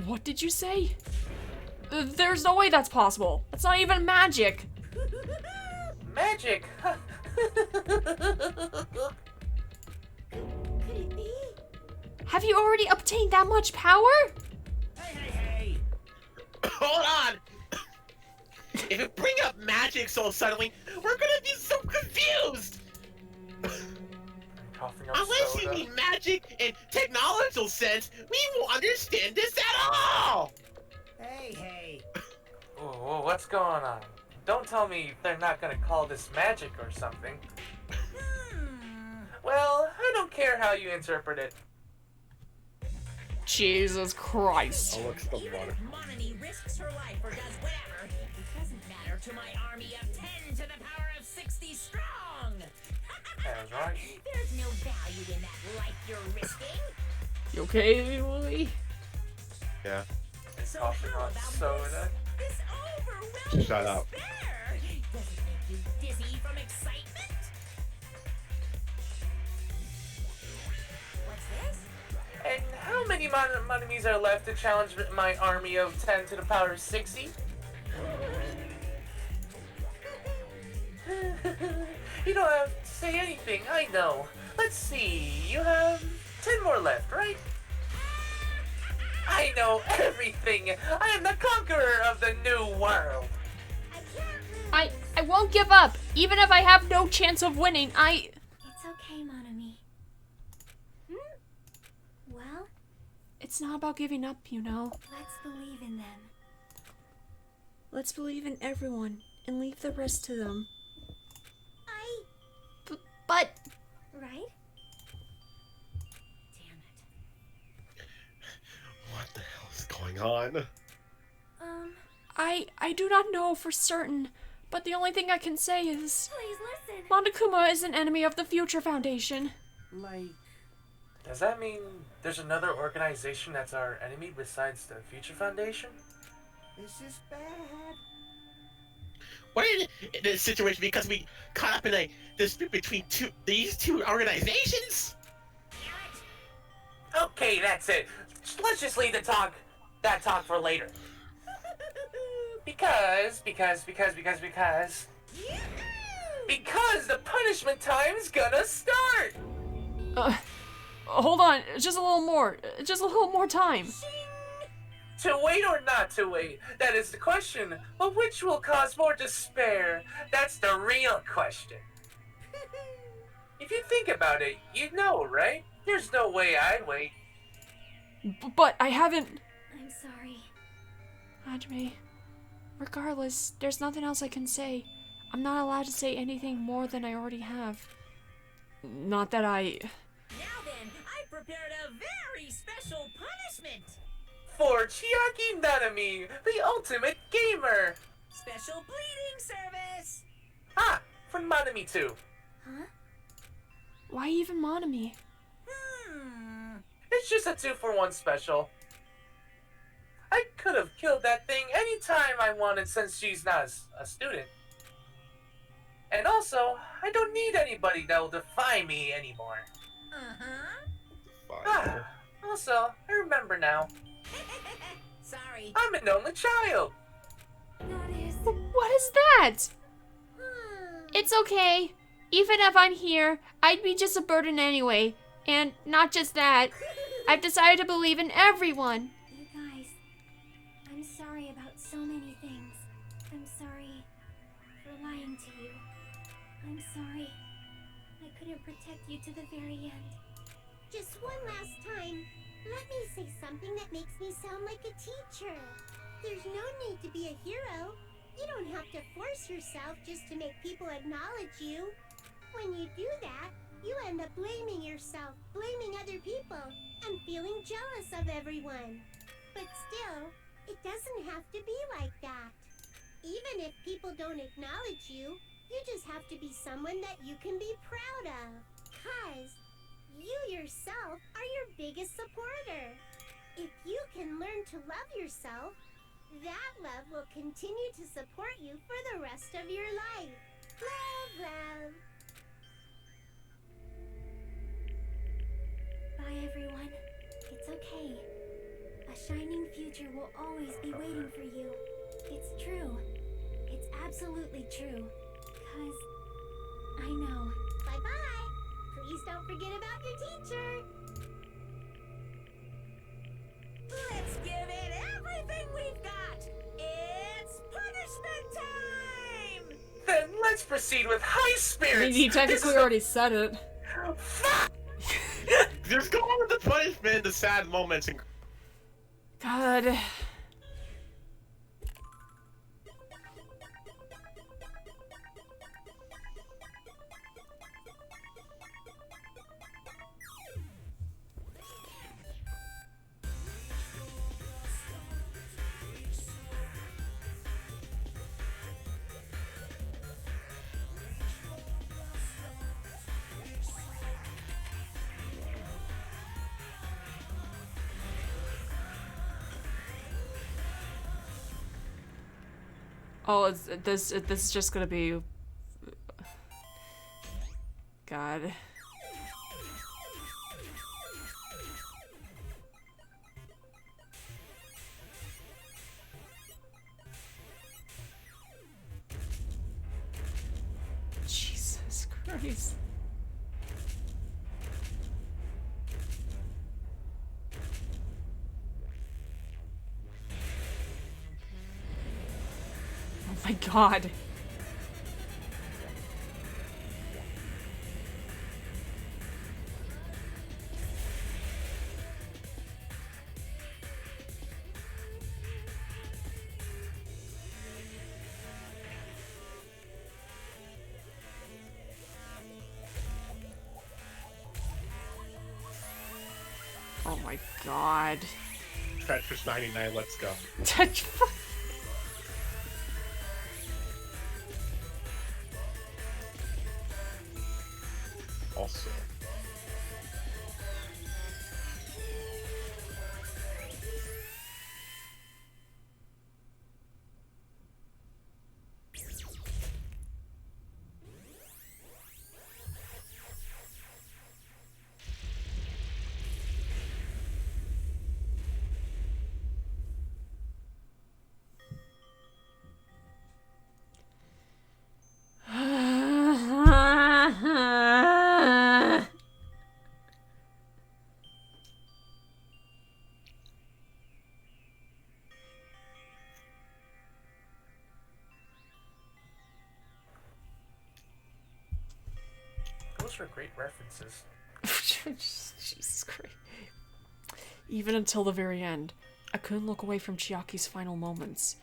What did you say? There's no way that's possible. That's not even magic. Magic! Could it be? Have you already obtained that much power? Hey! Hold on. If you bring up magic so suddenly, we're gonna be so confused. Coughing up Unless you soda. mean magic in technological sense, we won't understand this at all. Hey! Whoa, what's going on? Don't tell me they're not gonna call this magic or something. Well, I don't care how you interpret it. Jesus Christ. I'll look at the even water. if Monami risks her life or does whatever, it doesn't matter to my army of 10 to the power of 60 strong. That's right. There's no value in that life you're risking. You okay, Louie? Yeah. And So coughing how on about soda. This overwhelming Shut up. despair. Does it make you dizzy from excitement? What's this? And how many Monamis are left to challenge my army of 10 to the power of 60? You don't have to say anything, I know. Let's see, you have 10 more left, right? I know everything! I am the conqueror of the new world! I won't give up. Even if I have no chance of winning, It's okay, Monami. Well, It's not about giving up, you know. let's believe in them. Let's believe in everyone and leave the rest to them. But Right? Damn it. What the hell is going on? I do not know for certain, but the only thing I can say is Please listen. Monokuma is an enemy of the Future Foundation. Like, Does that mean there's another organization that's our enemy besides the Future Foundation? This is bad. We're in this situation because we caught up in a dispute between these two organizations? Okay, that's it. Let's just leave that talk for later. Because the punishment time's gonna start! Hold on. Just a little more. Just a little more time. To wait or not to wait, that is the question. But which will cause more despair? That's the real question. If you think about it, you know, right? There's no way I'd wait. But I haven't... I'm sorry. Hajime, regardless, there's nothing else I can say. I'm not allowed to say anything more than I already have. Not that I... Now then, I prepared a very special punishment. For Chiaki Nanami, the ultimate gamer! Special bleeding service. Ah, for Nanami too. Huh? Why even Monami? It's just a 2-for-1 special. I could have killed that thing anytime I wanted since she's not a student. And also, I don't need anybody that will defy me anymore. Ah, also, I remember now. Sorry. I'm an only child. That is. What is that? It's okay. Even if I'm here, I'd be just a burden anyway. And not just that, I've decided to believe in everyone. You guys, I'm sorry about so many things. I'm sorry for lying to you. I'm sorry I couldn't protect you to the very end. Just one last time, let me say something that makes me sound like a teacher. There's no need to be a hero. You don't have to force yourself just to make people acknowledge you. When you do that, you end up blaming yourself, blaming other people, and feeling jealous of everyone. But still, It doesn't have to be like that. Even if people don't acknowledge you, you just have to be someone that you can be proud of. 'Cause you yourself are your biggest supporter. If you can learn to love yourself, that love will continue to support you for the rest of your life. Love, love. Bye, everyone. It's okay. A shining future will always be waiting for you. It's true. It's absolutely true. 'Cause I know. Bye-bye. Please don't forget about your teacher. Let's give it everything we've got! It's punishment time! Then let's proceed with high spirits! I mean, he technically already said it. Fuck! Just go on with the punishment, the sad moments, and God. Oh, this is just gonna be... God. Jesus Christ. Oh my God. Oh my God. Tetris 99, let's go. Also. Those were great references. Jesus Christ. Even until the very end, I couldn't look away from Chiaki's final moments.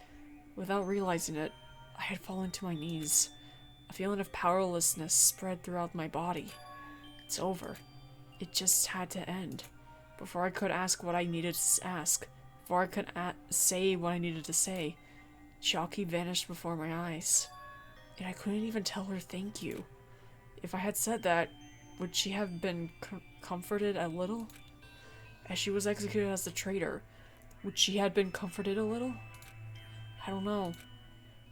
Without realizing it, I had fallen to my knees. A feeling of powerlessness spread throughout my body. It's over. It just had to end. Before I could ask what I needed to ask, before I could say what I needed to say, Chiaki vanished before my eyes. And I couldn't even tell her thank you. If I had said that, would she have been comforted a little? As she was executed as the traitor, would she have been comforted a little? I don't know.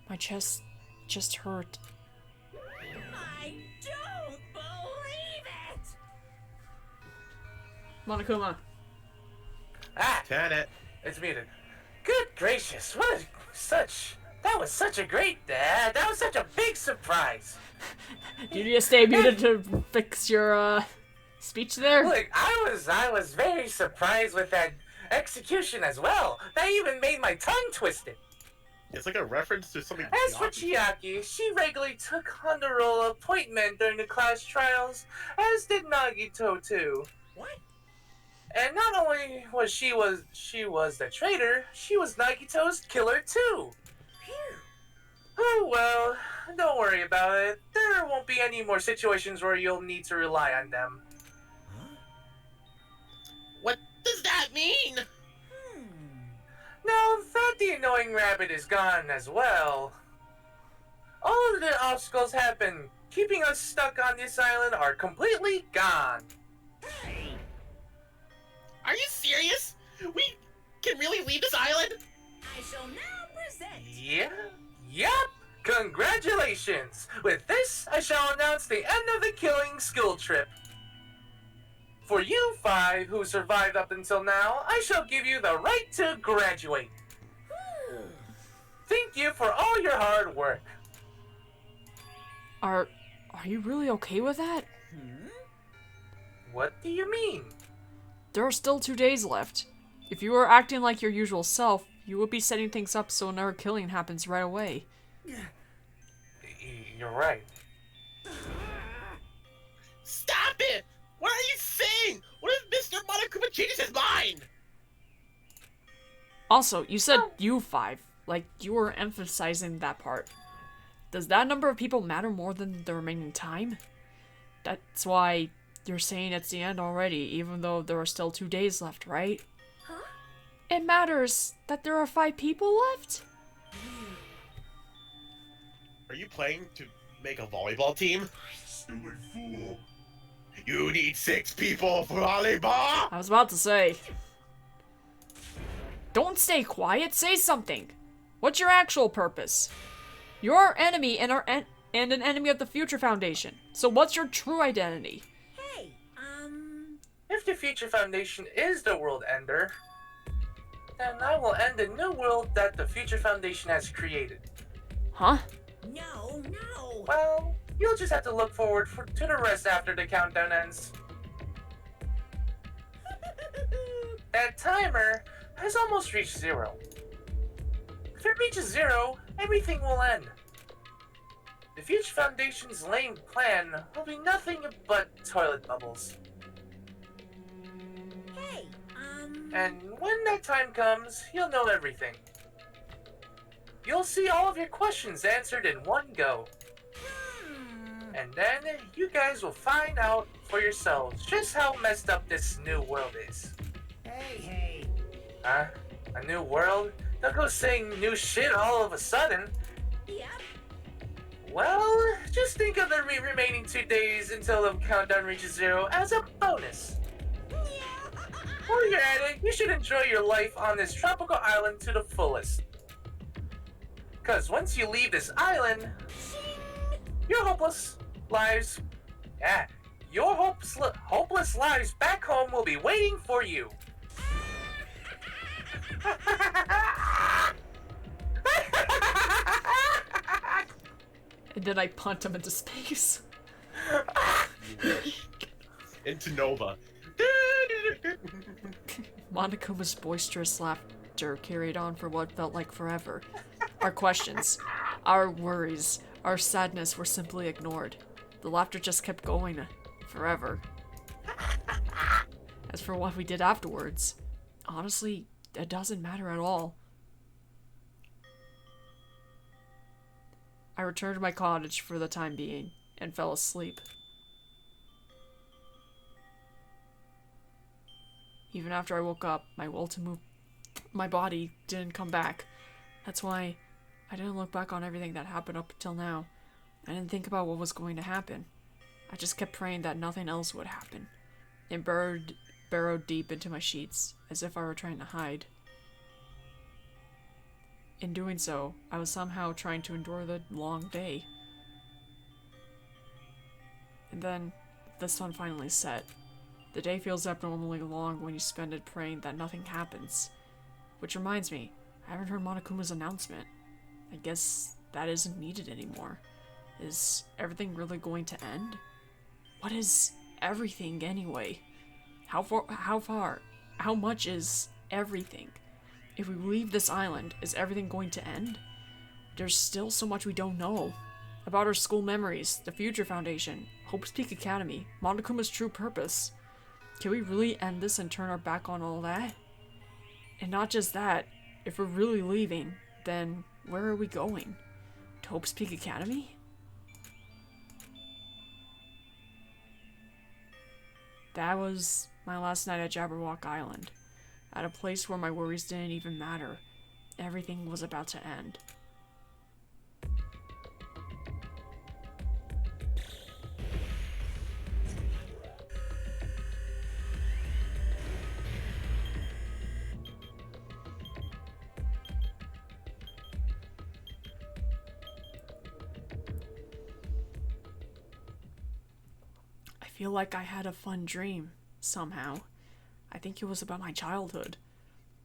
My chest just hurt. I don't believe it! Monokuma. Ah! Tenet. It's muted. Good gracious, that was such a great, that was such a big surprise. You need to stay muted to fix your, speech there? Look, I was very surprised with that execution as well. That even made my tongue twisted. It's like a reference to something. As for Chiaki, she regularly took on the role of point man during the class trials, as did Nagito too. What? And not only was she the traitor, she was Nagito's killer too. Phew. Oh well, don't worry about it. There won't be any more situations where you'll need to rely on them. What does that mean? Now annoying rabbit is gone as well, all of the obstacles have been keeping us stuck on this island are completely gone. Are you serious? We can really leave this island? I shall now present. Yep. Congratulations! With this, I shall announce the end of the killing school trip. For you 5 who survived up until now, I shall give you the right to graduate. Thank you for all your hard work. Are you really okay with that? What do you mean? There are still 2 days left. If you were acting like your usual self, you would be setting things up so another killing happens right away. You're right. Stop it! What are you saying? What if Mr. Monokuma changes his mind? Also, you said you 5, like you were emphasizing that part. Does that number of people matter more than the remaining time? That's why you're saying it's the end already, even though there are still 2 days left, right? Huh? It matters that there are 5 people left? Are you playing to make a volleyball team? Stupid fool. You need 6 people for volleyball? I was about to say. Don't stay quiet, say something. What's your actual purpose? You're our enemy and an enemy of the Future Foundation. So what's your true identity? Hey, If the Future Foundation is the world ender, then I will end the new world that the Future Foundation has created. Huh? no. Well, you'll just have to look forward to the rest after the countdown ends. That timer has almost reached 0. If it reaches 0, everything will end. The Future Foundation's lame plan will be nothing but toilet bubbles. Hey, And when that time comes, you'll know everything. You'll see all of your questions answered in one go. And then you guys will find out for yourselves just how messed up this new world is. Hey. Huh? A new world? Don't go saying new shit all of a sudden. Yep. Well, just think of the remaining 2 days until the countdown reaches 0 as a bonus. While you're at it, you should enjoy your life on this tropical island to the fullest. Cause once you leave this island, your hopeless lives back home will be waiting for you. And then I punt him into space. Into Nova. Monokuma's boisterous laughter carried on for what felt like forever. Our questions, our worries, our sadness were simply ignored. The laughter just kept going forever. As for what we did afterwards, honestly, it doesn't matter at all. I returned to my cottage for the time being and fell asleep. Even after I woke up, my will to move my body didn't come back. That's why I didn't look back on everything that happened up until now. I didn't think about what was going to happen. I just kept praying that nothing else would happen, and burrowed deep into my sheets, as if I were trying to hide. In doing so, I was somehow trying to endure the long day. And then, the sun finally set. The day feels abnormally long when you spend it praying that nothing happens. Which reminds me, I haven't heard Monokuma's announcement. I guess that isn't needed anymore. Is everything really going to end? What is everything anyway? How much is everything? If we leave this island, is everything going to end? There's still so much we don't know. About our school memories, the Future Foundation, Hope's Peak Academy, Monokuma's true purpose. Can we really end this and turn our back on all that? And not just that, if we're really leaving, then where are we going? To Hope's Peak Academy? That was my last night at Jabberwock Island, at a place where my worries didn't even matter, everything was about to end. I feel like I had a fun dream, somehow. I think it was about my childhood.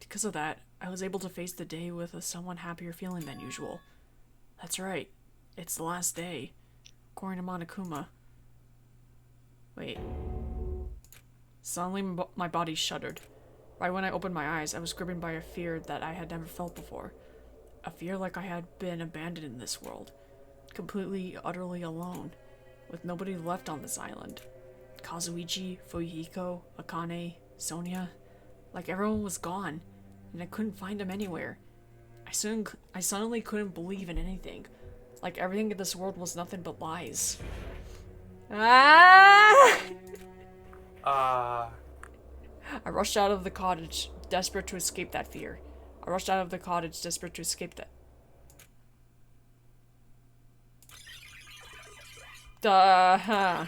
Because of that, I was able to face the day with a somewhat happier feeling than usual. That's right. It's the last day. According to Monokuma. Wait. Suddenly, my body shuddered. Right when I opened my eyes, I was gripped by a fear that I had never felt before. A fear like I had been abandoned in this world. Completely, utterly alone. With nobody left on this island. Kazuichi, Fuyuhiko, Akane, Sonia. Like everyone was gone, and I couldn't find them anywhere. I suddenly couldn't believe in anything. Like everything in this world was nothing but lies. Ah! Uh, I rushed out of the cottage, desperate to escape that fear. I rushed out of the cottage, desperate to escape that. Huh.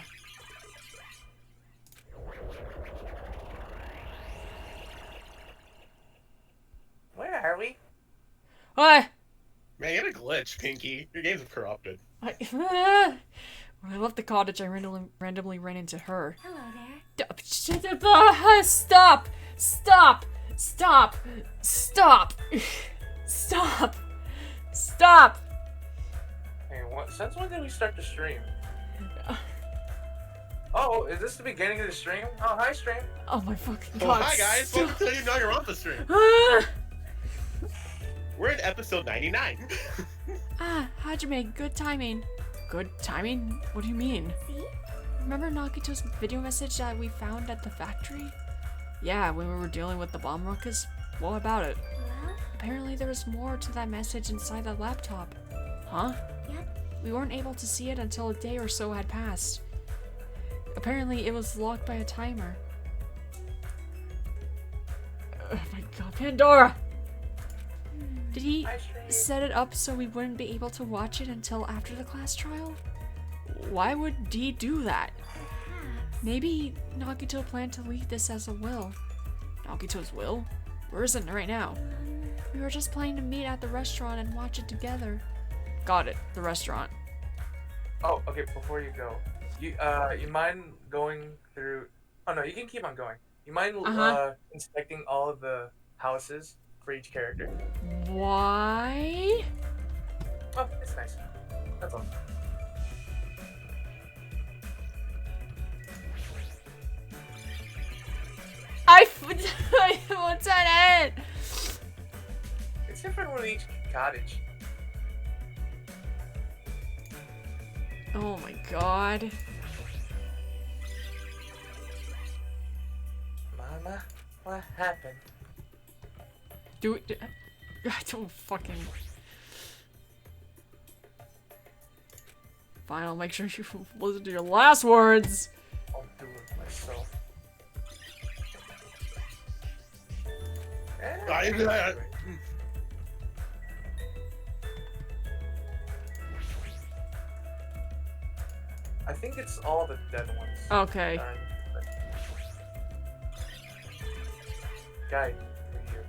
Where are we? What? Man, you had a glitch, Pinky. Your game's corrupted. When I left the cottage, I randomly ran into her. Hello there. Stop! Stop! Stop! Stop! Stop! Stop! Hey, since when did we start the stream? Oh, is this the beginning of the stream? Oh, hi, stream. Oh my fucking Well, god. hi guys, welcome to the Danganronpa stream. We're in episode 99. Hajime, good timing. Good timing? What do you mean? See? Remember Nagito's video message that we found at the factory? Yeah, when we were dealing with the bomb ruckus? What about it? Well, Apparently there was more to that message inside that laptop. Huh? yep. We weren't able to see it until a day or so had passed. Apparently it was locked by a timer. Oh my god, Pandora! Did he Hi, stream. set it up so we wouldn't be able to watch it until after the class trial? Why would he do that? Perhaps. Maybe Nagito planned to leave this as a will. Nagito's will? Where is it right now? We were just planning to meet at the restaurant and watch it together. Got it, the restaurant. Oh, okay. Before you go, you mind going through? Oh no, you can keep on going. You mind inspecting all of the houses for each character? Why? Oh, it's nice. That's all. What's that end? It's different with each cottage. Oh my god. Mama, what happened? I don't fucking. Fine, I'll make sure you listen to your last words. I'll do it myself. I think it's all the dead ones. Okay. Guide for you.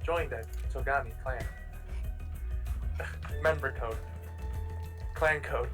Join the Togami clan. Member code. Clan code.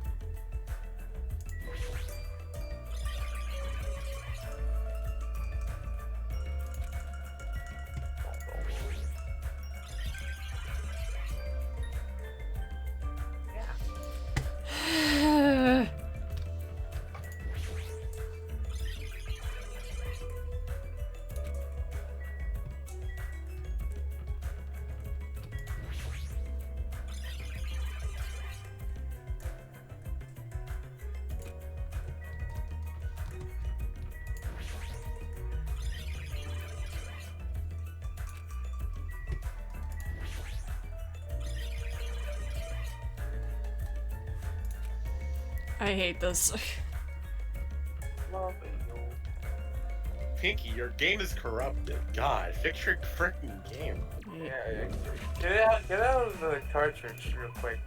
I hate this. Love you. Pinky, your game is corrupted. God, fix your freaking game. Yeah, get out of the cartridge real quick.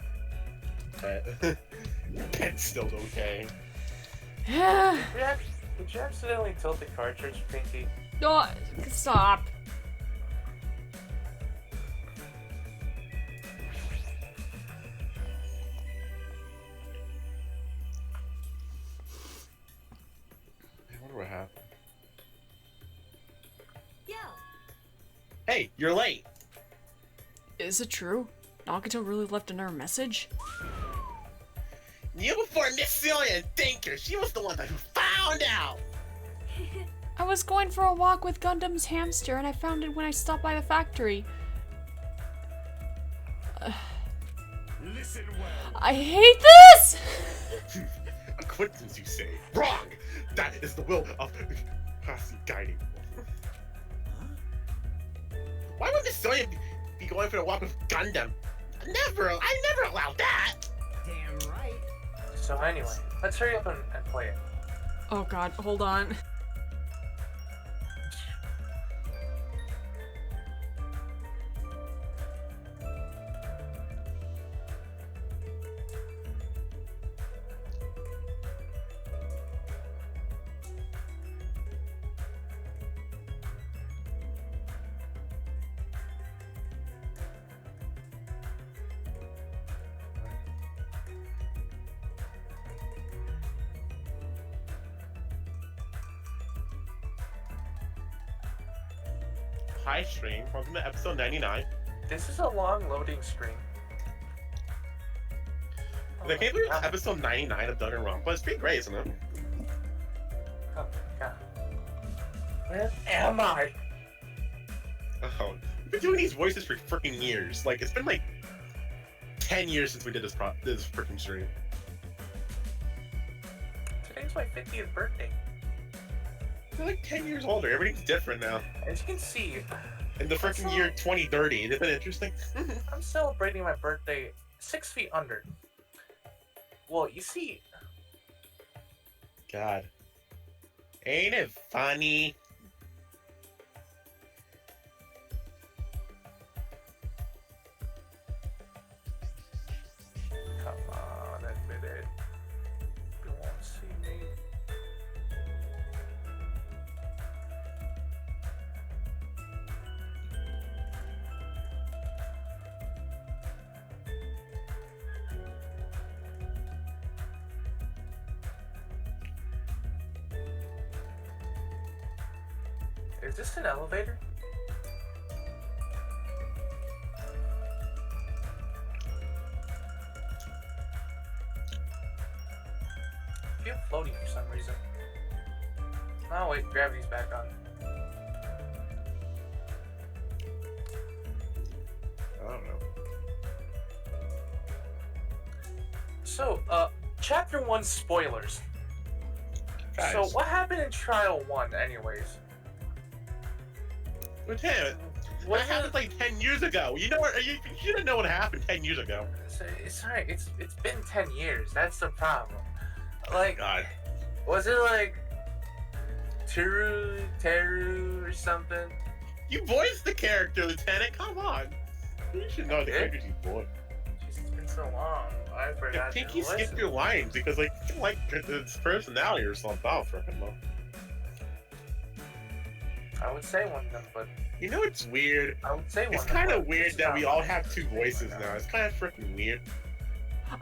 Your pet's still okay. Did you accidentally tilt the cartridge, Pinky? No, stop. I wonder what happened. Yo. Hey, you're late. Is it true? Nagato really left another message? You before Miss Celia and Thinker. She was the one who found out. I was going for a walk with Gundam's hamster and I found it when I stopped by the factory. Listen well. I hate this! Acquaintance, you say? Wrong! That is the will of Hasi guiding. Why would Miss Celia be going for a walk with Gundam? I never allowed that! Damn right. So anyway, let's hurry up and play it. Oh god, hold on. Hi stream, welcome to episode 99. This is a long loading screen. I can't believe it's episode 99 of Danganronpa. It's pretty great, isn't it? Oh my god. Where am I? Oh, we've been doing these voices for freaking years. Like, it's been like 10 years since we did this freaking stream. Today's my 50th birthday. We're like 10 years older. Everything's different now. As you can see, In the freaking year 2030. Isn't it interesting? I'm celebrating my birthday 6 feet under. Well, you see, God. Ain't it funny? come on, admit it. You won't see me. Is this an elevator? I feel floating for some reason. Oh wait, gravity's back on. I don't know. So, chapter 1 spoilers. Guys. So, what happened in Trial 1 anyways? Lieutenant, what happened like 10 years ago? You know what? You didn't know what happened 10 years ago. It's alright, it's been 10 years, that's the problem. Like, God. was it like Teru or something? You voiced the character, Lieutenant. Come on. You should know the characters you voiced. Jeez, it's been so long. I forgot. I think you skipped your lines because like you didn't like his personality or something. Oh, freaking low. I would say one of them, but you know it's weird. I would say one. It's of them, kind of but weird it's that not we all one. have two voices now. It's kind of freaking weird.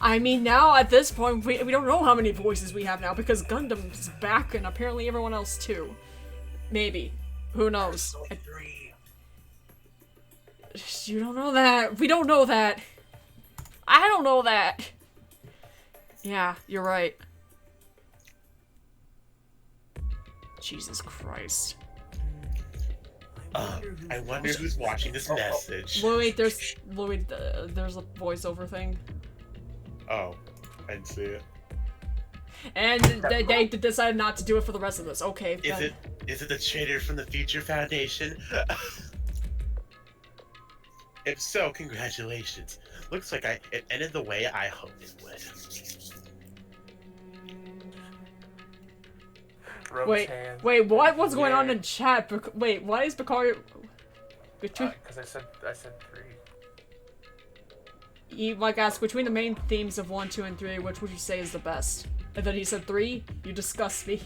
I mean, now at this point, we don't know how many voices we have now because Gundam's back and apparently everyone else too. Maybe. Who knows? You don't know that. We don't know that. I don't know that. Yeah, you're right. Jesus Christ. I wonder who's watching this message. Louie, there's a voiceover thing. Oh, I didn't see it. And they decided not to do it for the rest of this. Okay. Is it the traitor from the Future Foundation? If so, congratulations. Looks like it ended the way I hoped it would. Rotan. Wait, what? What's going on Yeah. in chat? Wait, why is Picario... Between... Because I said 3. He, like, asked, between the main themes of 1, 2, and 3, which would you say is the best? And then he said 3? You disgust me.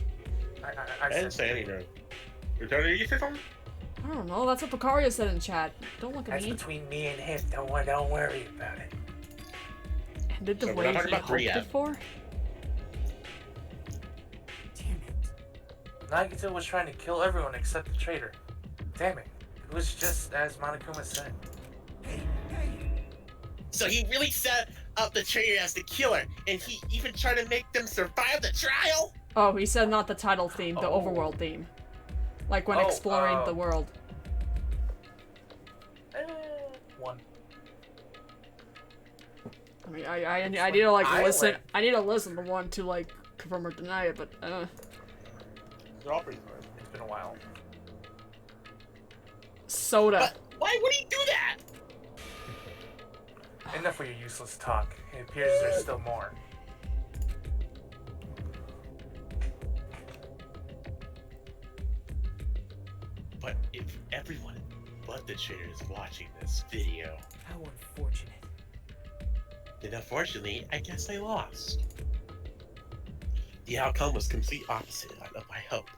I didn't say anything. You're telling me you said something? I don't know, that's what Picario said in chat. Don't look at That's me. between me and him. Don't worry about it. And did the So we're way not he talking about hoped 3 it yet. for? Nagito was trying to kill everyone except the traitor. Damn it. It was just as Monokuma said. So he really set up the traitor as the killer, and he even tried to make them survive the trial? Oh, he said not the title theme, the overworld theme. Like when exploring the world. 1. I mean, I need to like listen. Island. I need to listen to 1 to like confirm or deny it, but They're all pretty hard. It's been a while. Soda. But why would he do that? Enough of your useless talk. It appears there's still more. But if everyone but the traitor is watching this video, How unfortunate. then unfortunately, I guess I lost. The outcome was complete opposite of my hope.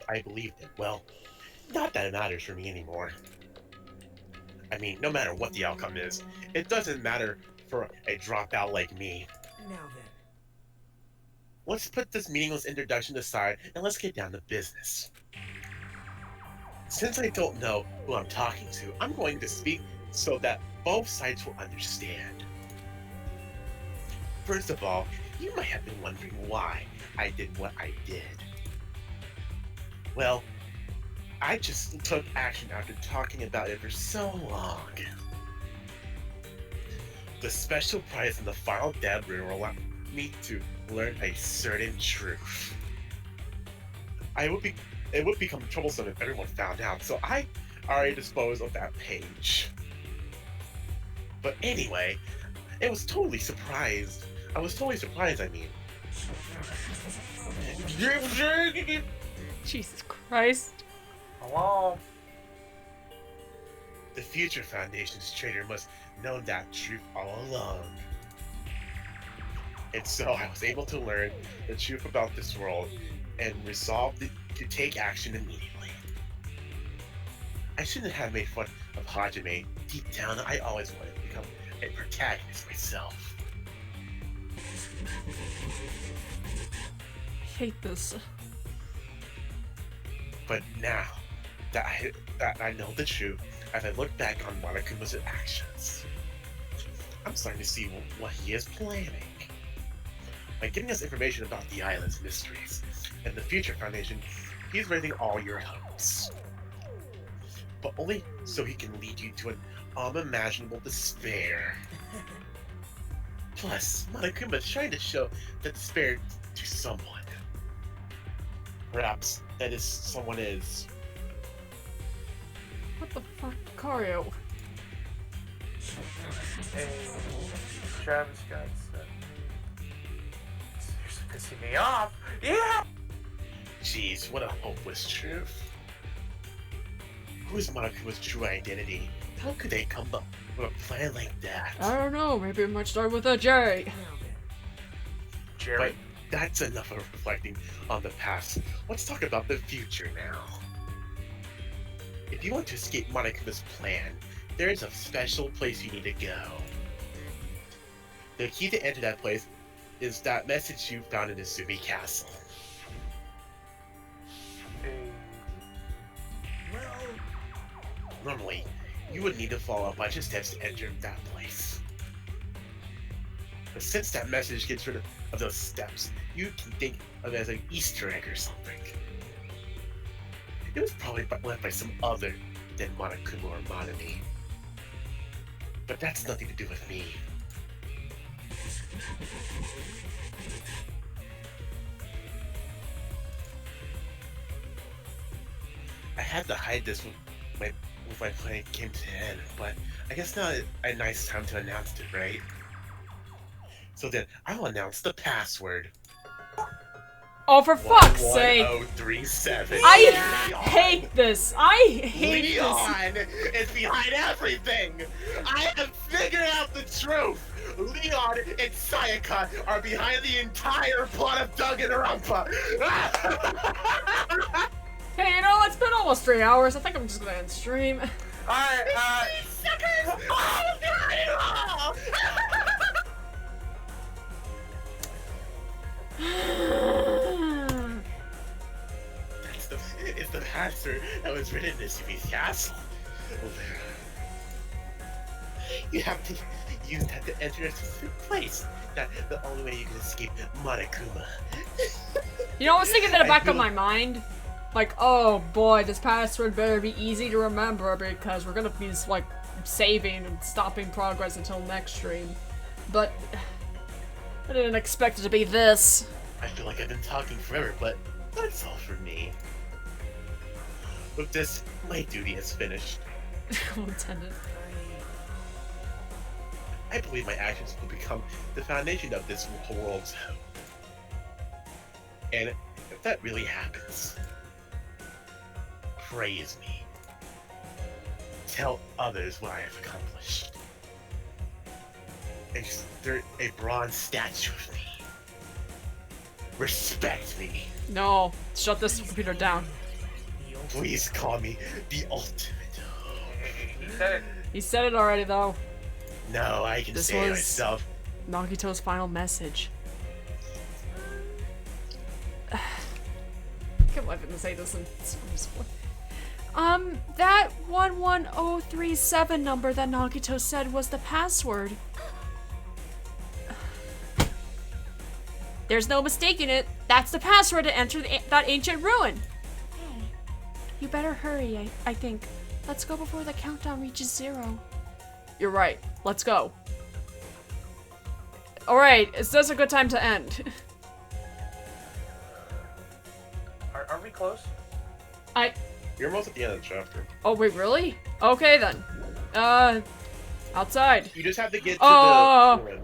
I believed it. Well, not that it matters for me anymore. I mean, no matter what the outcome is, it doesn't matter for a dropout like me. Now then. Let's put this meaningless introduction aside and let's get down to business. Since I don't know who I'm talking to, I'm going to speak so that both sides will understand. First of all, you might have been wondering why I did what I did. Well, I just took action after talking about it for so long. The special prize in the final dead will allow me to learn a certain truth. It would become troublesome if everyone found out, so I already disposed of that page. But anyway, I was totally surprised, I mean. Jesus Christ. Hello? The Future Foundation's traitor must know that truth all along. And so I was able to learn the truth about this world and resolved to take action immediately. I shouldn't have made fun of Hajime. Deep down, I always wanted to become a protagonist myself. I hate this. But now that I know the truth, as I look back on Monokuma's actions, I'm starting to see what he is planning. By giving us information about the island's mysteries and the Future Foundation, he's raising all your hopes. But only so he can lead you to an unimaginable despair. Plus, Monokuma is trying to show that despair to someone. Perhaps that is someone is. What the fuck, Picario? Hey, Travis got stuff. Seriously pissing me off. Yeah! Jeez, what a hopeless truth. Who is Monokuma's true identity? How could they come up with a plan like that? I don't know, maybe it might start with a J. Jerry. But that's enough of reflecting on the past. Let's talk about the future now. If you want to escape Monokuma's plan, there is a special place you need to go. The key to enter that place is that message you found in the Sumi Castle. Normally, you would need to follow a bunch of steps to enter that place. But since that message gets rid of those steps, you can think of it as an Easter egg or something. It was probably left by some other than Monokuma or Monami. But that's nothing to do with me. I had to hide this when my plan came to an end, but I guess now is a nice time to announce it, right? So then, I'll announce the password. Oh, for fuck's sake! 1037. I Leon. hate this. I hate Leon is behind everything. I have figured out the truth. Leon and Sayaka are behind the entire plot of Danganronpa. Hey, you know, it's been almost 3 hours. I think I'm just gonna end stream. Alright, Suckers! It's the password that was written in this castle. You have to use that to enter a specific place. That's the only way you can escape Monokuma. You know, I was thinking in the back of my mind, like, oh boy, this password better be easy to remember because we're gonna be like saving and stopping progress until next stream. But I didn't expect it to be this. I feel like I've been talking forever, but that's all for me. With this, my duty is finished. Lutendent. I believe my actions will become the foundation of this world's hope. And if that really happens, praise me. Tell others what I have accomplished. Insert a bronze statue of me. Respect me. No, shut this computer down. Please call me the ultimate. he said it. He said it already, though. No, I can This say it was- myself. Nagito's final message. I can't believe I didn't say this in that 11037 number that Nagito said was the password. There's no mistaking it. That's the password to enter that ancient ruin. Hey, You better hurry, I think. Let's go before the countdown reaches 0. You're right. Let's go. Alright, is this a good time to end? Are we close? You're almost at the end of the chapter. Oh, wait, really? Okay, then. Outside. You just have to get to Oh. the ruin.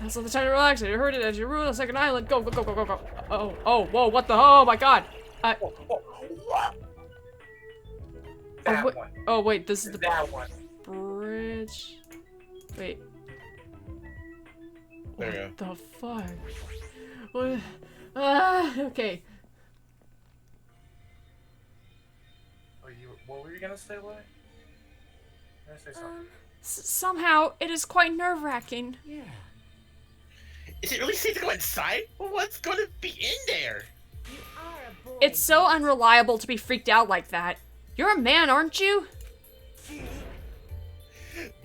Now's not the time to relax. You heard it as you rule the second island. Go, go, go, go, go, go. Oh, whoa, what the? Oh my god. That wait, one. oh, wait, this is the That one. bridge. Wait. There you What the fuck? What? Okay. What were you gonna say, Louie? You gonna say something? Somehow, it is quite nerve-wracking. Yeah. Is it really safe to go inside? What's going to be in there? You are a boy. It's so unreliable to be freaked out like that. You're a man, aren't you?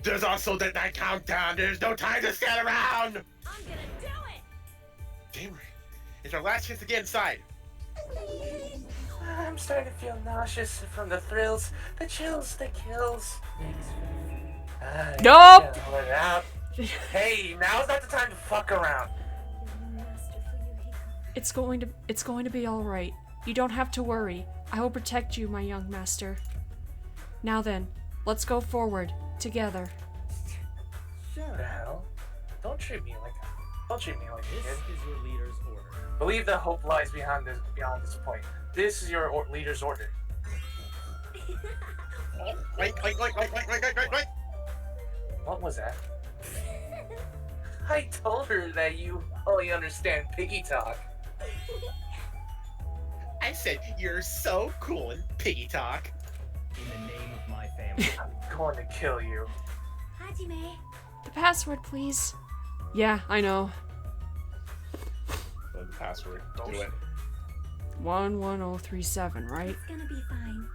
There's also that countdown. There's no time to stand around. I'm gonna do it. Damn, it's our last chance to get inside. I'm starting to feel nauseous from the thrills, the chills, the kills. Nope. Let it out. Hey, now's not the time to fuck around. Master Fuyuhiko. It's going to be all right. You don't have to worry. I will protect you, my young master. Now then, let's go forward together. What the hell? Don't treat me like that. Don't treat me like a This kid. is your leader's order. Believe that hope lies beyond this point. This is your leader's order. Wait. What was that? I told her that you only understand piggy talk. I said you're so cool in piggy talk. In the name of my family. I'm going to kill you. Hajime. The password, please. Yeah, I know. The password. Do it. 11037, right? It's gonna be fine.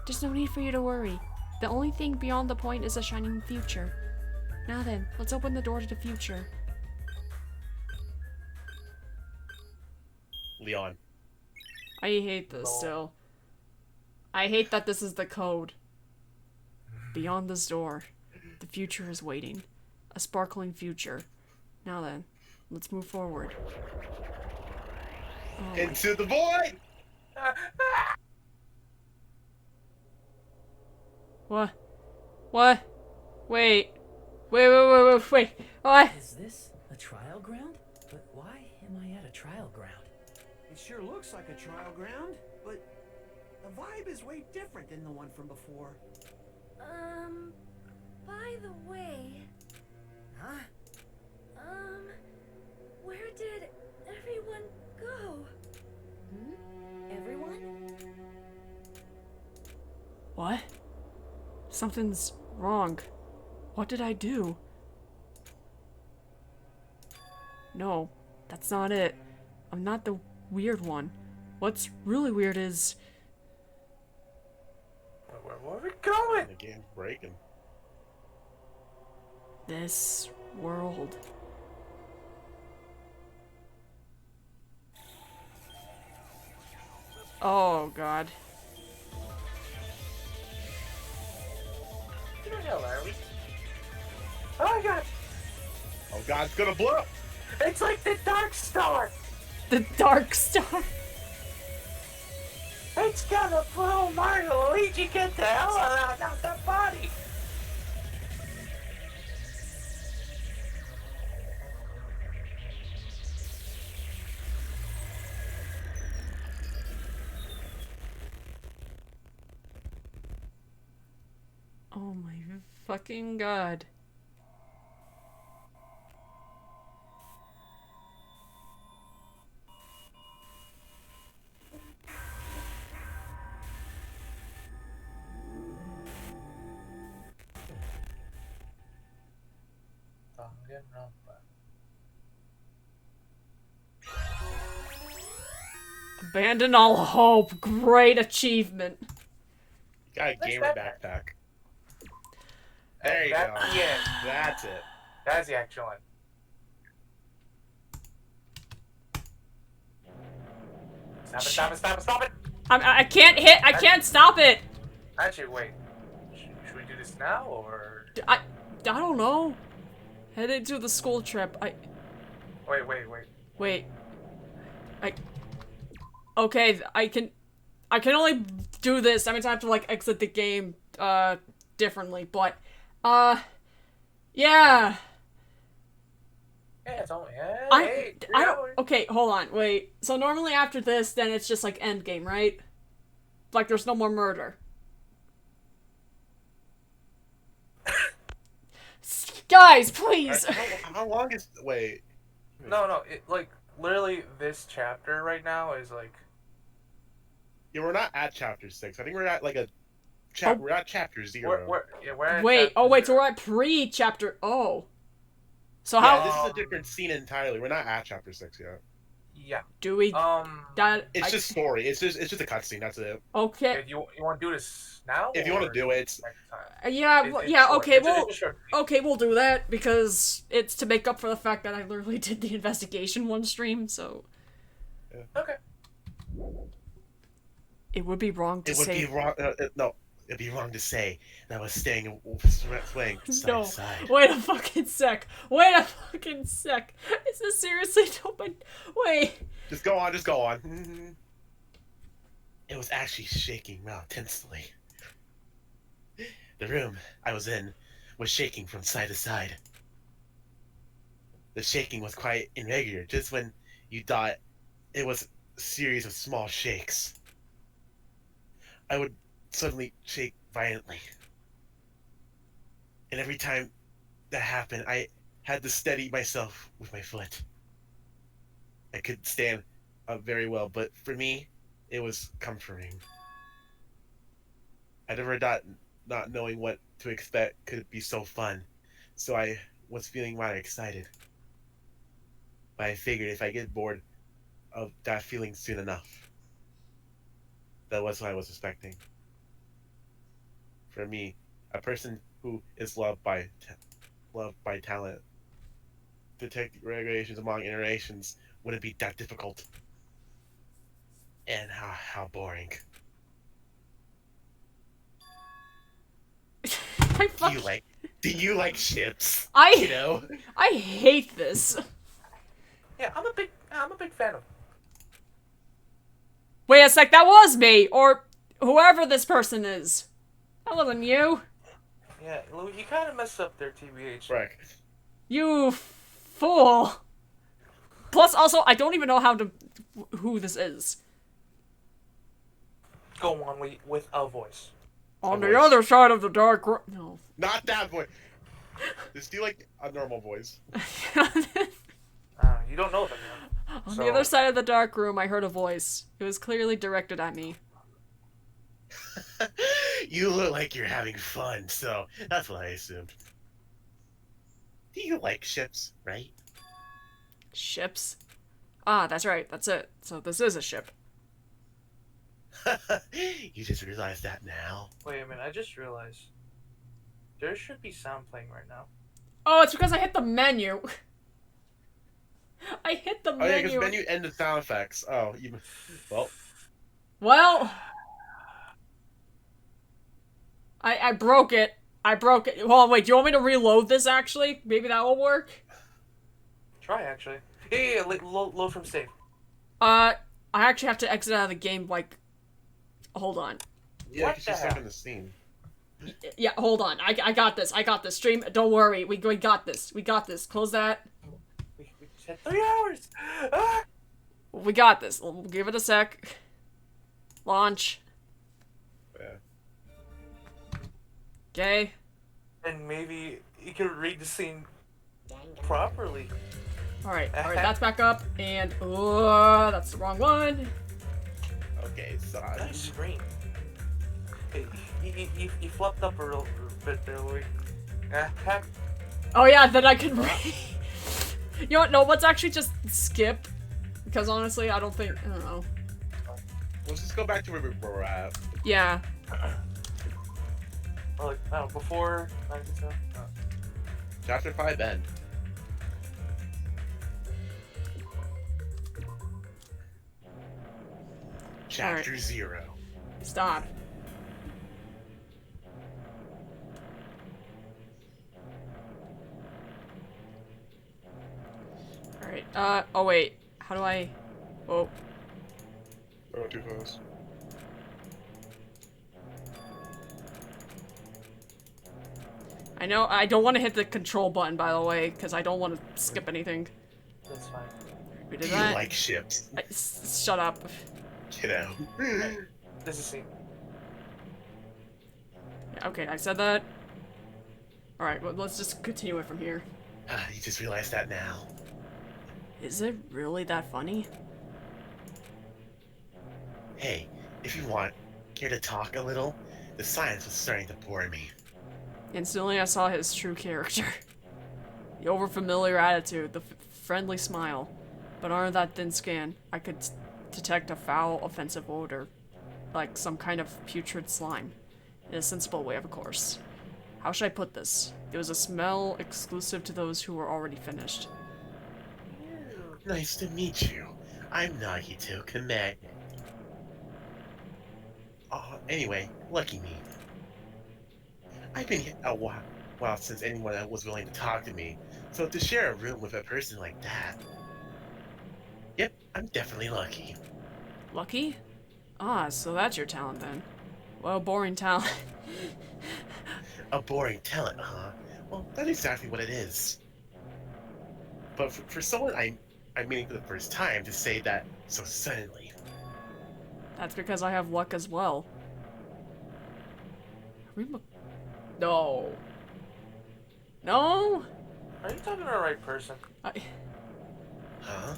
There's no need for you to worry. The only thing beyond the point is a shining future. Now then, let's open the door to the future. Leon. I hate this still. I hate that this is the code. Beyond this door, the future is waiting. A sparkling future. Now then, let's move forward. Oh my- Into the void! What? What? Wait. Wait. What? Is this a trial ground? But why him? am I at a trial ground? It sure looks like a trial ground, but the vibe is way different than the one from before. By the way, Huh? where did everyone go? Everyone? What? Something's wrong. What did I do? No, that's not it. I'm not the weird one. What's really weird is... Where are we going? The game's breaking. this world. Oh, God. Where the hell are we? Oh my god! Oh god, it's gonna blow! It's like the Dark Star! The Dark Star. It's gonna blow Mario Luigi, get the hell out of the body! Oh my fucking god. Danganronpa. Abandon all hope. Great achievement. You got a gamer backpack. There you That's go. the end. That's it. That's the actual one. Stop it, stop it, stop it, stop it! I can't hit. I can't stop it. Actually, wait. Should we do this now, or...? I don't know. Headed to the school trip. Wait. Wait. Okay, I can only do this. I mean, I have to, like, exit the game, differently, but, yeah. Yeah, it's only... I don't... Okay, hold on, wait. So normally after this, then it's just, like, end game, right? Like, there's no more murder. Guys, please! How long is... Wait. No, like, literally, this chapter right now is, like... Yeah, we're not at chapter 6. I think we're at, like, we're at chapter 0. We're at Wait, chapter wait, so 0. we're at pre-chapter... Oh. So Yeah, how... this is a different scene entirely. We're not at chapter 6 yet. Yeah. Do we... It's just story. It's just a cutscene, that's it. Okay. You want to do this now? If you want to do it, it's... Yeah, It's yeah, short. okay, It's we'll do that, because it's to make up for the fact that I literally did the investigation one stream, so... Yeah. Okay. It would be wrong to say... It would be wrong... no, it'd be wrong to say that I was swaying side No, to side. wait a fucking sec. Wait a fucking sec. Is this seriously... Wait. Just go on. It was actually shaking rather tensely. The room I was in was shaking from side to side. The shaking was quite irregular, just when you thought it was a series of small shakes. I would suddenly shake violently. And every time that happened, I had to steady myself with my foot. I could stand up very well, but for me, it was comforting. I never thought not knowing what to expect could be so fun, so I was feeling rather excited. But I figured if I get bored of that feeling soon enough, that was what I was expecting. For me, a person who is loved by talent, detect regulations among iterations wouldn't be that difficult. And how boring. Do you like ships? You know? I hate this. Yeah, I'm a big fan of... Wait a sec, that was me! Or whoever this person is. That wasn't you. Yeah, Louie, you kind of messed up there, TBH. Right. You fool. Plus, also, I don't even know who this is. Go on with a voice. On the other side of the dark room. No. Not that voice. Just do like a normal voice. You don't know them yet. On the other side of the dark room, I heard a voice. It was clearly directed at me. You look like you're having fun, so that's what I assumed. Do you like ships, right? Ships? Ah, that's right. That's it. So this is a ship. You just realized that now? Wait a minute, I just realized. There should be sound playing right now. Oh, it's because I hit the menu. I hit the menu. Oh yeah, because menu and the sound effects. Oh, even... Well... I broke it. I broke it. Hold on, wait, do you want me to reload this, actually? Maybe that will work? Try, actually. Yeah, load from save. I actually have to exit out of the game, like... Hold on. Yeah, because you're stuck in the scene. Yeah, hold on. I got this. I got this. Stream, don't worry. We got this. We got this. Close that. We just had 3 hours! Ah! We got this. We'll give it a sec. Launch. Okay. And maybe you can read the scene properly. Alright, that's back up. And, that's the wrong one. Okay, sorry. Nice screen. Hey, you flopped up a little bit there, Louie. Oh yeah, then I can read. You know what? No, let's actually just skip. Because honestly, I don't know. Let's just go back to where we're at. Yeah. Like, before 97? Chapter 5 end. Chapter 0. Stop. Alright, oh wait. How do I... Oh. Oh, too fast. I know, I don't want to hit the control button, by the way, because I don't want to skip anything. That's fine. We did Do that. you like ships? Shut up. Get out. This is scene. Okay, I said that. Alright, well, let's just continue it from here. You just realized that now. Is it really that funny? Hey, if you want, care to talk a little? The science was starting to bore me. Instantly I saw his true character. The overfamiliar attitude, the friendly smile. But under that thin skin, I could detect a foul, offensive odor. Like some kind of putrid slime. In a sensible way, of course. How should I put this? It was a smell exclusive to those who were already finished. Nice to meet you. I'm Nagito Kame. Anyway, lucky me. I've been here a while since anyone was willing to talk to me, so to share a room with a person like that... Yep, I'm definitely lucky. Lucky? Ah, so that's your talent then. Well, boring talent. A boring talent, huh? Well, that's exactly what it is. But for someone I'm meeting for the first time to say that so suddenly... That's because I have luck as well. No. No? Are you talking to the right person? Huh?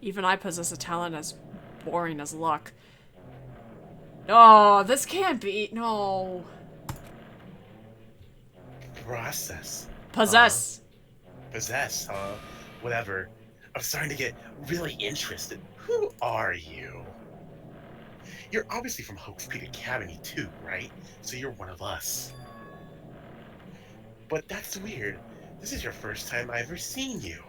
Even I possess a talent as boring as luck. No, this can't be. No. Process. Possess. Possess, huh? Whatever. I'm starting to get really interested. Who are you? You're obviously from Hope's Peak Academy too, right? So you're one of us. But that's weird. This is your first time I've ever seen you.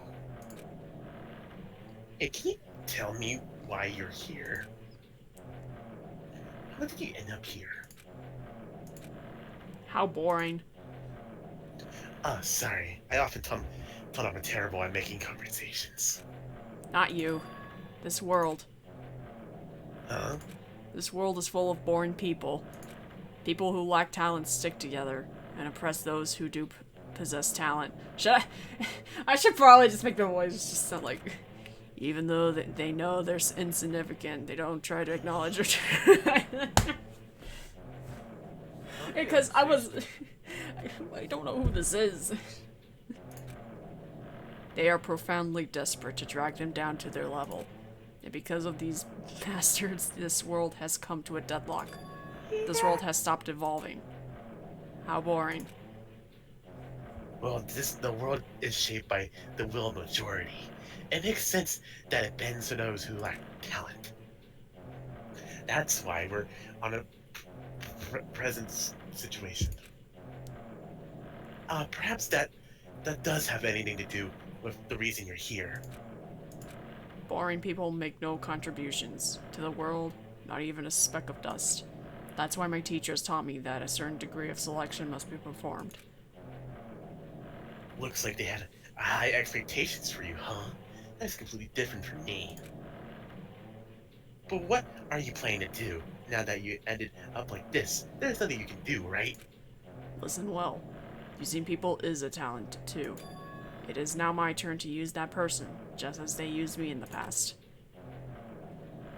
Hey, can you tell me why you're here? How did you end up here? How boring. Sorry. I often thought I'm terrible at making conversations. Not you. This world. Huh? This world is full of boring people. People who lack talent stick together and oppress those who do possess talent. Should I? I should probably just make the voice just sound like Even though they know they're insignificant, they don't try to acknowledge or because I don't know who this is. They are profoundly desperate to drag them down to their level. And because of these bastards, this world has come to a deadlock. This world has stopped evolving. How boring. Well, the world is shaped by the will of majority. It makes sense that it bends to those who lack talent. That's why we're on a present situation. Perhaps that does have anything to do with the reason you're here. Boring people make no contributions to the world, not even a speck of dust. That's why my teachers taught me that a certain degree of selection must be performed. Looks like they had high expectations for you, huh? That's completely different from me. But what are you planning to do now that you ended up like this? There's nothing you can do, right? Listen well. Using people is a talent, too. It is now my turn to use that person, just as they used me in the past.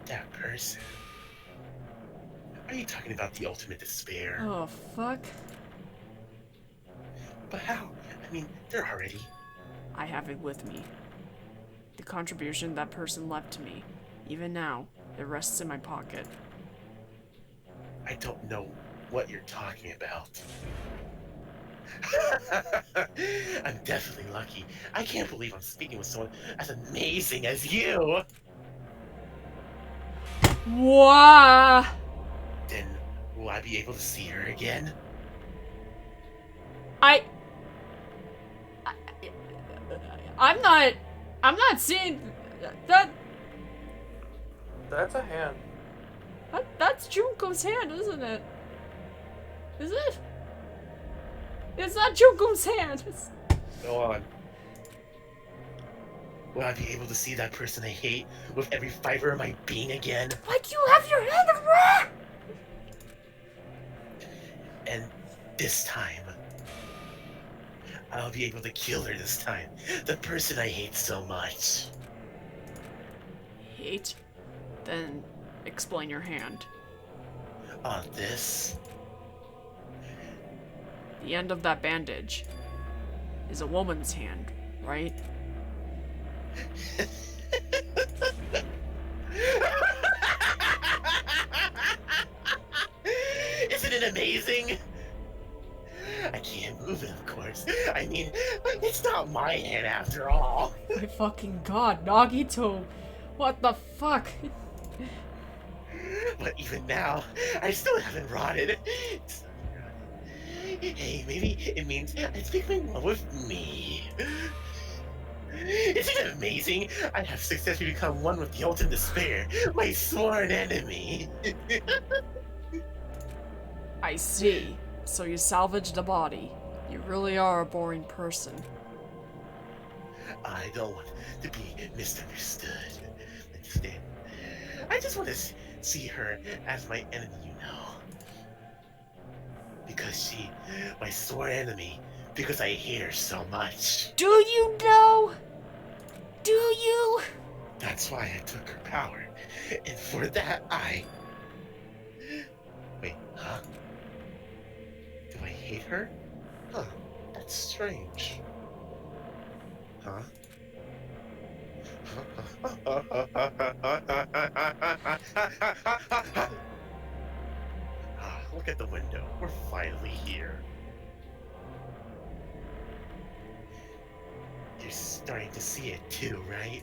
That person? Are you talking about the ultimate despair? Oh, fuck. But how? I mean, they're already... I have it with me. The contribution that person left to me. Even now, it rests in my pocket. I don't know what you're talking about. I'm definitely lucky. I can't believe I'm speaking with someone as amazing as you! Wow! Then, will I be able to see her again? I'm not seeing that. That's a hand. That's Junko's hand, isn't it? Is it? It's not Junko's hand. Go on. Will I be able to see that person I hate with every fiber of my being again? Like you have your hand everywhere! And this time, I'll be able to kill her this time. The person I hate so much. Hate? Then explain your hand. This? The end of that bandage is a woman's hand, right? Isn't it amazing? I can't move it, of course. I mean, it's not my hand after all. My fucking god, Nagito! What the fuck? But even now, I still haven't rotted. Hey, maybe it means it's becoming one with me. Isn't it amazing? I have successfully become one with the ultimate despair, my sworn enemy. I see. So you salvaged the body. You really are a boring person. I don't want to be misunderstood. Understand? I just want to see her as my enemy, you know. Because she, my sworn enemy, because I hate her so much. Do you know? Do you? That's why I took her power. And for that, Wait, huh? Do I hate her? Huh, that's strange. Huh? Look at the window. We're finally here. You're starting to see it too, right?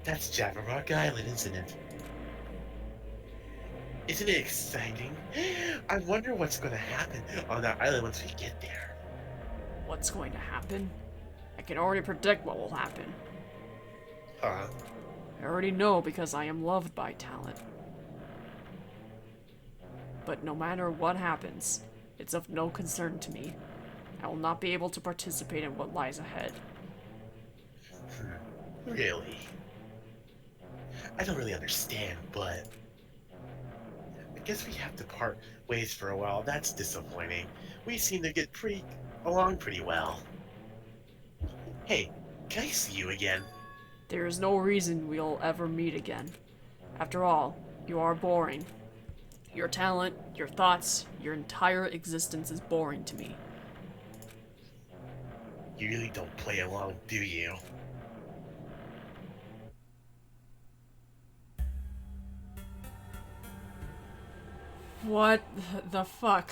That's Java Rock Island, isn't it? Isn't it exciting? I wonder what's going to happen on that island once we get there. What's going to happen? I can already predict what will happen. Huh? I already know because I am loved by talent. But no matter what happens, it's of no concern to me. I will not be able to participate in what lies ahead. Really? I don't really understand, but... I guess we have to part ways for a while. That's disappointing. We seem to get along pretty well. Hey, can I see you again? There is no reason we'll ever meet again. After all, you are boring. Your talent, your thoughts, your entire existence is boring to me. You really don't play along, do you? What the fuck?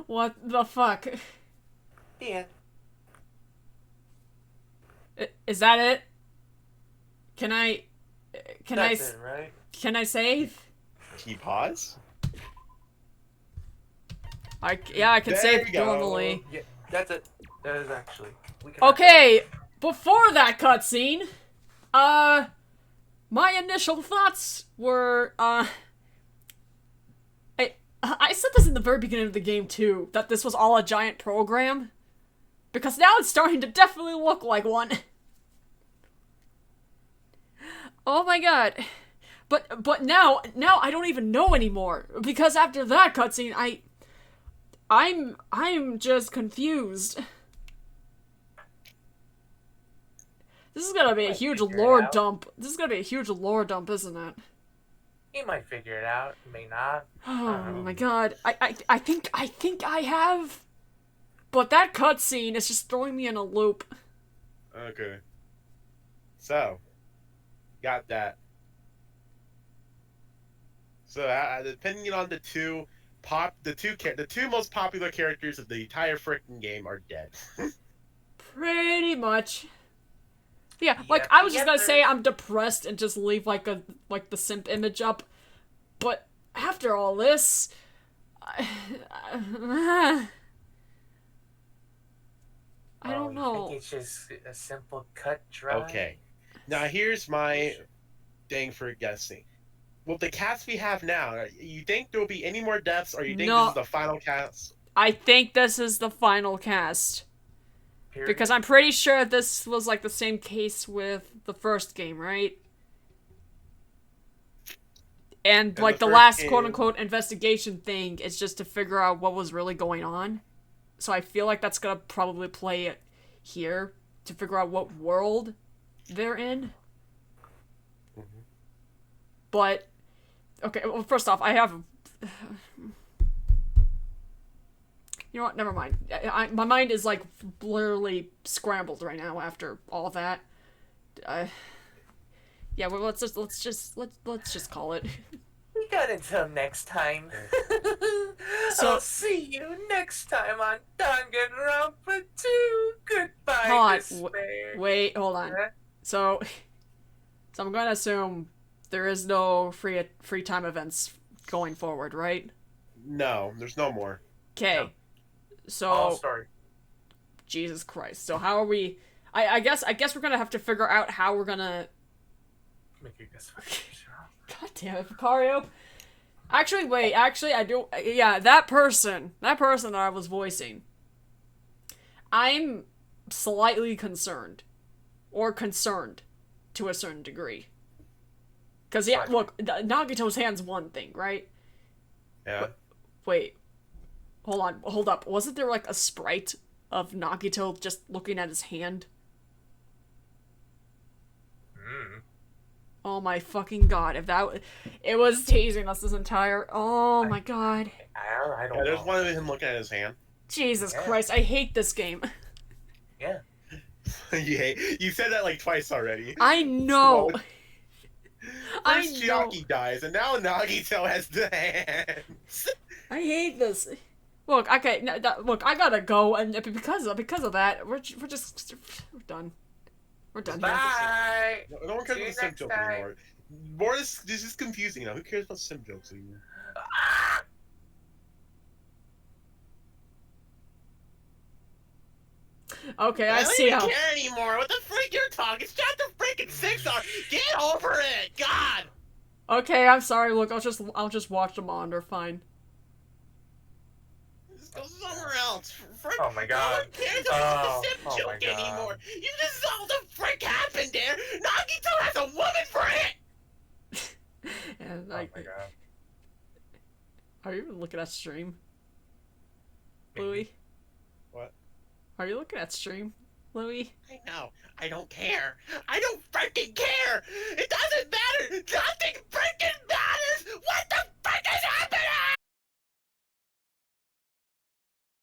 What the fuck? The end. Is that it? Can I That's it, right? Can I save? Can you pause? I can There save you go. normally. Yeah, that's it. That is actually. We can Okay, before that cutscene, my initial thoughts were, I said this in the very beginning of the game too, that this was all a giant program. Because now it's starting to definitely look like one. Oh my god. But now I don't even know anymore. Because after that cutscene, I'm just confused. This is gonna be a huge lore dump. This is gonna be a huge lore dump, isn't it? You might figure it out. You may not. Oh my god. I think I have. But that cutscene is just throwing me in a loop. Okay. So, got that. So, depending on the two most popular characters of the entire freaking game are dead. Pretty much. Yeah, like I was just gonna say I'm depressed and just leave like the simp image up, but after all this, I don't know. I think it's just a simple cut dry. Okay. Now here's my thing for guessing. With the cast we have now, you think there will be any more deaths, or you think this is the final cast? I think this is the final cast. Period. Because I'm pretty sure this was like the same case with the first game, right? And like the last quote-unquote investigation thing is just to figure out what was really going on. So I feel like that's gonna probably play it here to figure out what world they're in. Mm-hmm. But, okay, well, first off, I have... You know what? Never mind. My mind is like blurrily scrambled right now after all that. Yeah, well, let's just call it. We got until next time. So, I'll see you next time on Danganronpa 2. Goodbye, hold on. despair. Wait, hold on. So I'm gonna assume there is no free time events going forward, right? No, there's no more. Okay. No. So, All story. Jesus Christ. So how are we? I guess we're gonna have to figure out how we're gonna. Make your guess. God damn it, Vicario. Actually, wait. Actually, I do. Yeah, that person that I was voicing. I'm slightly concerned, or concerned, to a certain degree. Cause yeah, look, Nagito's hand's one thing, right? Yeah. Wait. Hold up. Wasn't there like a sprite of Nagito just looking at his hand? Oh my fucking god, if that it was teasing us this entire oh my god. I don't know. There's one of him looking at his hand. Jesus Christ, I hate this game. Yeah. You said that like twice already. I know. First Chiaki dies, and now Nagito has the hands. I hate this. Look, okay, look, I gotta go, and because of that, we're done. We're done. Bye. No one cares about sim jokes anymore. This is confusing now. Who cares about sim jokes anymore? Okay, I see how. I don't care anymore. What the freak you're talking? It's chapter freaking 6 on. Get over it, God. Okay, I'm sorry. Look, I'll just watch the monitor. Fine. Just go somewhere else. Oh my god. No one cares about the sim joke anymore. You just saw the frick happened there. Nagito has a woman friend. And like, oh my god. Are you even looking at stream? Louie? What? Are you looking at stream? Louie. I know. I don't care. I don't freaking care. It doesn't matter. Nothing freaking matters. What the